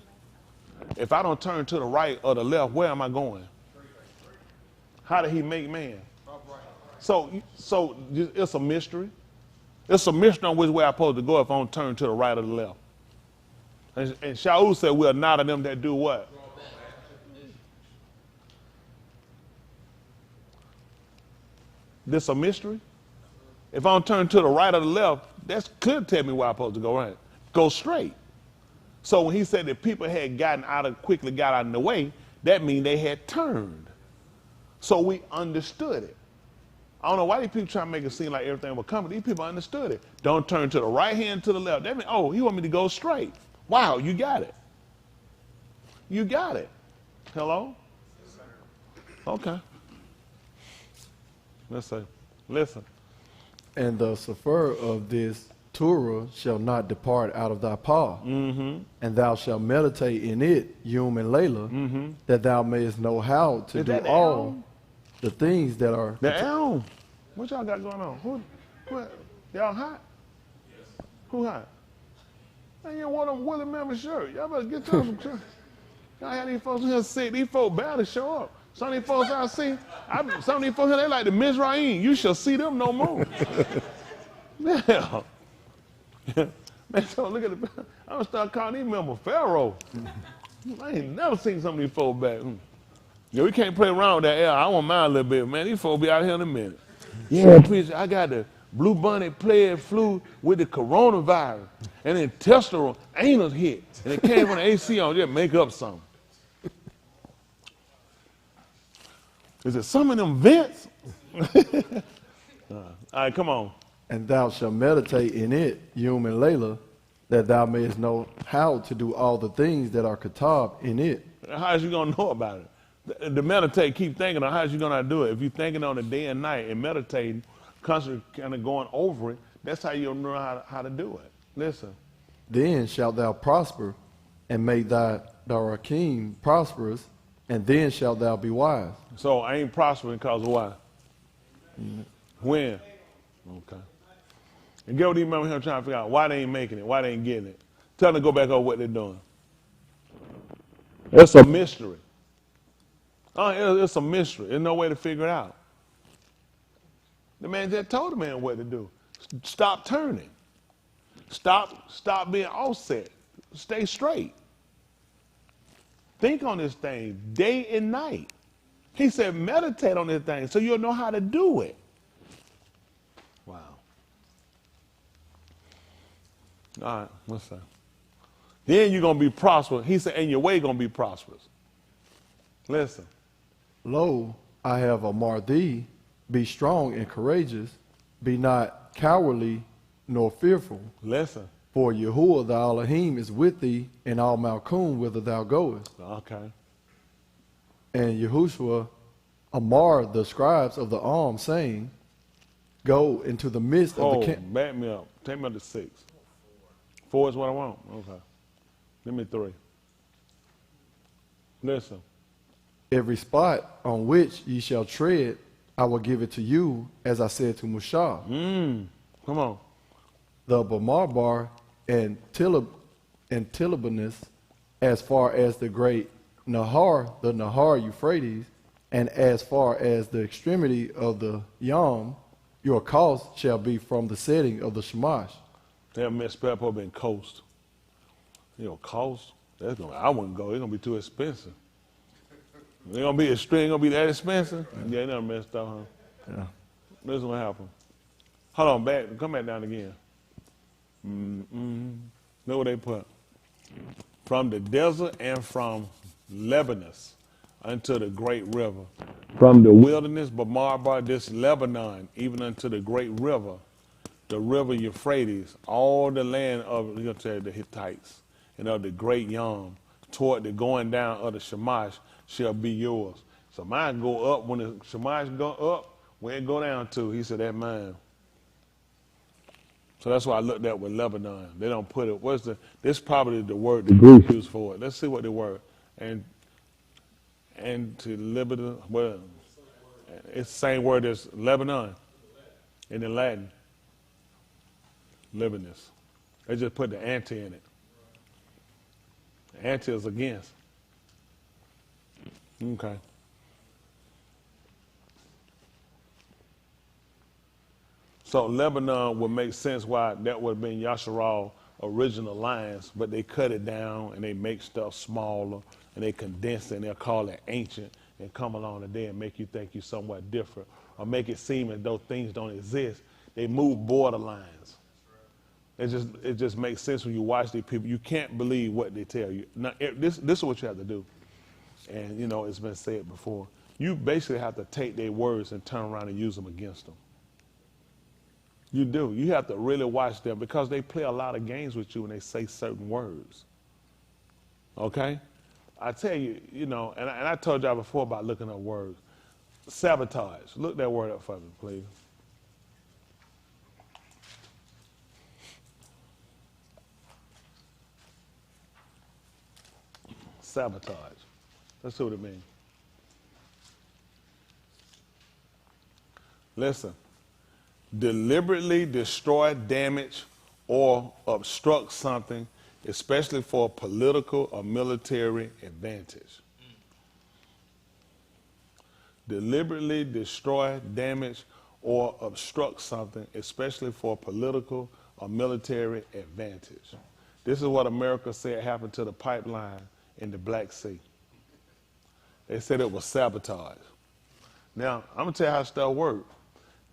If I don't turn to the right or the left, where am I going? How did he make man? So it's a mystery. It's a mystery on which way I'm supposed to go if I don't turn to the right or the left. And Shaul said, we are not of them that do what? This a mystery? If I don't turn to the right or the left, that could tell me where I'm supposed to go right. Go straight. So when he said that people had quickly got out of the way, that means they had turned. So we understood it. I don't know why these people try to make it seem like everything was coming. These people understood it. Don't turn to the right hand, to the left. That means, oh, you want me to go straight. Wow, you got it. You got it. Hello? Okay. Let's say, listen. And the sefer of this Torah shall not depart out of thy paw, and thou shalt meditate in it, Yom and Layla, that thou mayest know how to do all the things that are. The elm. What y'all got going on? What? Y'all hot? Yes. Who hot? Man, you want them Willie Member shirt. Y'all better get y'all some shirt. Y'all had these folks in here sick. These folks barely show up. Some of these folks I see, some of these folks here, they like the Mizraim. You shall see them no more. Yeah. Man, so look at the, I'm going to start calling these members Pharaoh. I ain't never seen some of these folks back. Yeah, we can't play around with that air. I want mine a little bit, man. These folks be out here in a minute. Yeah, preacher, I got the Blue Bunny plague flu with the coronavirus. And then testosterone, anal hit. And it came from the AC on, just make up something. Is it some of them vents? All right, come on. And thou shalt meditate in it, Yom and Layla, that thou mayest know how to do all the things that are katab in it. How is you going to know about it? The meditate, keep thinking on how is you going to do it. If you're thinking on it day and night and meditating, constantly kind of going over it, that's how you'll know how to do it. Listen. Then shalt thou prosper and make thy Darakim prosperous, and then shalt thou be wise. So I ain't prospering because of why? When? Okay. And get what these members here trying to figure out why they ain't making it, why they ain't getting it. Tell them to go back over what they're doing. It's a mystery. It's a mystery. There's no way to figure it out. The man just told the man what to do. Stop turning. Stop being offset. Stay straight. Think on this thing day and night. He said meditate on this thing so you'll know how to do it. Wow. All right, what's that? Then you're going to be prosperous. He said, and your way going to be prosperous. Listen. Lo, I have amar thee, be strong and courageous, be not cowardly nor fearful. Listen. For Yahuwah thy Elohim is with thee in all Malkum whither thou goest. Okay. And Yahushua amar the scribes of the arm, saying, go into the midst of the camp. Back me up. Take me up to 6. 4 is what I want. Okay. Give me 3. Listen. Every spot on which ye shall tread, I will give it to you, as I said to Mushah. Come on. The Bamarbar and Tilibanus, as far as the great Nahar, the Nahar Euphrates, and as far as the extremity of the Yam, your cost shall be from the setting of the Shamash. That messed up over in coast. You know, cost. I wouldn't go. It's gonna be too expensive. It's gonna be that expensive. Yeah, it never messed up, huh? Yeah. Listen what happened. Hold on, come back down again. Look what they put. From the desert and from Lebanon unto the great river. From the wilderness, Bamarbar, this Lebanon, even unto the great river, the river Euphrates, all the land of the Hittites and of the great Yam, toward the going down of the Shamash shall be yours. So mine go up when the Shamash go up, where it go down to, he said, that mine. So that's why I looked at with Lebanon. They don't put it, this is probably the word the Greek used for it. Let's see what the word. And And to Lebanon, well, it's the same word as Lebanon in the Latin. Lebanese. They just put the anti in it. Anti is against. Okay. So Lebanon would make sense why that would have been Yasharal original lines, but they cut it down and they make stuff smaller and they condense it and they'll call it ancient and come along today and make you think you're somewhat different or make it seem as though things don't exist. They move borderlines. It just makes sense when you watch these people. You can't believe what they tell you. Now, this is what you have to do. And, you know, it's been said before. You basically have to take their words and turn around and use them against them. You do. You have to really watch them because they play a lot of games with you when they say certain words. Okay? I tell you, you know, and I told y'all before about looking up words. Sabotage. Look that word up for me, please. Sabotage. Let's see what it means. Listen. Deliberately destroy, damage, or obstruct something, especially for political or military advantage. Deliberately destroy, damage, or obstruct something, especially for political or military advantage. This is what America said happened to the pipeline in the Black Sea. They said it was sabotage. Now, I'm going to tell you how stuff works.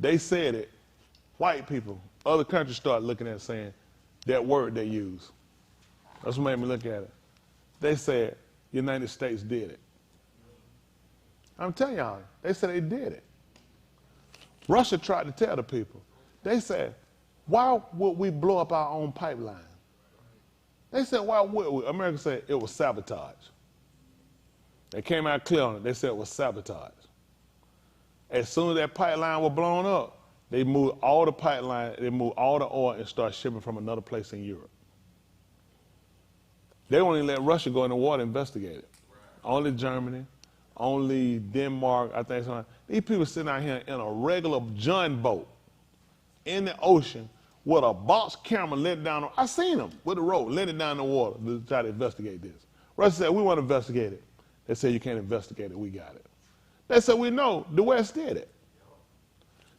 They said it. White people, other countries start looking at it saying that word they use. That's what made me look at it. They said, United States did it. I'm telling y'all, they said they did it. Russia tried to tell the people. They said, why would we blow up our own pipeline? They said, why would we? America said it was sabotage. They came out clear on it. They said it was sabotage. As soon as that pipeline was blown up, they moved all the pipeline, they moved all the oil and started shipping from another place in Europe. They won't even let Russia go in the water and investigate it. Only Germany, only Denmark, I think. These people sitting out here in a regular John boat in the ocean with a box camera let down. I seen them with a rope, let it down the water to try to investigate this. Russia said, we want to investigate it. They said, you can't investigate it, we got it. They said, we know the West did it.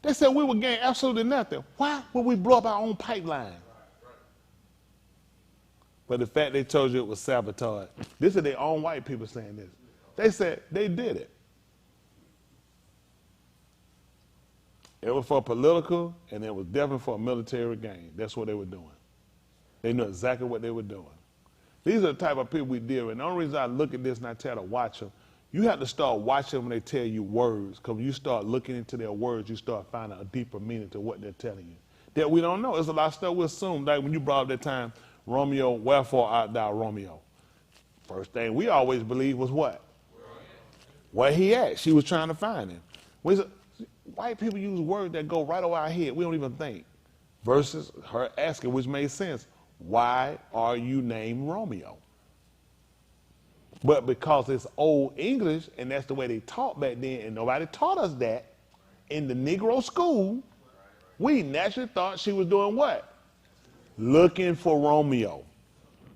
They said we would gain absolutely nothing. Why would we blow up our own pipeline? But the fact they told you it was sabotage. This is their own white people saying this. They said they did it. It was for political, and it was definitely for a military gain. That's what they were doing. They knew exactly what they were doing. These are the type of people we deal with. And the only reason I look at this and I try to watch them, you have to start watching when they tell you words, because when you start looking into their words, you start finding a deeper meaning to what they're telling you that we don't know. There's a lot of stuff we assume. Like when you brought up that time, Romeo, wherefore art thou Romeo? First thing we always believed was what? Where he at? She was trying to find him. White people use words that go right over our head. We don't even think. Versus her asking, which made sense. Why are you named Romeo? But because it's old English and that's the way they taught back then, and nobody taught us that in the Negro school, we naturally thought she was doing what? Looking for Romeo.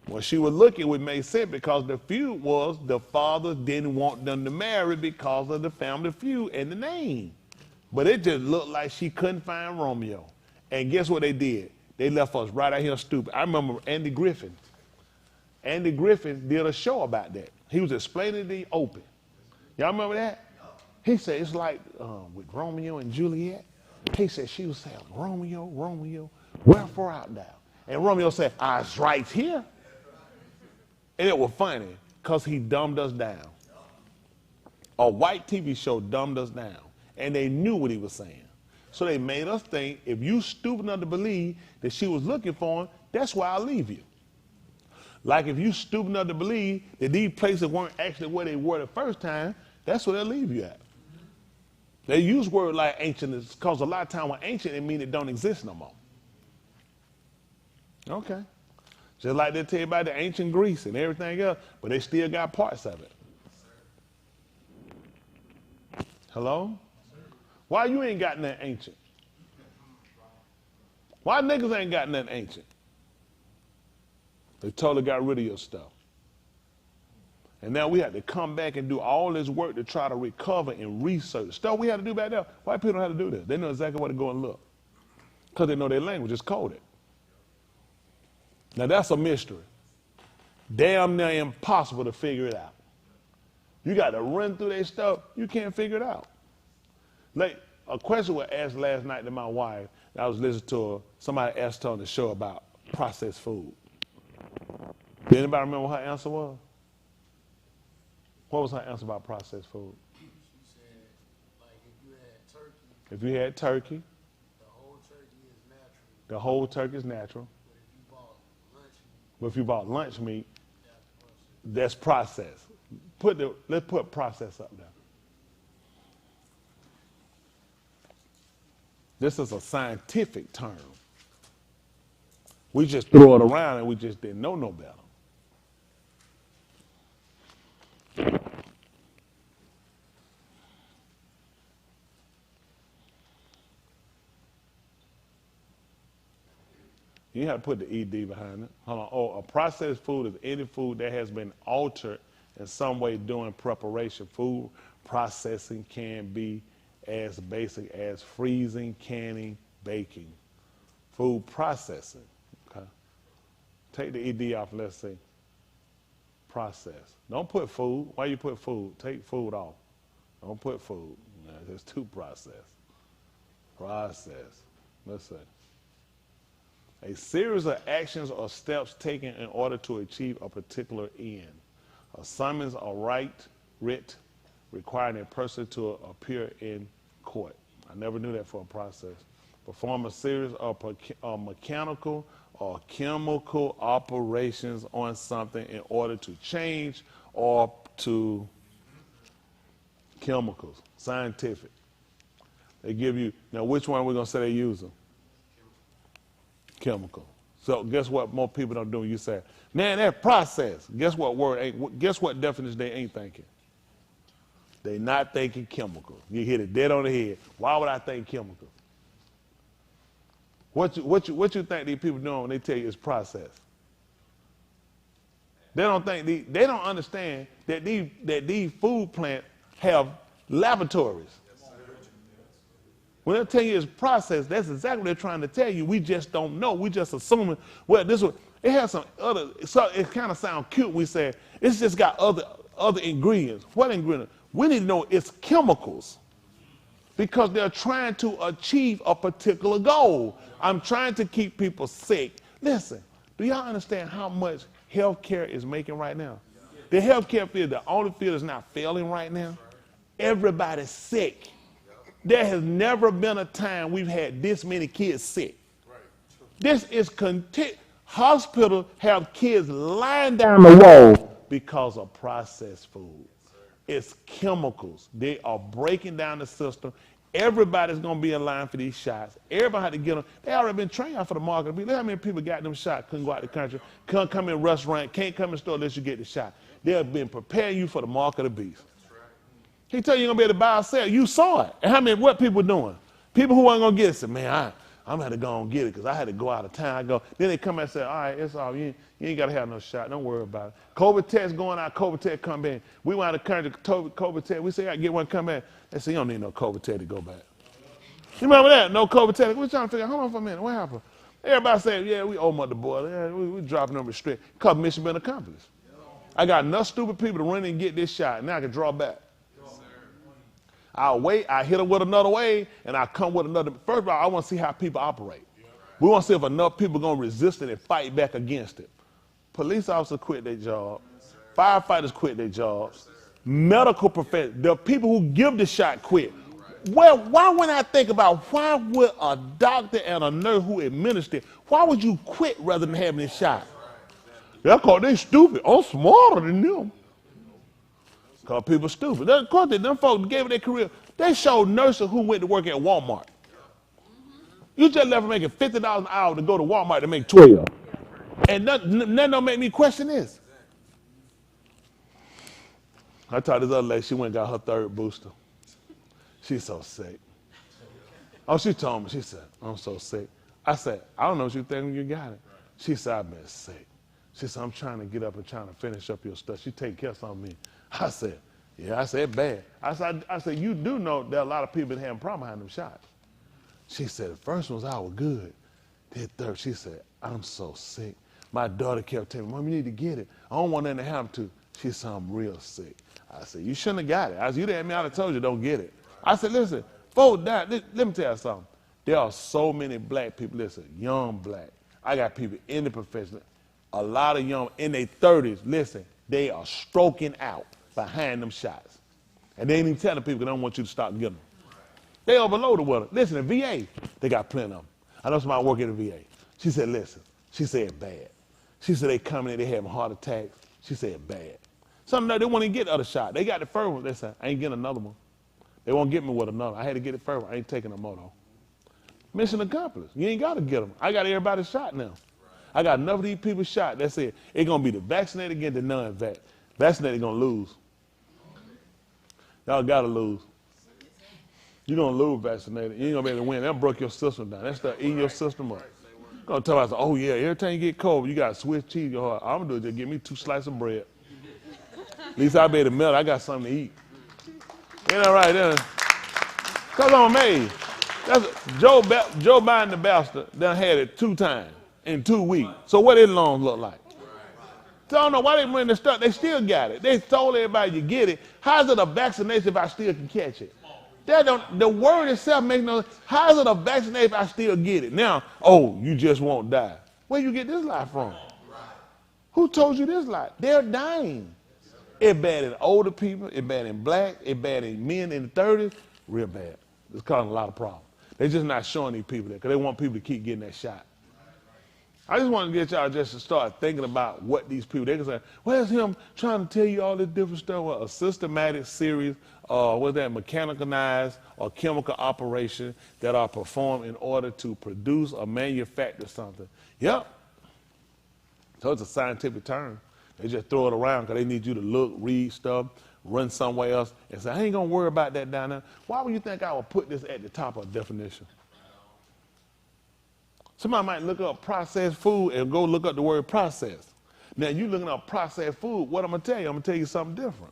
When she was looking, it made sense because the feud was the father didn't want them to marry because of the family feud and the name. But it just looked like she couldn't find Romeo. And guess what they did? They left us right out here stupid. I remember Andy Griffin. Andy Griffin did a show about that. He was explaining the open. Y'all remember that? He said it's like with Romeo and Juliet. He said she was saying, Romeo, Romeo, wherefore art thou? And Romeo said, I was right here. And it was funny because he dumbed us down. A white TV show dumbed us down. And they knew what he was saying. So they made us think if you stupid enough to believe that she was looking for him, that's why I'll leave you. Like if you stupid enough to believe that these places weren't actually where they were the first time, that's where they'll leave you at. They use words like ancient because a lot of times when ancient, it means it don't exist no more. Okay. Just like they tell you about the ancient Greece and everything else, but they still got parts of it. Hello? Why you ain't got nothing ancient? Why niggas ain't got nothing ancient? They totally got rid of your stuff. And now we have to come back and do all this work to try to recover and research. Stuff we had to do back there. White people don't have to do this. They know exactly where to go and look. Because they know their language is coded. Now that's a mystery. Damn near impossible to figure it out. You got to run through their stuff. You can't figure it out. Like a question was asked last night to my wife. I was listening to her. Somebody asked her on the show about processed food. Did anybody remember what her answer was? What was her answer about processed food? She said, like, If you had turkey, the whole turkey is natural. the whole turkey is natural. But if you bought lunch meat, But if you bought lunch meat, that's processed. Let's put process up there. This is a scientific term. We just throw it around and we just didn't know no better. You have to put the ED behind it. Hold on. Oh, a processed food is any food that has been altered in some way during preparation. Food processing can be as basic as freezing, canning, baking. Food processing. Okay. Take the ED off. Let's see. Process. Don't put food. Why you put food? Take food off. Don't put food. No, there's two process. Process. Let's see. A series of actions or steps taken in order to achieve a particular end. A summons or writ requiring a person to appear in court. I never knew that for a process. Perform a series of mechanical or chemical operations on something in order to change or to chemicals, scientific. They give you, now which one are we going to say they use them? Chemical. So guess what more people don't do? You say, man, that process. Guess what definition they ain't thinking? They not thinking chemical. You hit it dead on the head. Why would I think chemical? What you think these people doing when they tell you it's process? They don't understand that these food plants have laboratories. When they tell you it's processed, that's exactly what they're trying to tell you. We just don't know. We just assuming, well, this one, it has some other, so it kind of sounds cute. We say, it's just got other ingredients. What ingredients? We need to know it's chemicals because they're trying to achieve a particular goal. I'm trying to keep people sick. Listen, do y'all understand how much healthcare is making right now? The healthcare field, the only field that's not failing right now. Everybody's sick. There has never been a time we've had this many kids sick. This is hospitals have kids lying down the wall because of processed food. It's chemicals. They are breaking down the system. Everybody's going to be in line for these shots. Everybody had to get them. They already been trained out for the market. Look how many people got them shots, couldn't go out the country, can't come in restaurant, can't come in the store unless you get the shot. They have been preparing you for the mark of the beast. He tell you you're going to be able to buy or sell. You saw it. And what people doing? People who aren't going to get it say, man, I'm going to go and get it because I had to go out of town. Then they come and say, all right, it's all. You ain't got to have no shot. Don't worry about it. COVID test going out, COVID test come in. We went out of the country, COVID test. We say, I get one come back. They say, you don't need no COVID test to go back. You remember that? No COVID test. We're trying to figure out, hold on for a minute. What happened? Everybody saying, yeah, we owe the boy. Yeah, we dropping them restrict. Because mission been accomplished. I got enough stupid people to run and get this shot. Now I can draw back. I'll wait, I hit them with another wave, and I come with another. First of all, I want to see how people operate. We want to see if enough people are going to resist it and fight back against it. Police officers quit their job. Firefighters quit their jobs. Medical professionals, the people who give the shot quit. Well, why would I think about why would a doctor and a nurse who administer it, why would you quit rather than having this shot? That's because they stupid. I'm smarter than them. Because people stupid. Of course, them folks gave it their career. They showed nurses who went to work at Walmart. You just left them making $50 an hour to go to Walmart to make 12. And nothing don't make me question this. I told this other lady, she went and got her third booster. She's so sick. Oh, she told me, she said, I'm so sick. I said, I don't know what you think when you got it. She said, I've been sick. She said, I'm trying to get up and trying to finish up your stuff. She take care of something of me. I said, yeah, I said, bad. I said, you do know there are a lot of people that having problems behind them shots. She said, the first ones I was good. Then third, she said, I'm so sick. My daughter kept telling me, Mom, you need to get it. I don't want nothing to happen to. She said, I'm real sick. I said, you shouldn't have got it. I said, you didn't me, I'd have told you don't get it. I said, listen, folks die. Let me tell you something. There are so many black people, listen, young black. I got people in the profession, a lot of young, in their 30s, listen, they are stroking out behind them shots. And they ain't even telling people they don't want you to stop getting them. They overloaded with them. Listen, the VA, they got plenty of them. I know somebody working at the VA. She said, listen, she said bad. She said they coming in, they having heart attacks. She said bad. Some they won't even get the other shot. They got the first one. They said, I ain't getting another one. They won't get me with another. I had to get the first one. I ain't taking no more though. Mission accomplished. You ain't got to get them. I got everybody shot now. I got enough of these people shot. That's it. It's going to be the vaccinated against the non-vax. Vaccinated going to lose. Y'all got to lose. You're going to lose vaccinated. You ain't going to be able to win. That'll break your system down. That stuff eating your system up. Going to tell us, oh, yeah, every time you get cold, you got Swiss cheese. All I'm going to do is just give me 2 slices of bread. At least I'll be able to melt. I got something to eat. Ain't that right there? Because I'm amazed. That's Joe Biden the bastard done had it 2 times in 2 weeks. So what his lungs look like? So I don't know why they bring the stuff. They still got it. They told everybody you get it. How's it a vaccination if I still can catch it? The word itself makes no sense. How's it a vaccination if I still get it? Now, oh, you just won't die. Where you get this lie from? Who told you this lie? They're dying. It's bad in older people. It's bad in black. It's bad in men in the 30s. Real bad. It's causing a lot of problems. They're just not showing these people that because they want people to keep getting that shot. I just want to get y'all just to start thinking about what these people, they can say, where's him trying to tell you all this different stuff? Well, a systematic series, mechanized or chemical operation that are performed in order to produce or manufacture something. Yep. So it's a scientific term. They just throw it around because they need you to look, read stuff, run somewhere else, and say, I ain't going to worry about that down there. Why would you think I would put this at the top of a definition? Somebody might look up processed food and go look up the word processed. Now, you looking up processed food, what I'm going to tell you? I'm going to tell you something different.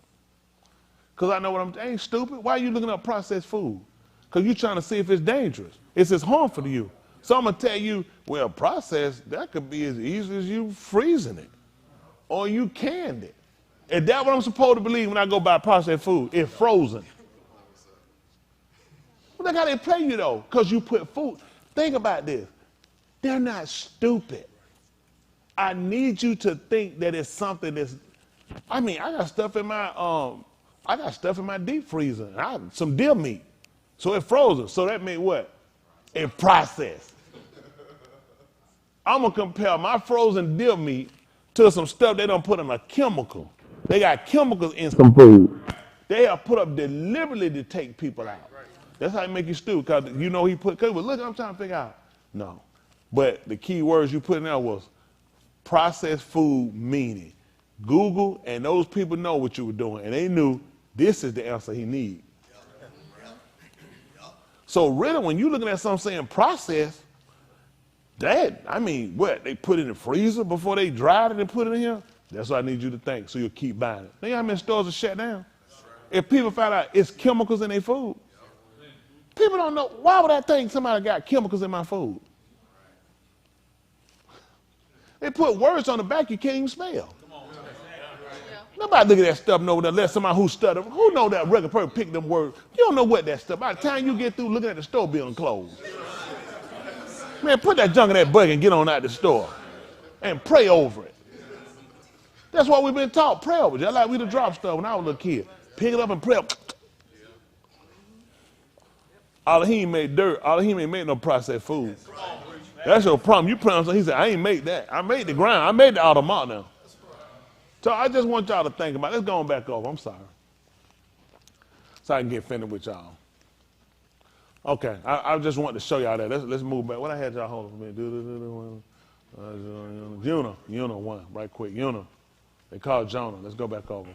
Because I know what I ain't stupid. Why are you looking up processed food? Because you're trying to see if it's dangerous. It's harmful to you. So I'm going to tell you, well, processed, that could be as easy as you freezing it or you canned it. Is that what I'm supposed to believe when I go buy processed food? It's frozen. Well, look how they play you, though, because you put food. Think about this. They're not stupid. I need you to think that it's something that's, I got stuff in my deep freezer. Some deer meat. So it's frozen. So that means what? It's processed. I'm going to compare my frozen deer meat to some stuff they don't put in a chemical. They got chemicals in some food. They are put up deliberately to take people out. That's how they make you stupid. Because you know he put, look, I'm trying to figure out. No. But the key words you put in there was processed food meaning. Google and those people know what you were doing. And they knew this is the answer he needs. So really, when you're looking at something saying processed, what? They put it in the freezer before they dried it and put it in here? That's what I need you to think, so you'll keep buying it. Think how many stores are shut down? If people find out it's chemicals in their food, people don't know. Why would I think somebody got chemicals in my food? They put words on the back you can't even spell. Nobody look at that stuff know that unless somebody who stutter. Who know that regular person pick them words? You don't know what that stuff. By the time you get through looking at the store building closed. Man, put that junk in that bucket and get on out the store. And pray over it. That's what we've been taught. Pray over it. Just like we the drop stuff when I was a little kid. Pick it up and pray. All he ain't made dirt. All he ain't made no processed food. That's your problem. You pray on something. He said, I ain't made that. I made the ground. I made the automat now. So I just want y'all to think about it. Let's go on back over. I'm sorry. So I can get finished with y'all. Okay. I just want to show y'all that. Let's move back. What I had y'all hold on for a minute. Jonah one, right quick. Jonah. They call Jonah. Let's go back over.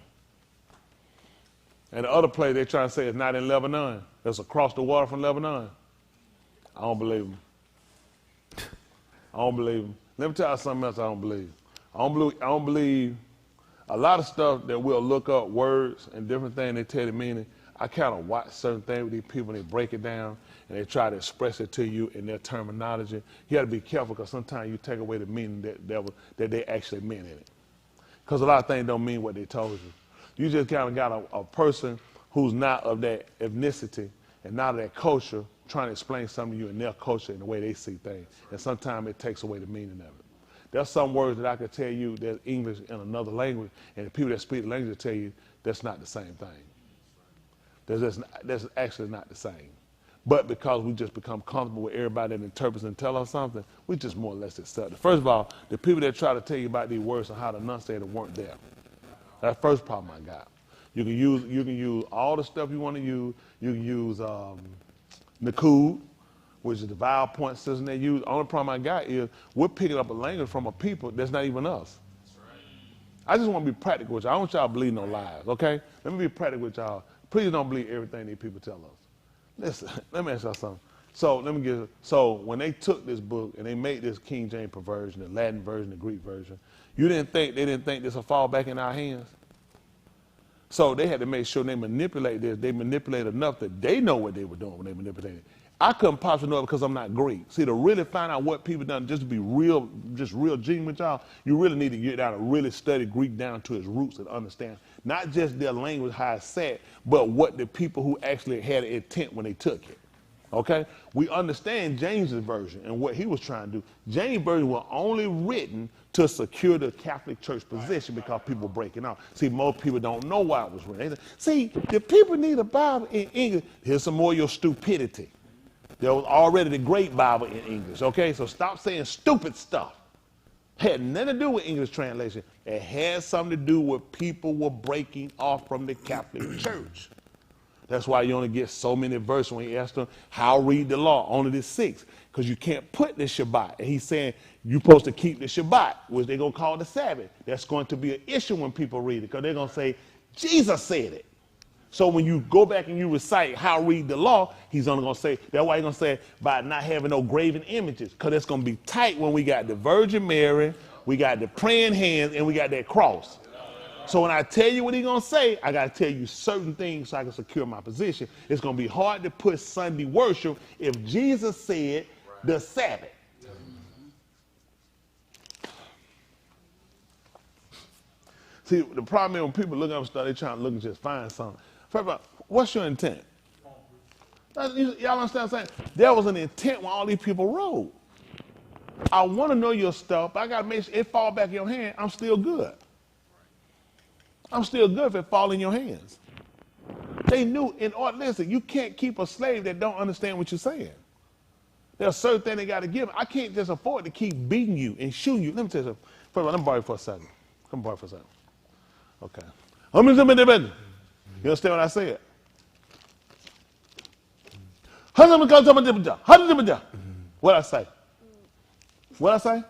And the other place they trying to say it's not in Lebanon. It's across the water from Lebanon. I don't believe them. I don't believe them. Let me tell you something else I don't believe. I don't believe a lot of stuff that we'll look up, words and different things, they tell the meaning. I kind of watch certain things with these people, and they break it down, and they try to express it to you in their terminology. You got to be careful, because sometimes you take away the meaning that they actually meant in it. Because a lot of things don't mean what they told you. You just kind of got a person who's not of that ethnicity and not of that culture trying to explain something to you in their culture and the way they see things. And sometimes it takes away the meaning of it. There's some words that I could tell you that's English in another language, and the people that speak the language will tell you that's not the same thing. That's actually not the same. But because we just become comfortable with everybody that interprets and tell us something, we just more or less accept it. First of all, the people that try to tell you about these words and how to enunciate them weren't there. That's the first problem I got. You can use all the stuff you want to use. You can use Nakud, which is the vowel point system they use. The only problem I got is we're picking up a language from a people that's not even us. I just want to be practical with y'all. I don't want y'all to believe no lies, okay? Let me be practical with y'all. Please don't believe everything these people tell us. Listen, let me ask y'all something. So when they took this book and they made this King James version, the Latin version, the Greek version, they didn't think this would fall back in our hands? So they had to make sure they manipulate this. They manipulate enough that they know what they were doing when they manipulated it. I couldn't possibly know it because I'm not Greek. See, to really find out what people done, just to be real genuine with y'all, you really need to get down and really study Greek down to its roots and understand not just their language, how it's said, but what the people who actually had an intent when they took it. Okay? We understand James's version and what he was trying to do. James' version was only written to secure the Catholic Church position because people were breaking out. See, most people don't know why it was written. They say, see, the people need a Bible in English. Here's some more of your stupidity. There was already the great Bible in English, okay? So stop saying stupid stuff. Had nothing to do with English translation. It had something to do with people were breaking off from the Catholic Church. That's why you only get so many verses when he asked them, how read the law? Only the 6. Because you can't put the Shabbat. And he's saying you're supposed to keep the Shabbat, which they're going to call the Sabbath. That's going to be an issue when people read it, because they're going to say, Jesus said it. So when you go back and you recite how read the law, he's only going to say, that's why he's going to say, by not having no graven images, because it's going to be tight when we got the Virgin Mary, we got the praying hands, and we got that cross. So when I tell you what he's going to say, I got to tell you certain things so I can secure my position. It's going to be hard to put Sunday worship if Jesus said the Sabbath. See, the problem is when people look up stuff, they're trying to look and just find something. First of all, what's your intent? Y'all understand what I'm saying? There was an intent when all these people wrote. I want to know your stuff, but I got to make sure it fall back in your hand. I'm still good. I'm still good if it fall in your hands. They knew in order, listen, you can't keep a slave that don't understand what you're saying. There's certain things they got to give. I can't just afford to keep beating you and shooting you. Let me tell you something. First of all, let me borrow you for a second. Come borrow for a second. Okay. You understand what I said? What I say? What I say?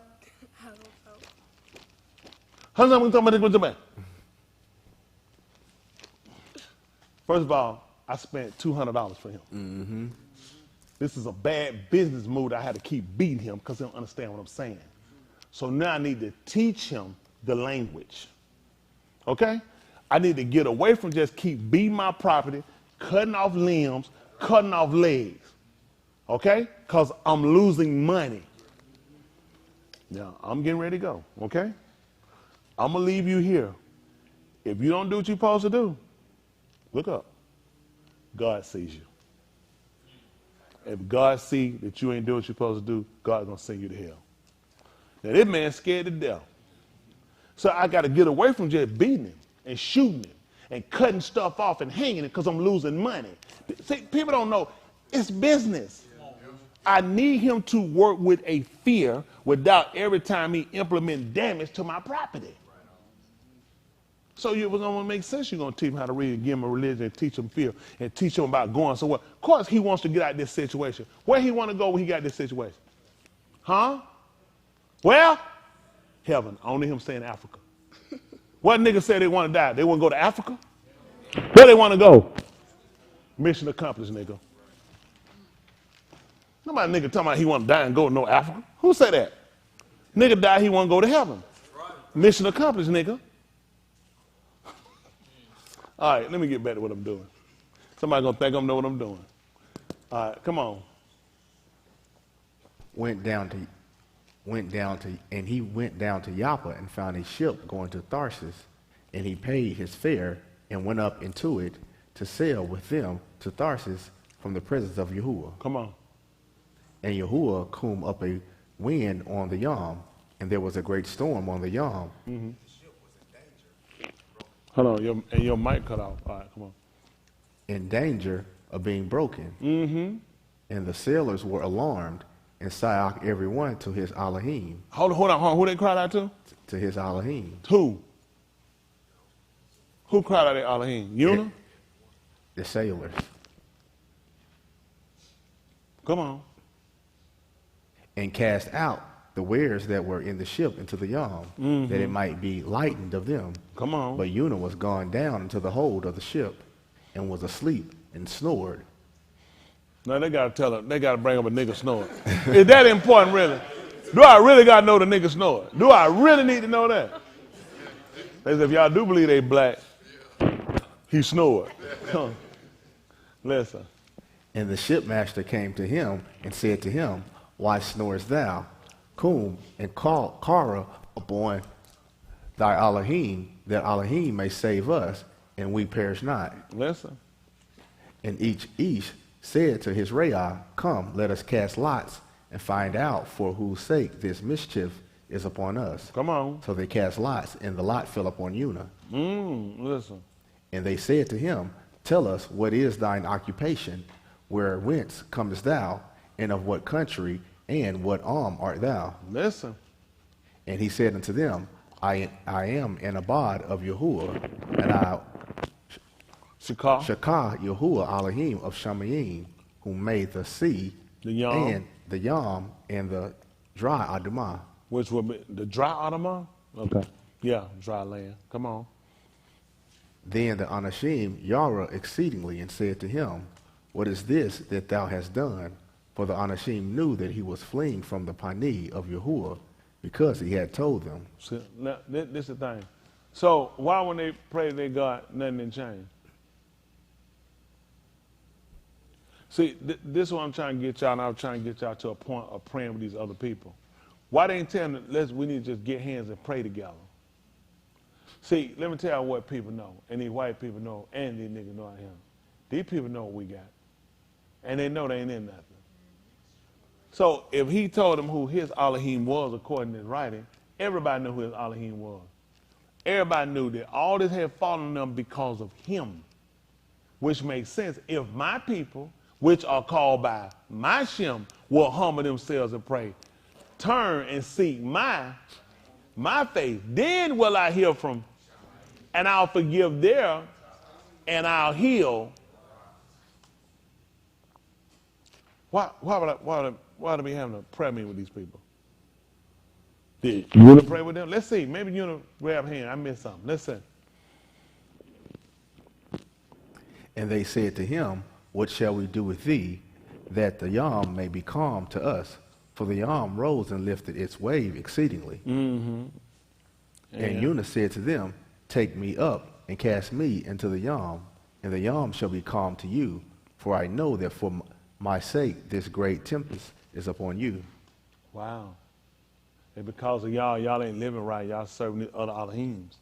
First of all, I spent $200 for him. Mm-hmm. This is a bad business move. I had to keep beating him because he don't understand what I'm saying. So now I need to teach him the language. Okay? I need to get away from just keep beating my property, cutting off limbs, cutting off legs. Okay? Because I'm losing money. Now, I'm getting ready to go. Okay? I'm going to leave you here. If you don't do what you're supposed to do, look up. God sees you. If God sees that you ain't doing what you're supposed to do, God's going to send you to hell. Now, this man's scared to death. So I got to get away from just beating him and shooting him and cutting stuff off and hanging it because I'm losing money. See, people don't know. It's business. I need him to work with a fear without every time he implement damage to my property. So it was going to make sense you're going to teach him how to read and give him a religion and teach him fear and teach him about going somewhere. Of course he wants to get out of this situation. Where he want to go when he got this situation? Huh? Well, heaven. Only him saying Africa. What nigga said they want to die? They want to go to Africa? Where they want to go? Mission accomplished, nigga. Nobody nigga talking about he want to die and go to no Africa. Who said that? Nigga die, he want to go to heaven. Mission accomplished, nigga. All right, let me get back to what I'm doing. Somebody gonna think I know what I'm doing. All right, come on. He went down to Joppa and found a ship going to Tarsus, and he paid his fare and went up into it to sail with them to Tarsus from the presence of Yahuwah. Come on. And Yahuwah come up a wind on the Yam, and there was a great storm on the Yam. Mm-hmm. Hold on, your mic cut off. All right, come on. In danger of being broken. Mm-hmm. And the sailors were alarmed, and Sayak every one to his Elohim. Hold on. Who they cried out to? To his Elohim. Who? Who cried out to Elohim? Una? The sailors. Come on. And cast out the wares that were in the ship into the Yam, that it might be lightened of them. Come on. But Una was gone down into the hold of the ship, and was asleep and snored. Now they gotta tell her, they gotta bring up a nigga snore. Is that important, really? Do I really gotta know the nigga snore? Do I really need to know that? They said, if y'all do believe they black, he snored. Listen. And the shipmaster came to him and said to him, why snorest thou? Come and call Kara upon thy Elohim, that Elohim may save us, and we perish not. Listen. And each said to his Reah, come, let us cast lots and find out for whose sake this mischief is upon us. Come on. So they cast lots, and the lot fell upon Una. Listen. And they said to him, tell us, what is thine occupation? Whence comest thou? And of what country? And what arm art thou? Listen. And he said unto them, I am an abad of Yahuwah, and I Shakar. Yahuwah Elohim of Shamayim, who made the sea, The Yam. and the Yam, and the dry Adamah. Which would be the dry Adamah? Okay. Yeah, dry land. Come on. Then the Anashim Yara exceedingly and said to him, what is this that thou hast done? For the Anashim knew that he was fleeing from the Pani of Yahuwah, because he had told them. So, now, this is the thing. So why when they pray to their God, nothing didn't change? See, this is what I'm trying to get y'all, and I'm trying to get y'all to a point of praying with these other people. Why they ain't telling them, we need to just get hands and pray together? See, let me tell you what people know, and these white people know, and these niggas know out here. These people know what we got, and they know they ain't in nothing. So if he told them who his Elohim was according to his writing, everybody knew who his Elohim was. Everybody knew that all this had fallen on them because of him, which makes sense. If my people, which are called by my Shem, will humble themselves and pray, turn and seek my face, then will I hear from, and I'll forgive their, and I'll heal. Why would I be having a prayer meeting with these people? Did you want to pray with them? Let's see. Maybe you want to grab a hand. I missed something. Let's see. And they said to him, what shall we do with thee, that the Yam may be calm to us? For the Yam rose and lifted its wave exceedingly. Mm-hmm. And Una said to them, take me up and cast me into the Yam, and the Yam shall be calm to you, for I know that for my sake this great tempest is upon you. Wow. And because of y'all ain't living right. Y'all serving the other Elohims.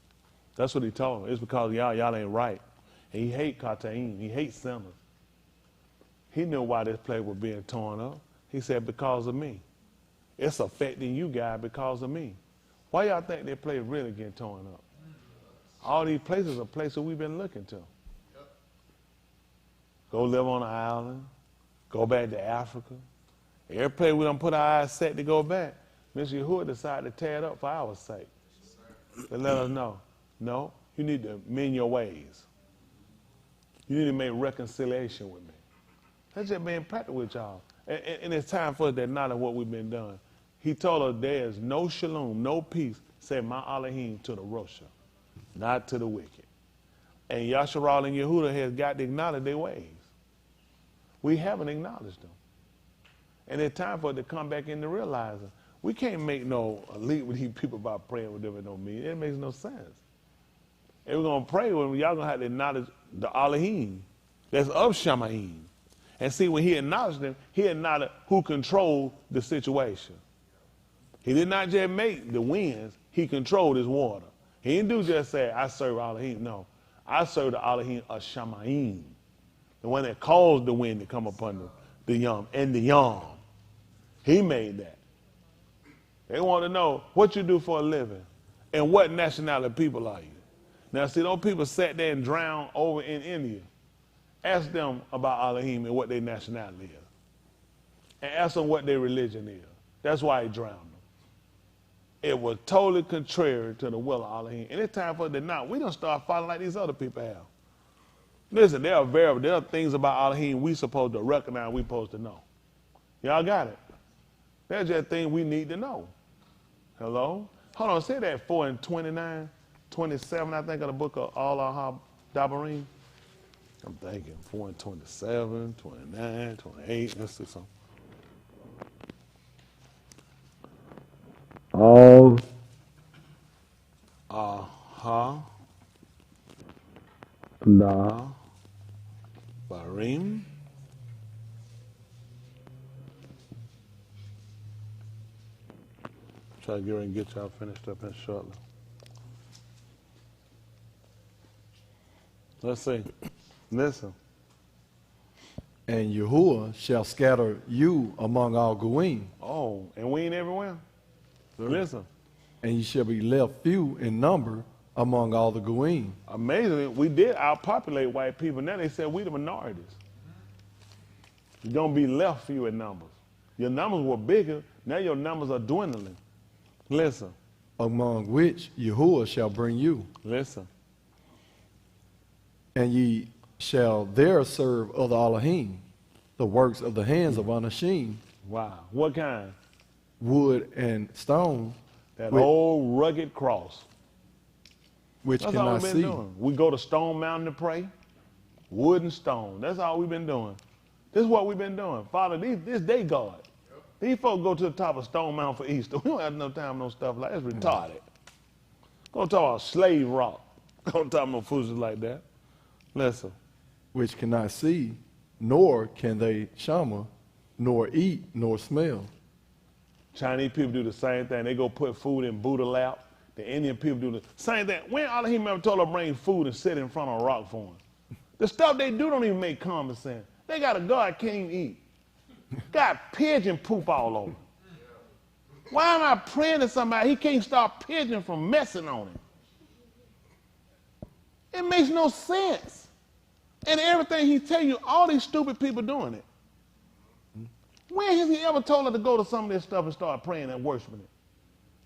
That's what he told them. It's because of y'all ain't right. And he hate Kataim. He hates sinners. He knew why this place was being torn up. He said, because of me. It's affecting you guys because of me. Why y'all think this place really getting torn up? All these places are places we've been looking to. Go live on an island. Go back to Africa. Every place we don't put our eyes set to go back, Mr. Yahuwah decided to tear it up for our sake. To let us know, no, you need to mend your ways. You need to make reconciliation with me. That's just being practical with y'all. And it's time for us to acknowledge what we've been done. He told us there is no shalom, no peace, say my Elohim to the Rosha, not to the wicked. And Yasharal and Yehuda has got to acknowledge their ways. We haven't acknowledged them. And it's time for it to come back into realizing we can't make no elite with these people about praying with them and no meaning. It makes no sense. And we're going to pray with them, y'all going to have to acknowledge the Elohim that's of Shamaim. And see, when he acknowledged them, he acknowledged who controlled the situation. He did not just make the winds, he controlled his water. He didn't do just say, I serve Elohim. No, I serve the Elohim of Shamaim, the one that caused the wind to come upon the Yom and the Yom. He made that. They want to know what you do for a living and what nationality people are you. Now, see, those people sat there and drowned over in India. Ask them about Elohim and what their nationality is. And ask them what their religion is. That's why he drowned them. It was totally contrary to the will of Elohim. And it's time for it to not. We don't start following like these other people have. Listen, there are things about Elohim we supposed to recognize, we supposed to know. Y'all got it? There's just things we need to know. Hello? Hold on, say that 4 and 29, 27, I think, of the book of Al Dabarim. I'm thinking 4 and 27, 29, 28. Let's see something. All Dabarim. Try to get ready and get y'all finished up in shortly. Let's see. Listen. And Yahuwah shall scatter you among all Goim, Oh, and we ain't everywhere. Listen. and ye shall be left few in number among all the Goim. Amazingly, we did outpopulate white people. Now they said we the minorities. You're going to be left few in numbers. Your numbers were bigger. Now your numbers are dwindling. Listen. Among which Yahuwah shall bring you, Listen. and ye shall there serve other Elohim, the works of the hands of Anashim, Wow. What kind? wood and stone, That Wait. old rugged cross. which That's all cannot we've been see. doing. We go to Stone Mountain to pray. Wood and stone. That's all we've been doing. This is what we've been doing. Father, this day God. These folks go to the top of Stone Mountain for Easter. We don't have no time for no stuff like that. That's retarded. Don't talk about slave rock. Don't talk about no foolishness like that. Listen. Which cannot see, nor can they shama, nor eat, nor smell. Chinese people do the same thing. They go put food in Buddha lap. The Indian people do the same thing. When Elohim ever told them to bring food and sit in front of a rock for them? The stuff they do don't even make common sense. They got a God can't even eat. Got pigeon poop all over. Why am I praying to somebody he can't stop pigeon from messing on him? It makes no sense. And everything he tell you, all these stupid people doing it. When has he ever told her to go to some of this stuff and start praying and worshiping it?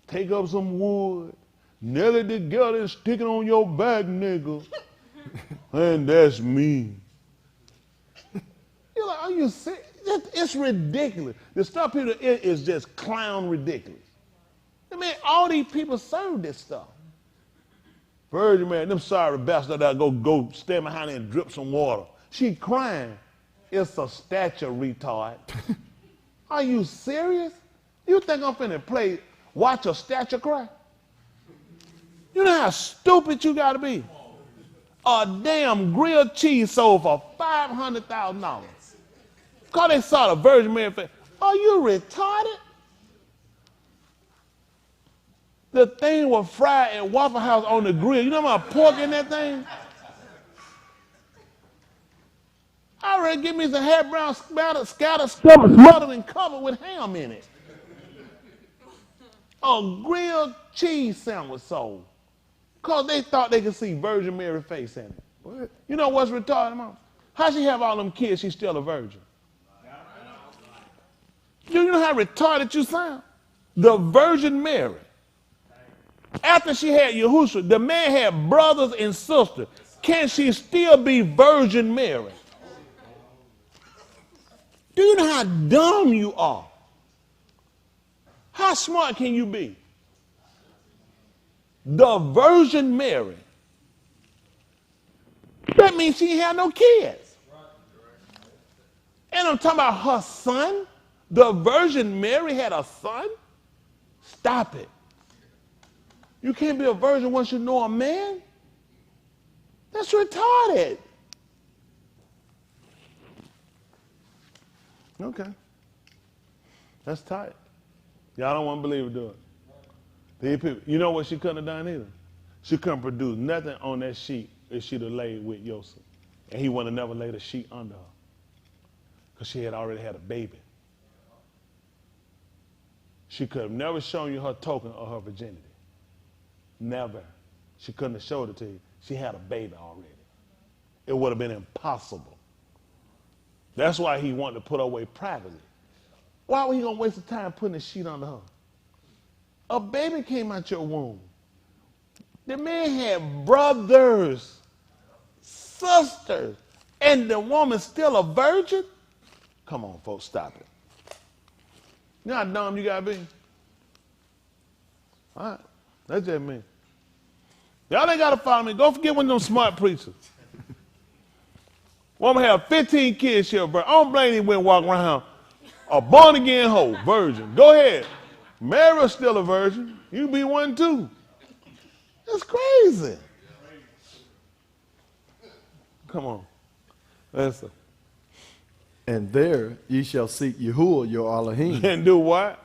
Take up some wood, nail it together and stick it on your back, nigga. And that's me. You're like, are you serious? It's ridiculous. The stuff people do is just clown ridiculous. I mean, all these people serve this stuff. Virgin Mary, them sorry bastards that go stand behind her and drip some water. She crying. It's a statue, retard. Are you serious? You think I'm finna watch a statue cry? You know how stupid you gotta be? A damn grilled cheese sold for $500,000. Because they saw the Virgin Mary face. Are you retarded? The thing was fried at Waffle House on the grill. You know how much pork in that thing? I already give me some hash brown scattered, smothered and covered with ham in it. A grilled cheese sandwich sold. Because they thought they could see Virgin Mary's face in it. What? You know what's retarded, Mom? How she have all them kids, she's still a virgin? Do you know how retarded you sound? The Virgin Mary. After she had Yahushua, the man had brothers and sisters. Can she still be Virgin Mary? Do you know how dumb you are? How smart can you be? The Virgin Mary That means she ain't had no kids. And I'm talking about her son. The Virgin Mary had a son. Stop it. You can't be a virgin once you know a man. That's retarded. Okay. That's tight. Y'all don't want to believe it, do it? These people, you know what she couldn't have done either? She couldn't produce nothing on that sheet if she'd have laid with Joseph. And he would have never laid a sheet under her. Because she had already had a baby. She could have never shown you her token of her virginity. Never. She couldn't have showed it to you. She had a baby already. It would have been impossible. That's why he wanted to put her away privately. Why was he going to waste the time putting a sheet under her? A baby came out your womb. The man had brothers, sisters, and the woman's still a virgin? Come on, folks, stop it. You know how dumb you got to be? All right, that's just me. Y'all ain't got to follow me. Go forget one of them smart preachers. Woman have 15 kids, she'll virgin. I don't blame him when walking around a born-again hoe, virgin. Go ahead. Mary's still a virgin. You be one too. That's crazy. Come on. Listen. And there ye shall seek Yahuwah your Elohim, And do what?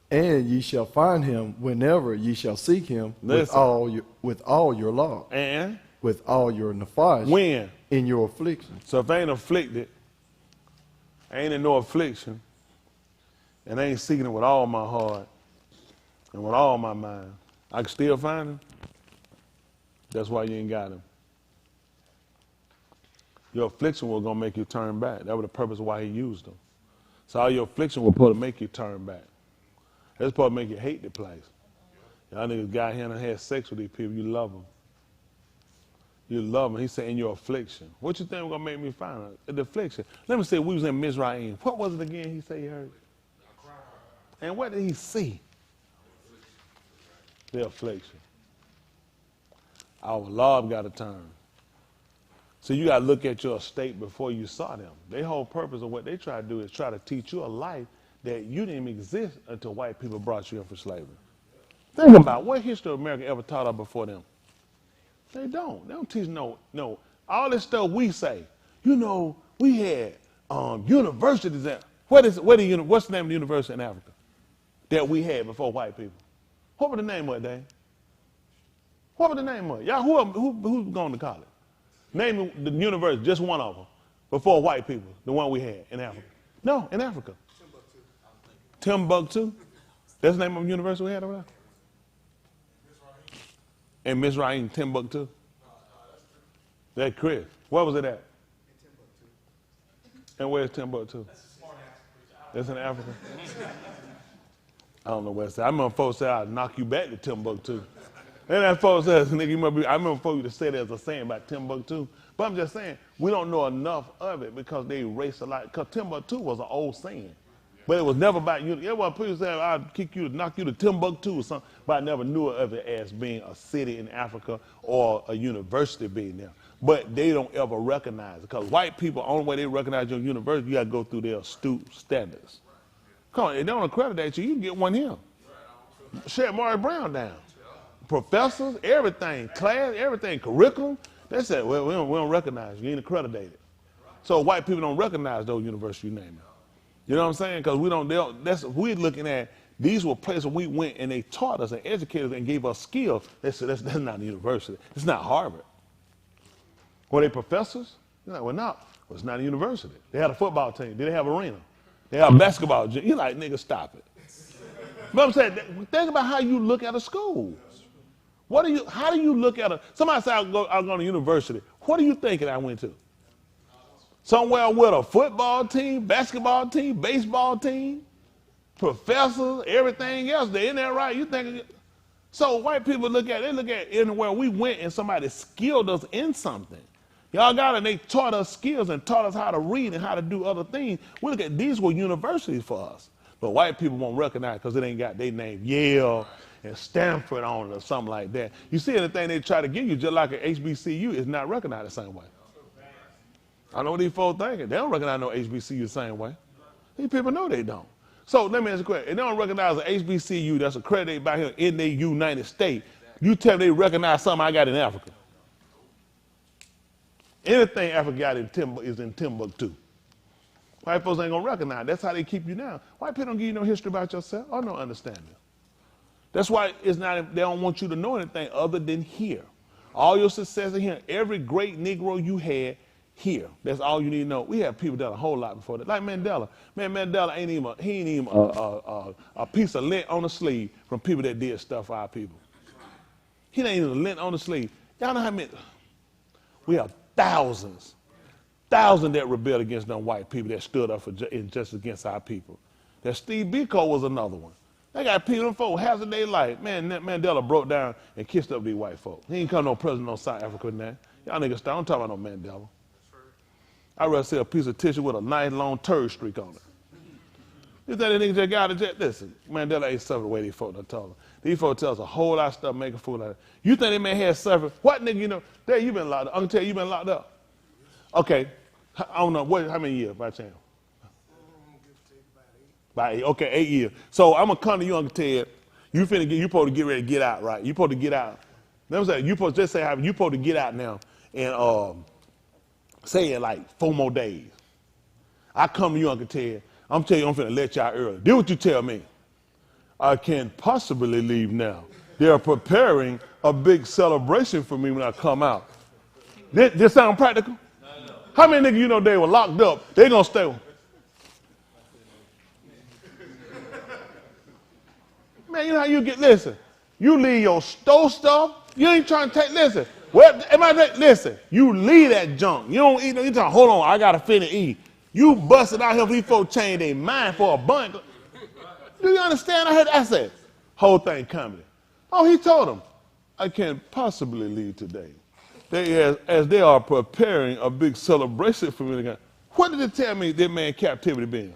and ye shall find him whenever ye shall seak him with Listen. all your law, And with all your nafash when? in your affliction. So if I ain't afflicted, I ain't in no affliction, and I ain't seeking it with all my heart and with all my mind, I can still find him. That's why you ain't got him. Your affliction was going to make you turn back. That was the purpose of why he used them. So all your affliction was supposed to make you turn back. It's supposed to make you hate the place. Y'all niggas got here and had sex with these people. You love them. You love them. He said, in your affliction. What you think was going to make me find out? The affliction. Let me say, we was in Mizraim. What was it again he said he heard? And what did he see? The affliction. Our Lord got to turn. So you got to look at your estate before you saw them. Their whole purpose of what they try to do is try to teach you a life that you didn't even exist until white people brought you in for slavery. Think about what history of America ever taught us before them. They don't. They don't teach no. All this stuff we say. You know, we had universities that. What's the name of the university in Africa that we had before white people? What was the name of it, Dave? What was the name of it? Y'all, who's going to college? Name the university, just one of them, before white people, the one we had in Africa. No, in Africa. Timbuktu. That's the name of the university we had over there? In Mizraim, Timbuktu. That's Chris. Where was it at? And where's Timbuktu? That's in Africa. I don't know where it's at. I remember folks say I'd knock you back to Timbuktu. And that folks says, nigga, I remember folks used to say that as a saying about Timbuktu. But I'm just saying, we don't know enough of it because they erase a lot. Because Timbuktu was an old saying. But it was never about you. Yeah, well, people say I'd kick you, knock you to Timbuktu or something. But I never knew of it as being a city in Africa or a university being there. But they don't ever recognize it. Because white people, the only way they recognize your university, you got to go through their astute standards. Come on, they don't accreditate you. You can get one here. Shut Maury Brown down. Professors, everything, class, everything, curriculum. They said, well, we don't recognize you. You ain't accredited. So white people don't recognize those universities you name it. You know what I'm saying? Because we're looking at, these were places we went and they taught us and educated us and gave us skills. They said, that's not a university. It's not Harvard. Were they professors? You're like, well, no. Well, it's not a university. They had a football team. Did they have an arena? They had a basketball gym. You're like, nigga, stop it. But I'm saying, think about how you look at a school. How do you look at somebody say I'll go to university. What are you thinking I went to? Somewhere with a football team, basketball team, baseball team, professors, everything else. They in there, right? You think so white people look at anywhere we went and somebody skilled us in something. Y'all got it, they taught us skills and taught us how to read and how to do other things. We look at these were universities for us. But white people won't recognize because it ain't got their name Yale and Stanford on it or something like that. You see anything they try to give you, just like an HBCU, is not recognized the same way. I know what these folks thinking. They don't recognize no HBCU the same way. These people know they don't. So let me ask you a question. If they don't recognize an HBCU that's accredited by here in the United States, you tell me they recognize something I got in Africa. Anything Africa got is in Timbuktu. White folks ain't gonna recognize. That's how they keep you down. White people don't give you no history about yourself or no understanding. That's why it's not. They don't want you to know anything other than here. All your success in here. Every great Negro you had here. That's all you need to know. We have people done a whole lot before that. Like Mandela. Man, Mandela ain't even a piece of lint on the sleeve from people that did stuff for our people. He ain't even a lint on the sleeve. Y'all know how many? We have thousands that rebelled against them white people that stood up for injustice against our people. That Steve Biko was another one. They got people and folks hazard their life. Man, Mandela broke down and kissed up these white folks. He ain't come no president of South Africa now. Y'all niggas stop. I'm talking about no Mandela. I'd rather see a piece of tissue with a nice long turd streak on it. You think that nigga just got it? Listen, Mandela ain't suffered the way these folks done told him. These folks tell us a whole lot of stuff, make a fool out of it. You think they man had suffered? What nigga you know? There you been locked up. I can tell you been locked up. Okay, I don't know, how many years by chance? About 8. Okay, 8 years. So I'm gonna come to you, Uncle Ted. You supposed to get ready to get out, right? You supposed to get out. Let me say, you supposed to just say how you supposed to get out now and say in like 4 more days. I come to you, Uncle Ted. I'm telling you, I'm finna let you out early. Do what you tell me. I can't possibly leave now. They are preparing a big celebration for me when I come out. This sound practical? No. How many niggas you know they were locked up? They gonna stay. Man, you know how you get, listen, you leave your store stuff, you ain't trying to take, listen, listen, you leave that junk. You don't eat, you talking, hold on, I gotta finna eat. You busted out here for these folks change their mind for a bunk. Do you understand? I said, whole thing comedy. Oh, he told them, I can't possibly leave today. As they are preparing a big celebration for me again. What did it tell me that man captivity been?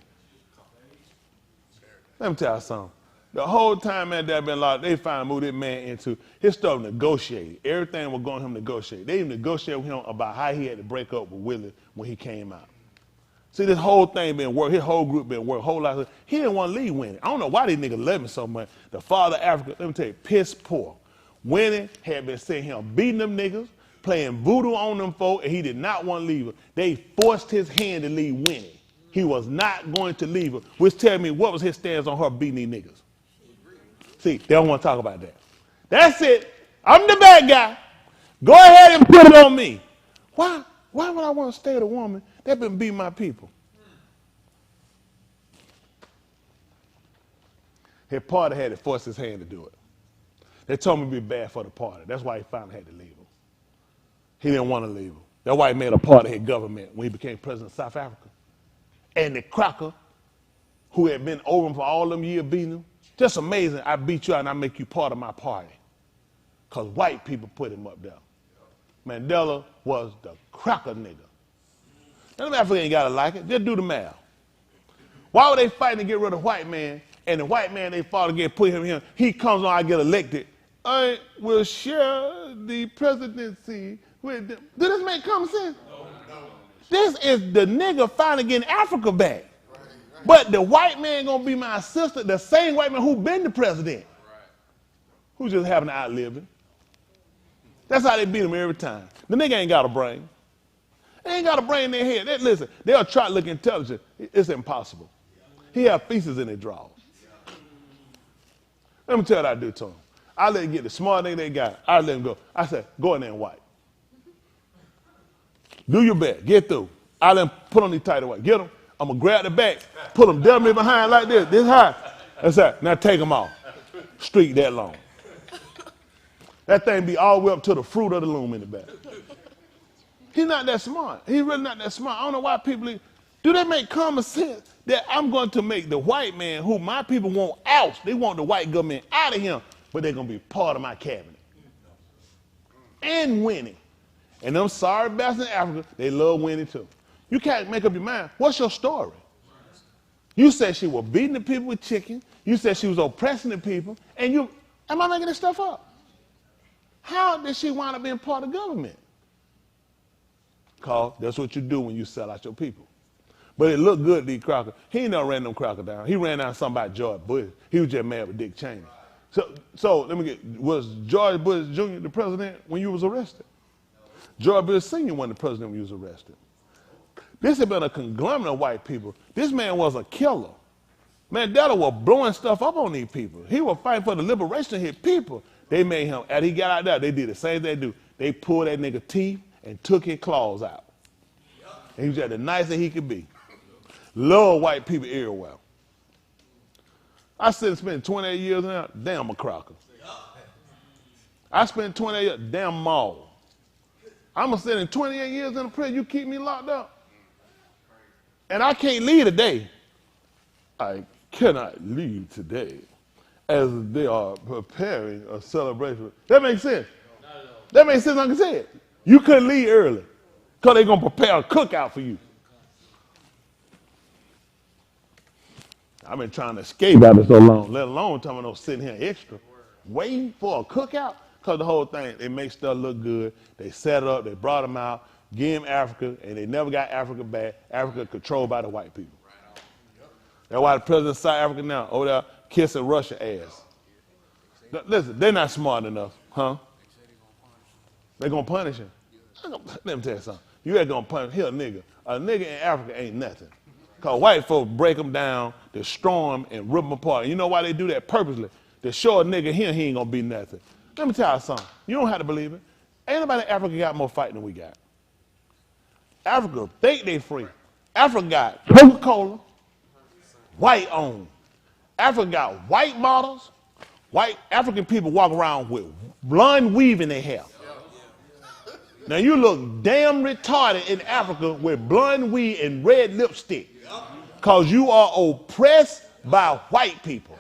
Let me tell you something. The whole time man that been locked, they finally moved that man into, he started negotiating. Everything was going to him negotiate. They even negotiated with him about how he had to break up with Willie when he came out. See, this whole thing been work, his whole group been work, whole lot of, he didn't want to leave Winnie. I don't know why these niggas love him so much. The father of Africa, let me tell you, piss poor. Winnie had been seeing him beating them niggas, playing voodoo on them folk, and he did not want to leave her. They forced his hand to leave Winnie. He was not going to leave her, which tell me what was his stance on her beating these niggas. See, they don't want to talk about that. That's it. I'm the bad guy. Go ahead and put it on me. Why would I want to stay with a woman that been beating my people? His party had to force his hand to do it. They told me it'd be bad for the party. That's why he finally had to leave him. He didn't want to leave him. That's why he made a part of his government when he became president of South Africa. And the cracker, who had been over him for all them years beating him, just amazing, I beat you out and I make you part of my party. Because white people put him up there. Mandela was the cracker nigga. None of Africa ain't got to like it. Just do the math. Why were they fighting to get rid of white man? And the white man they fought against, put him here. He comes on, I get elected. I will share the presidency with them. Does this make common sense? No. This is the nigga finally getting Africa back. But the white man gonna be my assistant, the same white man who been the president. Who just having to outlive him. That's how they beat him every time. The nigga ain't got a brain. They ain't got a brain in their head. Listen, they'll try to look intelligent. It's impossible. He have feces in his drawers. Let me tell you what I do to him. I let him get the smart thing they got. I let him go. I said, go in there and wipe. Do your best. Get through. I let him put on these tight white. Get him. I'm going to grab the back, put him down me behind like this high. That's it. Now take him off. Streak that long. That thing be all the way up to the fruit of the loom in the back. He's not that smart. He's really not that smart. I don't know why people, do they make common sense that I'm going to make the white man who my people want out, they want the white government out of him, but they're going to be part of my cabinet. And Winnie. And them sorry bastards in Africa, they love Winnie too. You can't make up your mind. What's your story? You said she was beating the people with chicken. You said she was oppressing the people. And you, am I making this stuff up? How did she wind up being part of government? Cause that's what you do when you sell out your people. But it looked good, D. Crocker. He ain't never ran them Crocker down. He ran down somebody George Bush. He was just mad with Dick Cheney. So let me get, was George Bush Jr. the president when you was arrested? George Bush Sr. wasn't the president when you was arrested. This had been a conglomerate of white people. This man was a killer. Mandela was blowing stuff up on these people. He was fighting for the liberation of his people. They made him, after he got out there, they did the same thing they do. They pulled that nigga teeth and took his claws out. And he was just the nicest he could be. Love white people everywhere. I spent 28 years in there, damn a Crocker. I spent 28 years, damn Maul. I'm going to sit in 28 years in the prison, you keep me locked up. And I can't leave today. I cannot leave today as they are preparing a celebration. That makes sense. That makes sense, like I said. You couldn't leave early because they're going to prepare a cookout for you. I've been trying to escape out of so long, let alone talking about sitting here extra, waiting for a cookout, because the whole thing, they make stuff look good. They set it up, they brought them out, gave them Africa, and they never got Africa back. Africa controlled by the white people. That's why the president of South Africa now, over there, kissing Russia ass. Listen, they're not smart enough, huh? They're going to punish him. Let me tell you something. You ain't going to punish him, a nigga. A nigga in Africa ain't nothing. Because white folks break them down, destroy them, and rip them apart. And you know why they do that purposely? To show a nigga here he ain't going to be nothing. Let me tell you something. You don't have to believe it. Ain't nobody in Africa got more fight than we got. Africa think they free. Africa got Coca-Cola, white owned. Africa got white models. White African people walk around with blonde weave in their hair. Now you look damn retarded in Africa with blonde weave and red lipstick. Because you are oppressed by white people.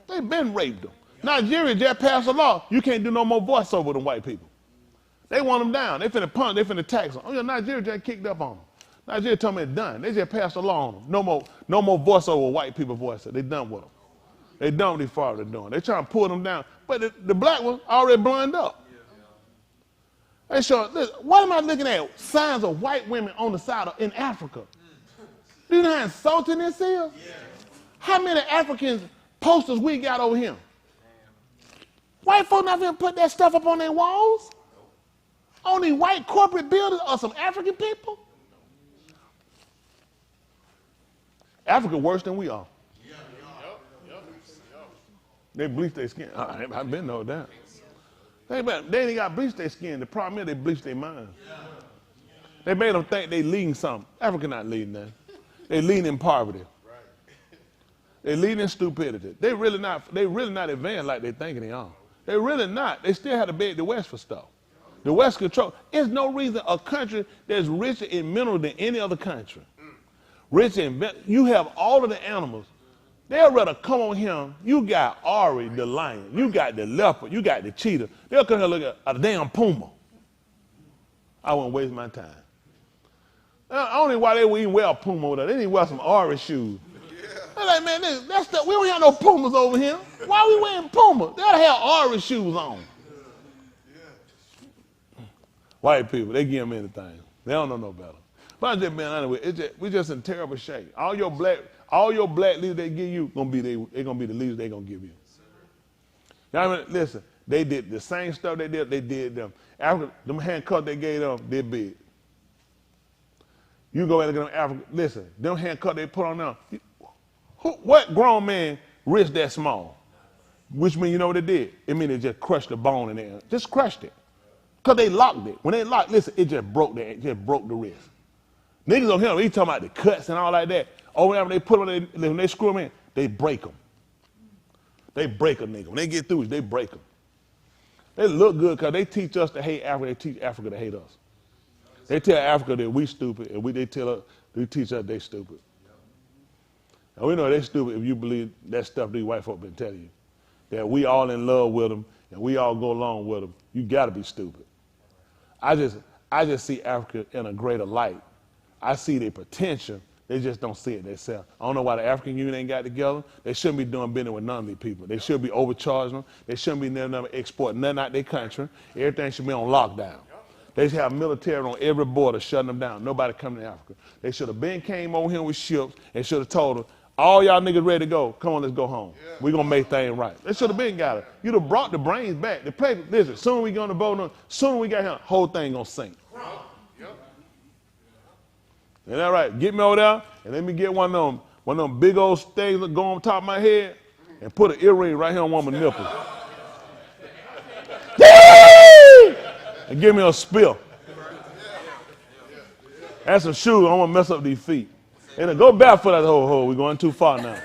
They've been raped them. Nigeria just passed a law. You can't do no more voiceover than white people. They want them down. They finna punch, they finna tax them. Oh yeah, Nigeria just kicked up on them. Nigeria told me it's done. They just passed a law on them. No more voiceover with white people voiceover. They done with them. They done what these fathers are doing. They trying to pull them down. But the black ones already blowing up. They show, listen, what am I looking at? Signs of white women on the side in Africa. Do you know how insulting this is? Yeah. How many African posters we got over here? White folk not even put that stuff up on their walls? Only white corporate buildings are some African people? Africa worse than we are. They bleach their skin. I've been no doubt. They ain't got bleach their skin. The problem is they bleach their mind. They made them think they leading something. Africa not leading that. They leading in poverty. They leading in stupidity. They really not advanced like they thinking they are. They really not. They still have to beg the West for stuff. The West control. There's no reason a country that's richer in minerals than any other country. Rich in, you have all of the animals. They'll rather come on here. You got Ari, the lion. You got the leopard. You got the cheetah. They'll come here and look at a damn puma. I wouldn't waste my time. I don't know why they would even wear a puma with us. They need to wear some Ari shoes. They're like, man, that's stuff. We don't have no pumas over here. Why are we wearing pumas? They ought to have Ari shoes on. White people, they give them anything. They don't know no better. But I'm just being honest with you. We're just in terrible shape. All your black leaders they give you, they're gonna be the leaders they're gonna give you. Y'all listen, they did the same stuff they did them. Africa, them handcuffs they gave them, they're big. You go and look at them Africa, listen, them handcuffs they put on them. What grown man wrist that small? Which means you know what it did? It means it just crushed the bone in there. Just crushed it. Because they locked it. When they locked, listen, it just broke the wrist. Niggas on here, he talking about the cuts and all like that. Or whenever they put them, when they screw them in, they break them. They break a nigga. When they get through, they break them. They look good because they teach us to hate Africa. They teach Africa to hate us. They tell Africa that we stupid, and they teach us they stupid. And we know they stupid if you believe that stuff these white folk been telling you. That we all in love with them, and we all go along with them. You got to be stupid. I just see Africa in a greater light. I see their potential. They just don't see it themselves. I don't know why the African Union ain't got together. They shouldn't be doing business with none of these people. They should be overcharging them. They shouldn't be never exporting nothing out their country. Everything should be on lockdown. They should have military on every border shutting them down. Nobody coming to Africa. They should have been came over here with ships and should have told them, all y'all niggas ready to go. Come on, let's go home. We're going to make things right. They should have been got it. You'd have brought the brains back. The play, listen, soon we get on the boat, soon we got here, whole thing going to sink. Isn't that right? Get me over there and let me get one of them big old things that go on top of my head and put an earring right here on one of my nipples. And give me a spill. And some shoes. I want to mess up these feet. And then go barefoot at the whole. We're going too far now.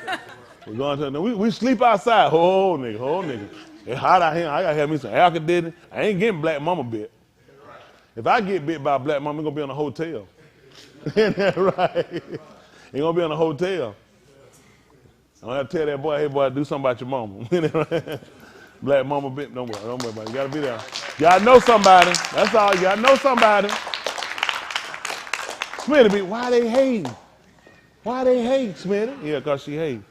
We're going to we sleep outside. Whole nigga. It's hot out here. I gotta have me some air conditioning. I ain't getting black mama bit. If I get bit by a black mama, I'm gonna be in a hotel. Isn't that right? Ain't gonna be in a hotel. I'm gonna have to tell that boy, hey boy, do something about your mama. Black mama bit, don't worry about it. You gotta be there. You gotta know somebody. That's all. You gotta know somebody. Smitty, why they hating? Why they hate, Smitty? Yeah, because she hates.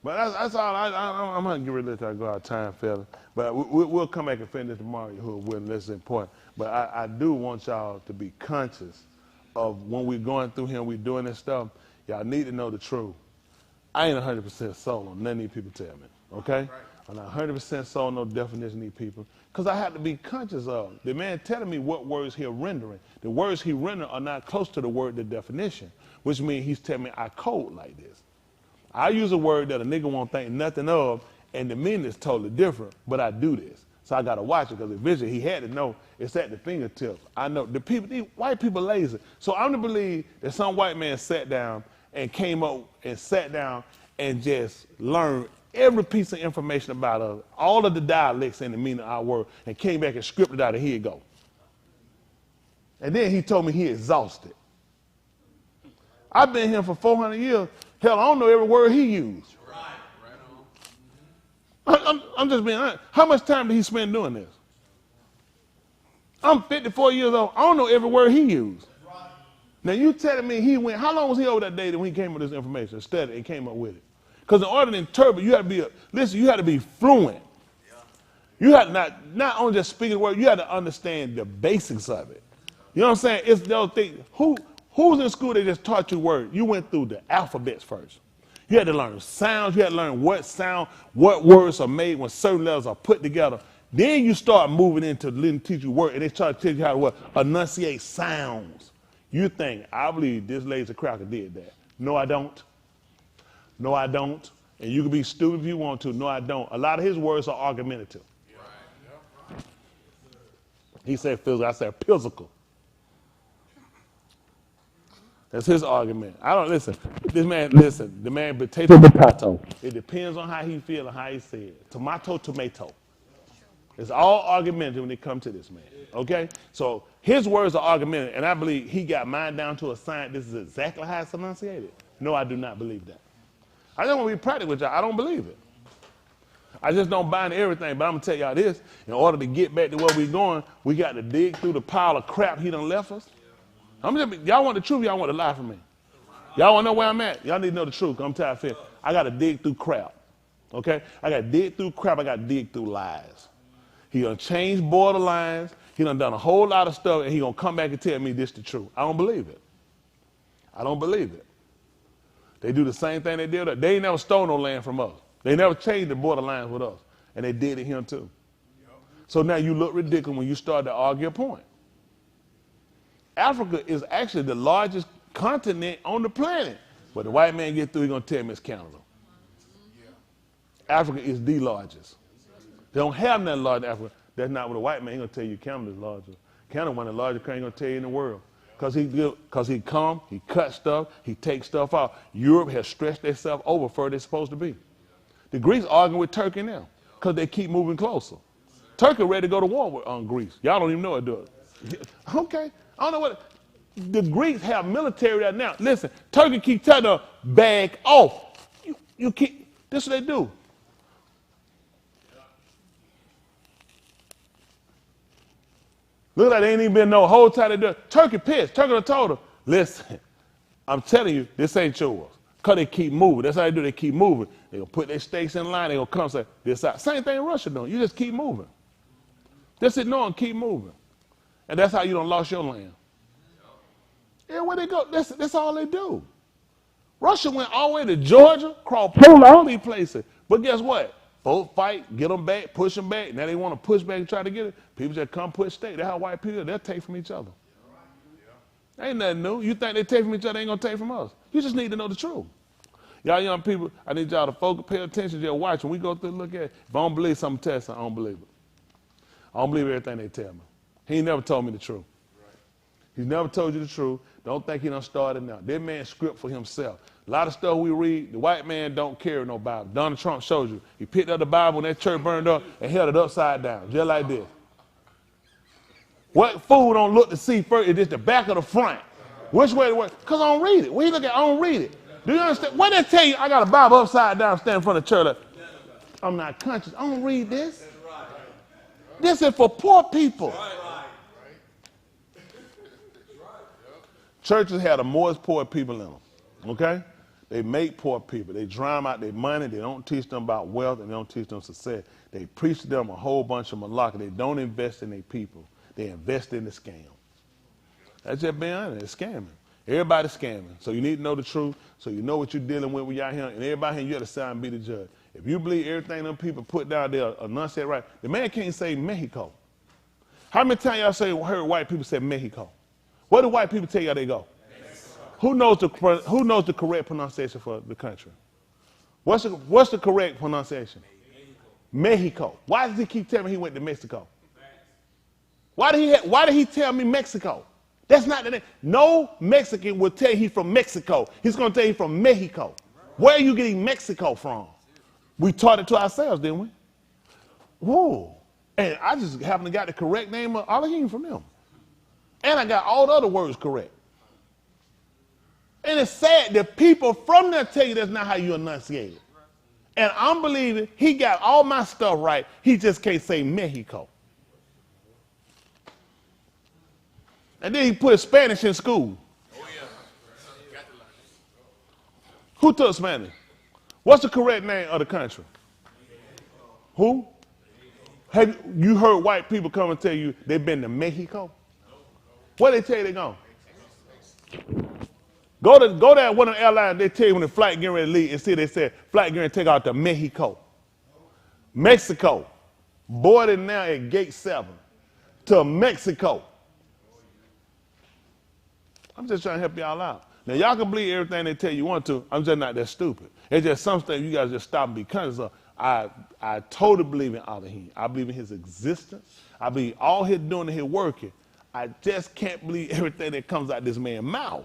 But that's all. I'm going to get rid of this. I go out of time, fella. But we'll come back and finish tomorrow. This is important. But I do want y'all to be conscious of when we're going through here and we're doing this stuff. Y'all need to know the truth. I ain't 100% sold on none of these people tell me. Okay? Right. I'm not 100% sold on no definition of these people. Because I have to be conscious of the man telling me what words he's rendering. The words he rendering are not close to the word, the definition. Which means he's telling me I code like this. I use a word that a nigga won't think nothing of, and the meaning is totally different, but I do this. So I got to watch it because eventually he had to know it's at the fingertips. I know the people, these white people lazy. So I'm to believe that some white man sat down and came up and sat down and just learned every piece of information about us, all of the dialects and the meaning of our word, and came back and scripted out, and here you go. And then he told me he exhausted. I've been here for 400 years. Hell, I don't know every word he used. I'm just being honest. How much time did he spend doing this? I'm 54 years old. I don't know every word he used. Now you telling me he went, how long was he over that day when he came with this information, studied and came up with it? Because in order to interpret, you have to be, you have to be fluent. You have to not only just speak the word, you have to understand the basics of it. You know what I'm saying? It's those things. Who's in school that just taught you words? You went through the alphabets first. You had to learn sounds. You had to learn what words are made when certain letters are put together. Then you start moving into letting teach you words, and they start to teach you how to enunciate sounds. You think, I believe this lazy cracker did that. No, I don't. No, I don't. And you can be stupid if you want to. No, I don't. A lot of his words are argumentative. He said physical. I said physical. That's his argument. I don't listen. This man, listen. The man potato. It depends on how he feel and how he say it. Tomato. It's all argumentative when it comes to this man. Okay? So his words are argumentative, and I believe he got mine down to a science. This is exactly how it's enunciated. No, I do not believe that. I just want to be practical with y'all. I don't believe it. I just don't buy into everything, but I'm going to tell y'all this. In order to get back to where we're going, we got to dig through the pile of crap he done left us. Y'all want the truth, y'all want to lie from me. Y'all want to know where I'm at? Y'all need to know the truth. I'm tired of it. I got to dig through crap. Okay? I got to dig through crap. I got to dig through lies. He done changed borderlines. He done a whole lot of stuff, and he going to come back and tell me this the truth. I don't believe it. I don't believe it. They do the same thing they did. They ain't never stole no land from us. They never changed the borderlines with us, and they did it here too. So now you look ridiculous when you start to argue a point. Africa is actually the largest continent on the planet. But the white man get through, he's going to tell me it's Canada. Africa is the largest. They don't have nothing large in Africa. That's not what a white man, he's going to tell you Canada is larger. Canada one of the largest countries he's going to tell you in the world. Because he come, he cut stuff, he takes stuff out. Europe has stretched themselves over further they're supposed to be. The Greeks arguing with Turkey now because they keep moving closer. Turkey ready to go to war on Greece. Y'all don't even know it, do it. Okay. I don't know what. The Greeks have military right now. Listen, Turkey keep telling them, back off. You keep, this is what they do. Look like they ain't even been no whole time they do it. Turkey pissed. Turkey done told them, listen, I'm telling you, this ain't yours. Because they keep moving. That's how they do. They keep moving. They're going to put their stakes in line. They're going to come and say, this out. Same thing Russia doing. You just keep moving. Just ignore and keep moving. And that's how you done lost your land. Yeah, where they go, that's all they do. Russia went all the way to Georgia, crossed Poland, all these places. But guess what? Folks fight, get them back, push them back. Now they want to push back and try to get it. People just come push state. That's how white people, they'll take from each other. Ain't nothing new. You think they take from each other, they ain't going to take from us. You just need to know the truth. Y'all young people, I need y'all to focus, pay attention, just watch. When we go through and look at it, if I don't believe something, tell us, I don't believe it. I don't believe everything they tell me. He ain't never told me the truth. He's never told you the truth. Don't think he done started now. That man script for himself. A lot of stuff we read, the white man don't carry no Bible. Donald Trump showed you. He picked up the Bible when that church burned up and held it upside down, just like this. What fool don't look to see first? It's just the back of the front. Which way to work? Because I don't read it. When you look at it, I don't read it. Do you understand? What they tell you, I got a Bible upside down standing in front of the church. Like, I'm not conscious. I don't read this. This is for poor people. Churches have the most poor people in them, okay? They make poor people. They drown out their money. They don't teach them about wealth, and they don't teach them success. They preach to them a whole bunch of malarkey. They don't invest in their people. They invest in the scam. That's just being honest. They're scamming. Everybody's scamming. So you need to know the truth, so you know what you're dealing with when you're out here, and everybody here, you have to sit and be the judge. If you believe everything them people put down there enunciate right, the man can't say Mexico. How many times y'all heard white people say Mexico? Where do white people tell y'all they go? Who knows the correct pronunciation for the country? What's the correct pronunciation? Mexico. Why does he keep telling me he went to Mexico? Why did he tell me Mexico? That's not the name. No Mexican will tell you he's from Mexico. He's going to tell you from Mexico. Where are you getting Mexico from? We taught it to ourselves, didn't we? Whoa. And I just happened to got the correct name of Elohim from them. And I got all the other words correct. And it's sad that people from there tell you that's not how you enunciate it. And I'm believing he got all my stuff right. He just can't say Mexico. And then he put Spanish in school. Who took Spanish? What's the correct name of the country? Who? Have you heard white people come and tell you they've been to Mexico? Where they tell you they gone? Go to one of the airlines, they tell you when the flight getting ready to leave, and see they said flight getting ready to take out to Mexico. Mexico. Boarded now at gate 7 to Mexico. I'm just trying to help y'all out. Now y'all can believe everything they tell you want to. I'm just not that stupid. It's just some stuff you guys just stop and be conscious of. I totally believe in Elohim. I believe in his existence. I believe all he's doing and he's working. I just can't believe everything that comes out this man's mouth.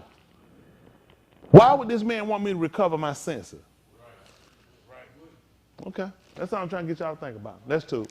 Why would this man want me to recover my senses? Okay, that's all I'm trying to get y'all to think about. Let's do.